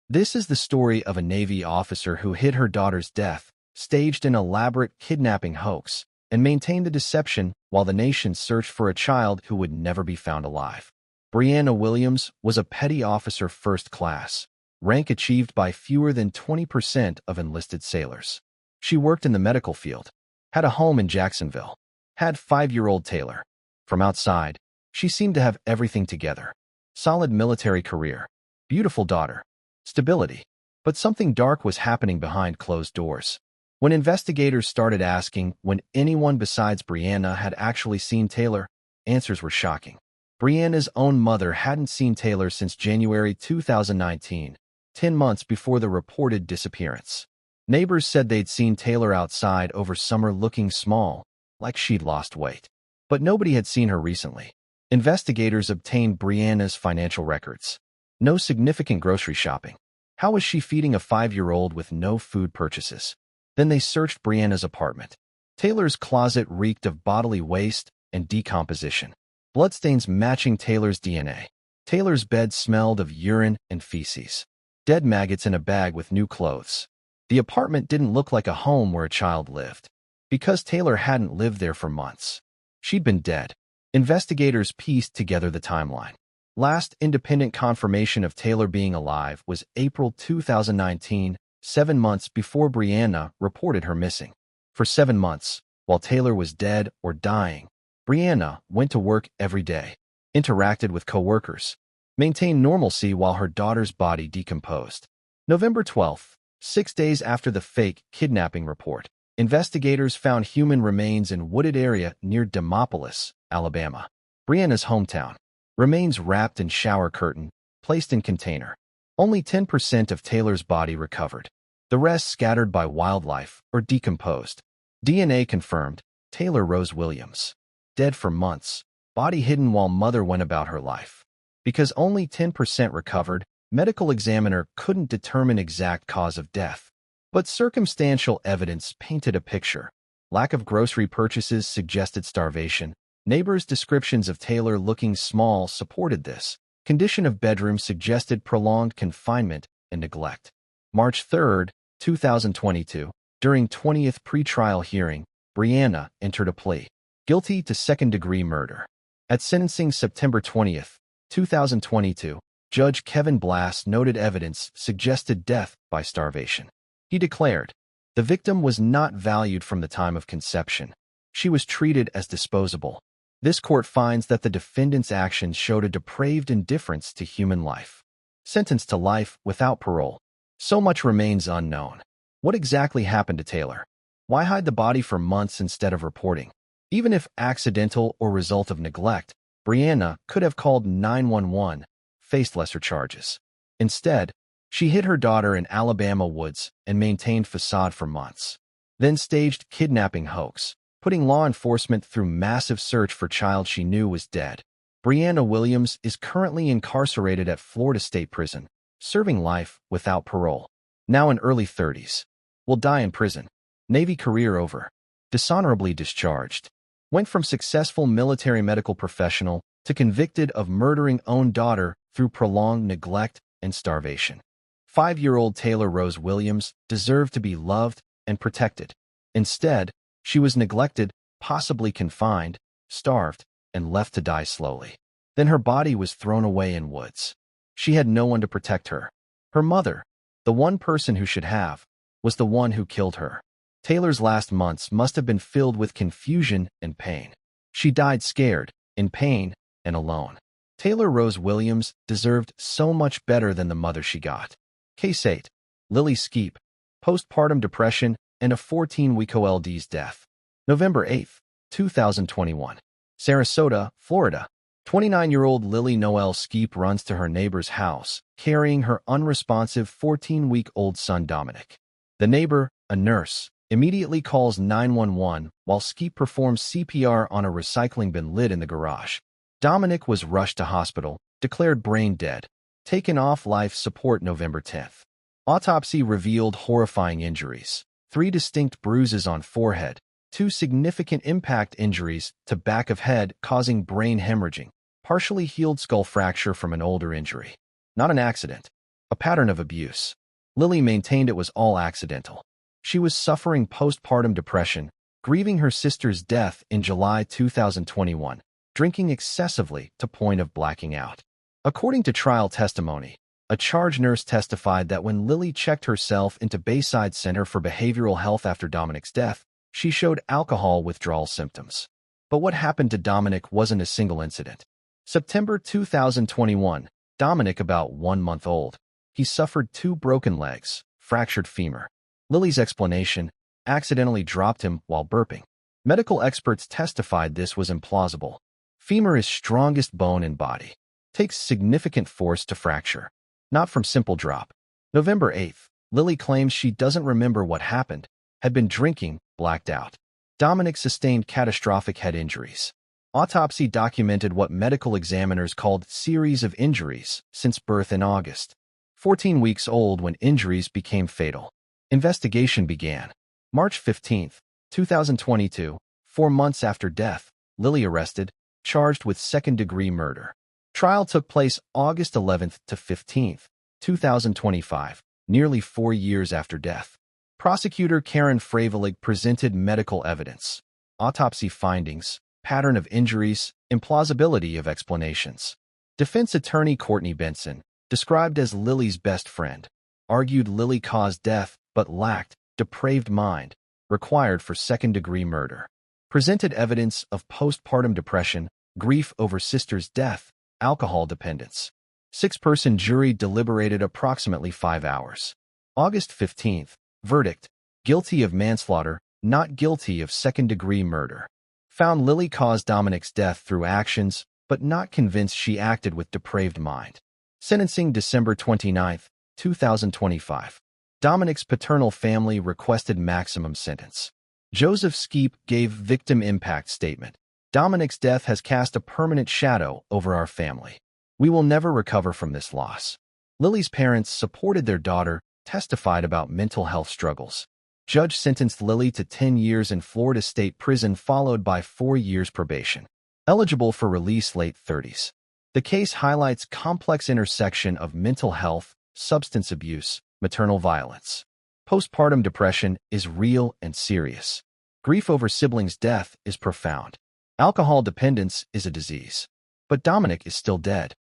Speaker 1: This is the story of a Navy officer who hid her daughter's death, staged an elaborate kidnapping hoax, and maintained the deception while the nation searched for a child who would never be found alive. Brianna Williams was a petty officer first class, rank achieved by fewer than 20% of enlisted sailors. She worked in the medical field, had a home in Jacksonville, had 5-year-old Taylor. From outside, she seemed to have everything together. Solid military career, beautiful daughter, stability. But something dark was happening behind closed doors. When investigators started asking when anyone besides Brianna had actually seen Taylor, answers were shocking. Brianna's own mother hadn't seen Taylor since January 2019, 10 months before the reported disappearance. Neighbors said they'd seen Taylor outside over summer looking small, like she'd lost weight. But nobody had seen her recently. Investigators obtained Brianna's financial records. No significant grocery shopping. How was she feeding a 5-year-old with no food purchases? Then they searched Brianna's apartment. Taylor's closet reeked of bodily waste and decomposition. Bloodstains matching Taylor's DNA. Taylor's bed smelled of urine and feces. Dead maggots in a bag with new clothes. The apartment didn't look like a home where a child lived. Because Taylor hadn't lived there for months. She'd been dead. Investigators pieced together the timeline. Last independent confirmation of Taylor being alive was April 2019, 7 months before Brianna reported her missing. For 7 months, while Taylor was dead or dying, Brianna went to work every day, interacted with coworkers, maintained normalcy while her daughter's body decomposed. November 12th, 6 days after the fake kidnapping report, investigators found human remains in wooded area near Demopolis, Alabama, Brianna's hometown. Remains wrapped in shower curtain, placed in container. Only 10% of Taylor's body recovered. The rest scattered by wildlife or decomposed. DNA confirmed Taylor Rose Williams. Dead for months, body hidden while mother went about her life. Because only 10% recovered, medical examiner couldn't determine exact cause of death. But circumstantial evidence painted a picture. Lack of grocery purchases suggested starvation. Neighbors' descriptions of Taylor looking small supported this. Condition of bedroom suggested prolonged confinement and neglect. March 3, 2022, during 20th pretrial hearing, Brianna entered a plea. Guilty to second-degree murder. At sentencing September 20, 2022, Judge Kevin Blass noted evidence suggested death by starvation. He declared, the victim was not valued from the time of conception. She was treated as disposable. This court finds that the defendant's actions showed a depraved indifference to human life. Sentenced to life without parole. So much remains unknown. What exactly happened to Taylor? Why hide the body for months instead of reporting? Even if accidental or result of neglect, Brianna could have called 911, faced lesser charges. Instead, she hid her daughter in Alabama woods and maintained facade for months. Then staged kidnapping hoax, putting law enforcement through massive search for child she knew was dead. Brianna Williams is currently incarcerated at Florida State Prison, serving life without parole. Now in early 30s. Will die in prison. Navy career over. Dishonorably discharged. Went from successful military medical professional to convicted of murdering own daughter through prolonged neglect and starvation. 5-year-old Taylor Rose Williams deserved to be loved and protected. Instead, she was neglected, possibly confined, starved, and left to die slowly. Then her body was thrown away in woods. She had no one to protect her. Her mother, the one person who should have, was the one who killed her. Taylor's last months must have been filled with confusion and pain. She died scared, in pain, and alone. Taylor Rose Williams deserved so much better than the mother she got. Case 8. Lily Scheip. Postpartum depression and a 14-week OLD's death. November 8, 2021. Sarasota, Florida. 29-year-old Lily Noel Scheip runs to her neighbor's house, carrying her unresponsive 14-week-old son Dominic. The neighbor, a nurse, immediately calls 911 while Scheip performs CPR on a recycling bin lid in the garage. Dominic was rushed to hospital, declared brain dead, taken off life support November 10th. Autopsy revealed horrifying injuries. 3 distinct bruises on forehead, 2 significant impact injuries to back of head causing brain hemorrhaging, partially healed skull fracture from an older injury. Not an accident. A pattern of abuse. Lily maintained it was all accidental. She was suffering postpartum depression, grieving her sister's death in July 2021, drinking excessively to point of blacking out. According to trial testimony, a charge nurse testified that when Lily checked herself into Bayside Center for Behavioral Health after Dominic's death, she showed alcohol withdrawal symptoms. But what happened to Dominic wasn't a single incident. September 2021, Dominic about 1 month old. He suffered 2 broken legs, fractured femur. Lily's explanation, accidentally dropped him while burping. Medical experts testified this was implausible. Femur is strongest bone in body. Takes significant force to fracture. Not from simple drop. November 8th, Lily claims she doesn't remember what happened, had been drinking, blacked out. Dominic sustained catastrophic head injuries. Autopsy documented what medical examiners called series of injuries since birth in August. 14 weeks old when injuries became fatal. Investigation began. March 15, 2022, 4 months after death, Lily arrested, charged with second-degree murder. Trial took place August 11th to 15th, 2025, nearly 4 years after death. Prosecutor Karen Fravelig presented medical evidence, autopsy findings, pattern of injuries, implausibility of explanations. Defense attorney Courtney Benson, described as Lily's best friend, argued Lily caused death but lacked depraved mind required for second-degree murder. Presented evidence of postpartum depression, grief over sister's death, alcohol dependence. 6-person jury deliberated approximately 5 hours. August 15th, verdict, guilty of manslaughter, not guilty of second-degree murder. Found Lily caused Dominic's death through actions, but not convinced she acted with depraved mind. Sentencing December 29, 2025. Dominic's paternal family requested maximum sentence. Joseph Scheip gave victim impact statement. Dominic's death has cast a permanent shadow over our family. We will never recover from this loss. Lily's parents supported their daughter, testified about mental health struggles. Judge sentenced Lily to 10 years in Florida State Prison followed by 4 years probation. Eligible for release late 30s. The case highlights complex intersection of mental health, substance abuse, maternal violence. Postpartum depression is real and serious. Grief over siblings' death is profound. Alcohol dependence is a disease. But Dominic is still dead.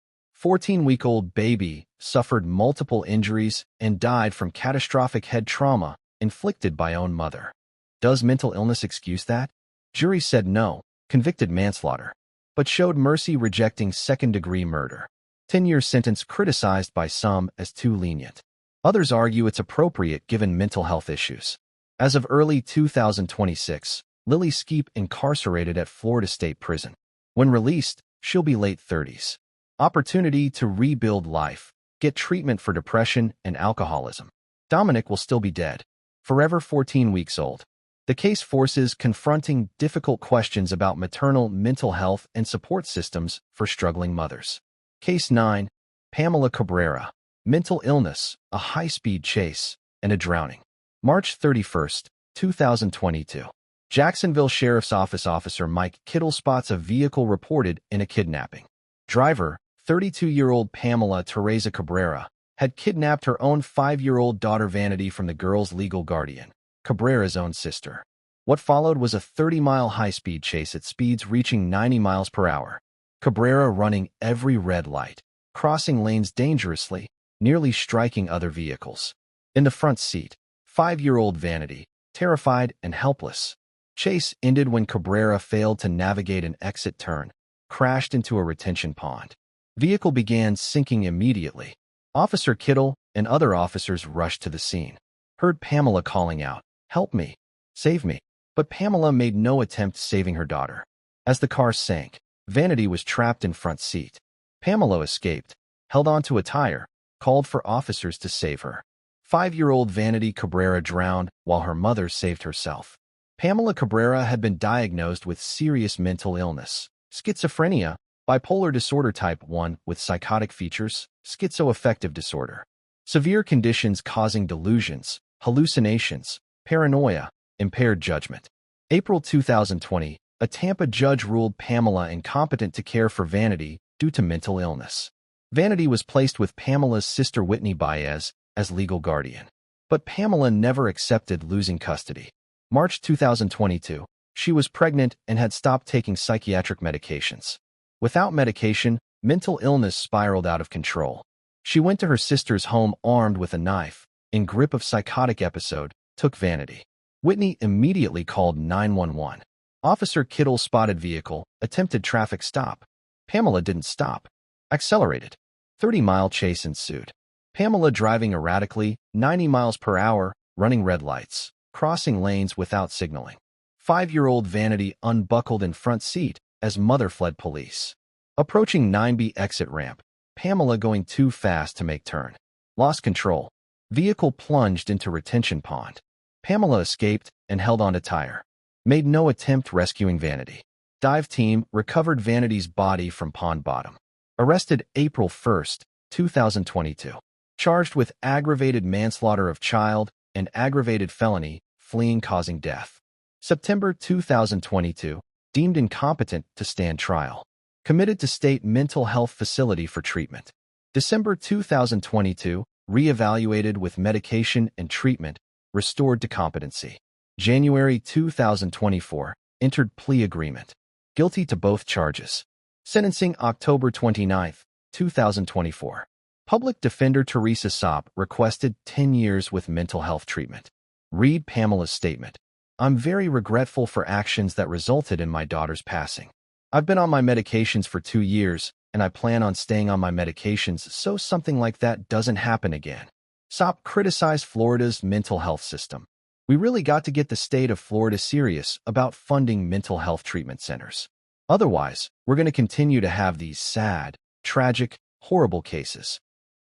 Speaker 1: 14-week-old baby suffered multiple injuries and died from catastrophic head trauma inflicted by own mother. Does mental illness excuse that? Jury said no, convicted manslaughter, but showed mercy rejecting second-degree murder. 10-year sentence criticized by some as too lenient. Others argue it's appropriate given mental health issues. As of early 2026, Lily Scheip incarcerated at Florida State Prison. When released, she'll be late 30s. Opportunity to rebuild life, get treatment for depression and alcoholism. Dominic will still be dead. Forever 14 weeks old. The case forces confronting difficult questions about maternal mental health and support systems for struggling mothers. Case 9. Pamela Cabrera. Mental illness, a high-speed chase, and a drowning. March 31, 2022. Jacksonville Sheriff's Office Officer Mike Kittle spots a vehicle reported in a kidnapping. Driver, 32-year-old Pamela Teresa Cabrera, had kidnapped her own 5-year-old daughter Vanity from the girl's legal guardian, Cabrera's own sister. What followed was a 30-mile high-speed chase at speeds reaching 90 miles per hour. Cabrera running every red light, crossing lanes dangerously, nearly striking other vehicles. In the front seat, 5-year-old Vanity, terrified and helpless. Chase ended when Cabrera failed to navigate an exit turn, crashed into a retention pond. Vehicle began sinking immediately. Officer Kittle and other officers rushed to the scene. Heard Pamela calling out, "Help me! Save me!" But Pamela made no attempt saving her daughter. As the car sank, Vanity was trapped in front seat. Pamela escaped, held onto a tire, called for officers to save her. 5-year-old Vanity Cabrera drowned while her mother saved herself. Pamela Cabrera had been diagnosed with serious mental illness, schizophrenia, bipolar disorder type 1 with psychotic features, schizoaffective disorder. Severe conditions causing delusions, hallucinations, paranoia, impaired judgment. April 2020, a Tampa judge ruled Pamela incompetent to care for Vanity due to mental illness. Vanity was placed with Pamela's sister Whitney Baez as legal guardian. But Pamela never accepted losing custody. March 2022, she was pregnant and had stopped taking psychiatric medications. Without medication, mental illness spiraled out of control. She went to her sister's home armed with a knife, in grip of psychotic episode, took Vanity. Whitney immediately called 911. Officer Kittle spotted vehicle, attempted traffic stop. Pamela didn't stop. Accelerated. 30-mile chase ensued. Pamela driving erratically, 90 miles per hour, running red lights, crossing lanes without signaling. 5-year-old Vanity unbuckled in front seat as mother fled police. Approaching 9B exit ramp. Pamela going too fast to make turn. Lost control. Vehicle plunged into retention pond. Pamela escaped and held onto tire. Made no attempt rescuing Vanity. Dive team recovered Vanity's body from pond bottom. Arrested April 1, 2022. Charged with aggravated manslaughter of child and aggravated felony, fleeing causing death. September 2022. Deemed incompetent to stand trial. Committed to state mental health facility for treatment. December 2022. Re-evaluated with medication and treatment. Restored to competency. January 2024. Entered plea agreement. Guilty to both charges. Sentencing October 29, 2024. Public Defender Teresa Scheip requested 10 years with mental health treatment. Read Pamela's statement. I'm very regretful for actions that resulted in my daughter's passing. I've been on my medications for 2 years, and I plan on staying on my medications so something like that doesn't happen again. Scheip criticized Florida's mental health system. We really got to get the state of Florida serious about funding mental health treatment centers. Otherwise, we're going to continue to have these sad, tragic, horrible cases.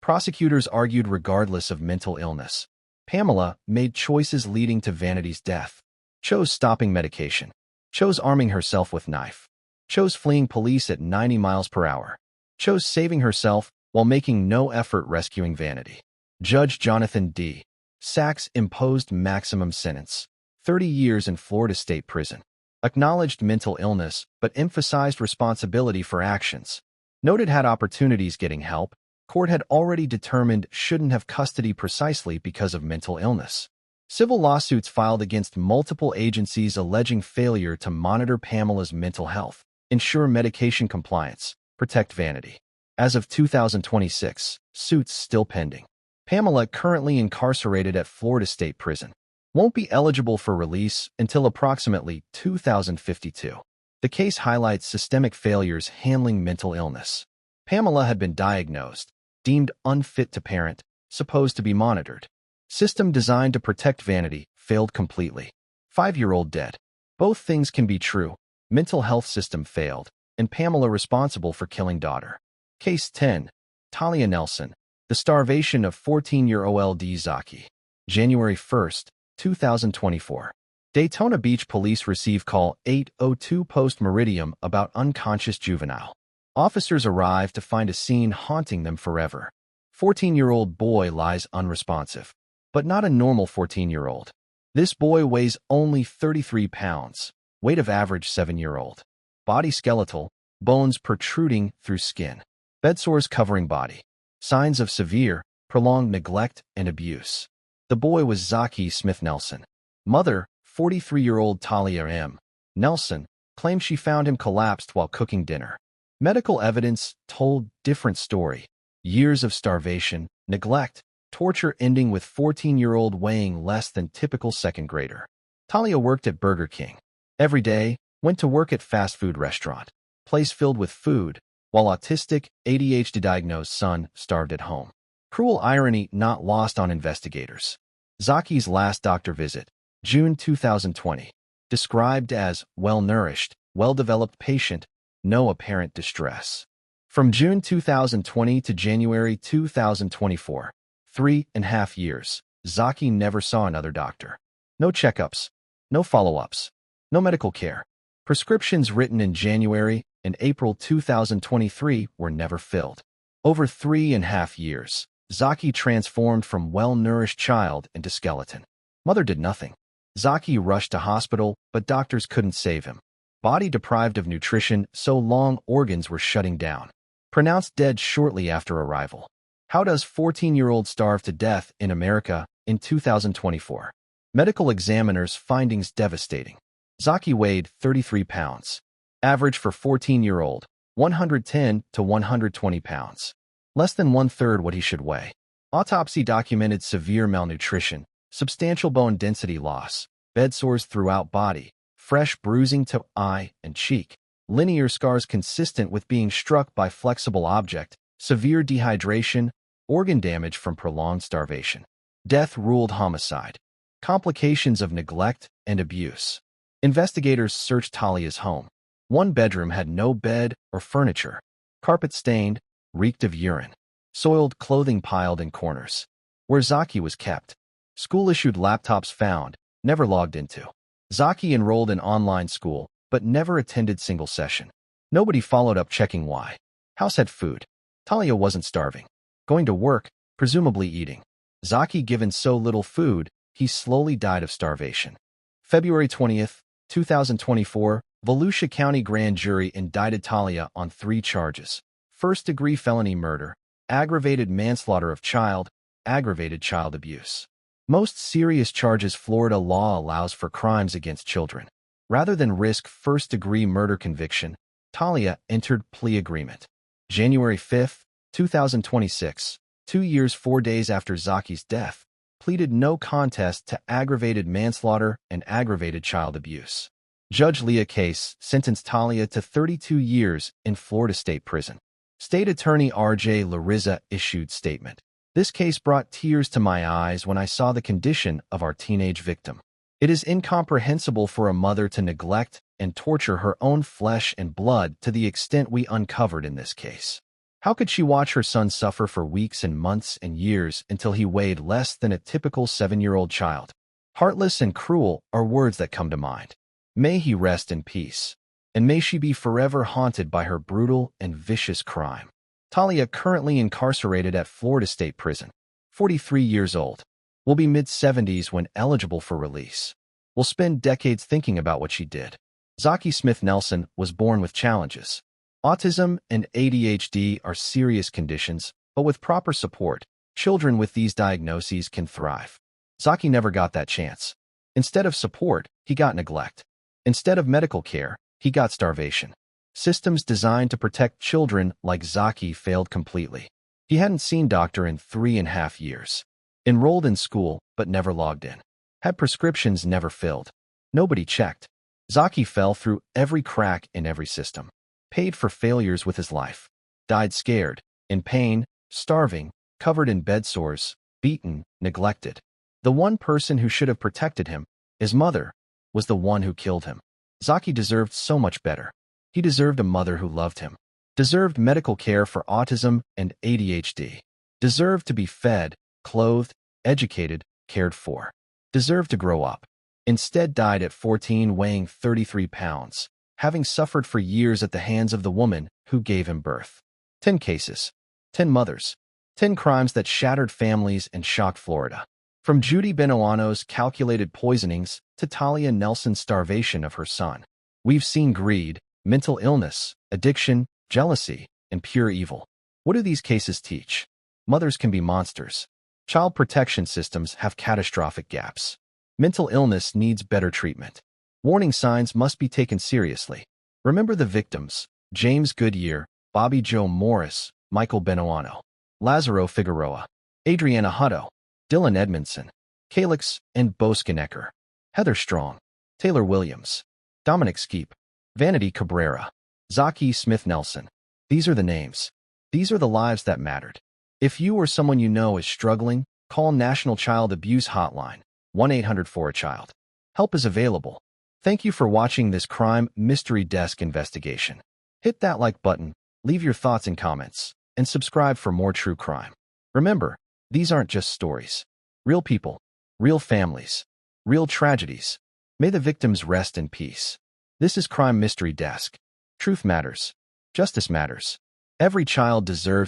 Speaker 1: Prosecutors argued regardless of mental illness. Pamela made choices leading to Vanity's death. Chose stopping medication. Chose arming herself with knife. Chose fleeing police at 90 miles per hour. Chose saving herself while making no effort rescuing Vanity. Judge Jonathan D. Sachs imposed maximum sentence, 30 years in Florida State Prison. Acknowledged mental illness, but emphasized responsibility for actions. Noted had opportunities getting help. Court had already determined shouldn't have custody precisely because of mental illness. Civil lawsuits filed against multiple agencies alleging failure to monitor Pamela's mental health, ensure medication compliance, protect Vanity. As of 2026, suits still pending. Pamela, currently incarcerated at Florida State Prison, won't be eligible for release until approximately 2052. The case highlights systemic failures handling mental illness. Pamela had been diagnosed, deemed unfit to parent, supposed to be monitored. System designed to protect Vanity failed completely. 5-year-old dead. Both things can be true. Mental health system failed, and Pamela responsible for killing daughter. Case 10. Talia Nelson. The starvation of 14-year-old Zaki. January 1, 2024. Daytona Beach police receive call 8:02 post-meridium about unconscious juvenile. Officers arrive to find a scene haunting them forever. 14-year-old boy lies unresponsive. But not a normal 14-year-old. This boy weighs only 33 pounds, weight of average 7-year-old. Body skeletal, bones protruding through skin. Bedsores covering body. Signs of severe, prolonged neglect and abuse. The boy was Zaki Smith Nelson. Mother, 43-year-old Talia M. Nelson, claimed she found him collapsed while cooking dinner. Medical evidence told different story. Years of starvation, neglect, torture ending with 14-year-old weighing less than typical second grader. Talia worked at Burger King. Every day, went to work at fast food restaurant. Place filled with food, while autistic, ADHD-diagnosed son starved at home. Cruel irony not lost on investigators. Zaki's last doctor visit, June 2020. Described as well-nourished, well-developed patient, no apparent distress. From June 2020 to January 2024, 3.5 years, Zaki never saw another doctor. No checkups, no follow-ups, no medical care. Prescriptions written in January and April 2023 were never filled. Over 3.5 years, Zaki transformed from well-nourished child into skeleton. Mother did nothing. Zaki rushed to hospital, but doctors couldn't save him. Body deprived of nutrition so long organs were shutting down. Pronounced dead shortly after arrival. How does 14-year-old starve to death in America in 2024? Medical examiners' findings devastating. Zaki weighed 33 pounds. Average for 14-year-old, 110 to 120 pounds. Less than one-third what he should weigh. Autopsy documented severe malnutrition, substantial bone density loss, bed sores throughout body, fresh bruising to eye and cheek, linear scars consistent with being struck by flexible object, severe dehydration, organ damage from prolonged starvation. Death ruled homicide. Complications of neglect and abuse. Investigators searched Talia's home. One bedroom had no bed or furniture. Carpet stained, reeked of urine. Soiled clothing piled in corners. Where Zaki was kept. School-issued laptops found, never logged into. Zaki enrolled in online school, but never attended single session. Nobody followed up checking why. House had food. Talia wasn't starving. Going to work, presumably eating. Zaki given so little food, he slowly died of starvation. February 20th, 2024, Volusia County Grand Jury indicted Talia on 3 charges. First-degree felony murder, aggravated manslaughter of child, aggravated child abuse. Most serious charges Florida law allows for crimes against children. Rather than risk first-degree murder conviction, Talia entered plea agreement. January 5, 2026, 2 years 4 days after Zaki's death, pleaded no contest to aggravated manslaughter and aggravated child abuse. Judge Leah Case sentenced Talia to 32 years in Florida State Prison. State Attorney R.J. Larissa issued statement. This case brought tears to my eyes when I saw the condition of our teenage victim. It is incomprehensible for a mother to neglect and torture her own flesh and blood to the extent we uncovered in this case. How could she watch her son suffer for weeks and months and years until he weighed less than a typical 7-year-old child? Heartless and cruel are words that come to mind. May he rest in peace, and may she be forever haunted by her brutal and vicious crime. Talia, currently incarcerated at Florida State Prison, 43 years old, will be mid-70s when eligible for release. Will spend decades thinking about what she did. Zaki Smith Nelson was born with challenges. Autism and ADHD are serious conditions, but with proper support, children with these diagnoses can thrive. Zaki never got that chance. Instead of support, he got neglect. Instead of medical care, he got starvation. Systems designed to protect children like Zaki failed completely. He hadn't seen doctor in 3.5 years. Enrolled in school, but never logged in. Had prescriptions never filled. Nobody checked. Zaki fell through every crack in every system. Paid for failures with his life. Died scared, in pain, starving, covered in bed sores, beaten, neglected. The one person who should have protected him, his mother, was the one who killed him. Zaki deserved so much better. He deserved a mother who loved him. Deserved medical care for autism and ADHD. Deserved to be fed, clothed, educated, cared for. Deserved to grow up. Instead died at 14 weighing 33 pounds, having suffered for years at the hands of the woman who gave him birth. 10 cases. 10 mothers. 10 crimes that shattered families and shocked Florida. From Judy Buenoano's calculated poisonings to Talia Nelson's starvation of her son. We've seen greed, mental illness, addiction, jealousy, and pure evil. What do these cases teach? Mothers can be monsters. Child protection systems have catastrophic gaps. Mental illness needs better treatment. Warning signs must be taken seriously. Remember the victims: James Goodyear, Bobby Joe Morris, Michael Buenoano, Lazaro Figueroa, Adriana Hutto, Dylan Edmondson, Calix and Bo Schenecker, Heather Strong, Taylor Williams, Dominic Scheip, Vanity Cabrera, Zaki Smith Nelson. These are the names. These are the lives that mattered. If you or someone you know is struggling, call National Child Abuse Hotline, 1-800-4-A-CHILD. Help is available. Thank you for watching this Crime Mystery Desk investigation. Hit that like button, leave your thoughts and comments, and subscribe for more true crime. Remember, these aren't just stories. Real people, real families, real tragedies. May the victims rest in peace. This is Crime Mystery Desk. Truth matters. Justice matters. Every child deserves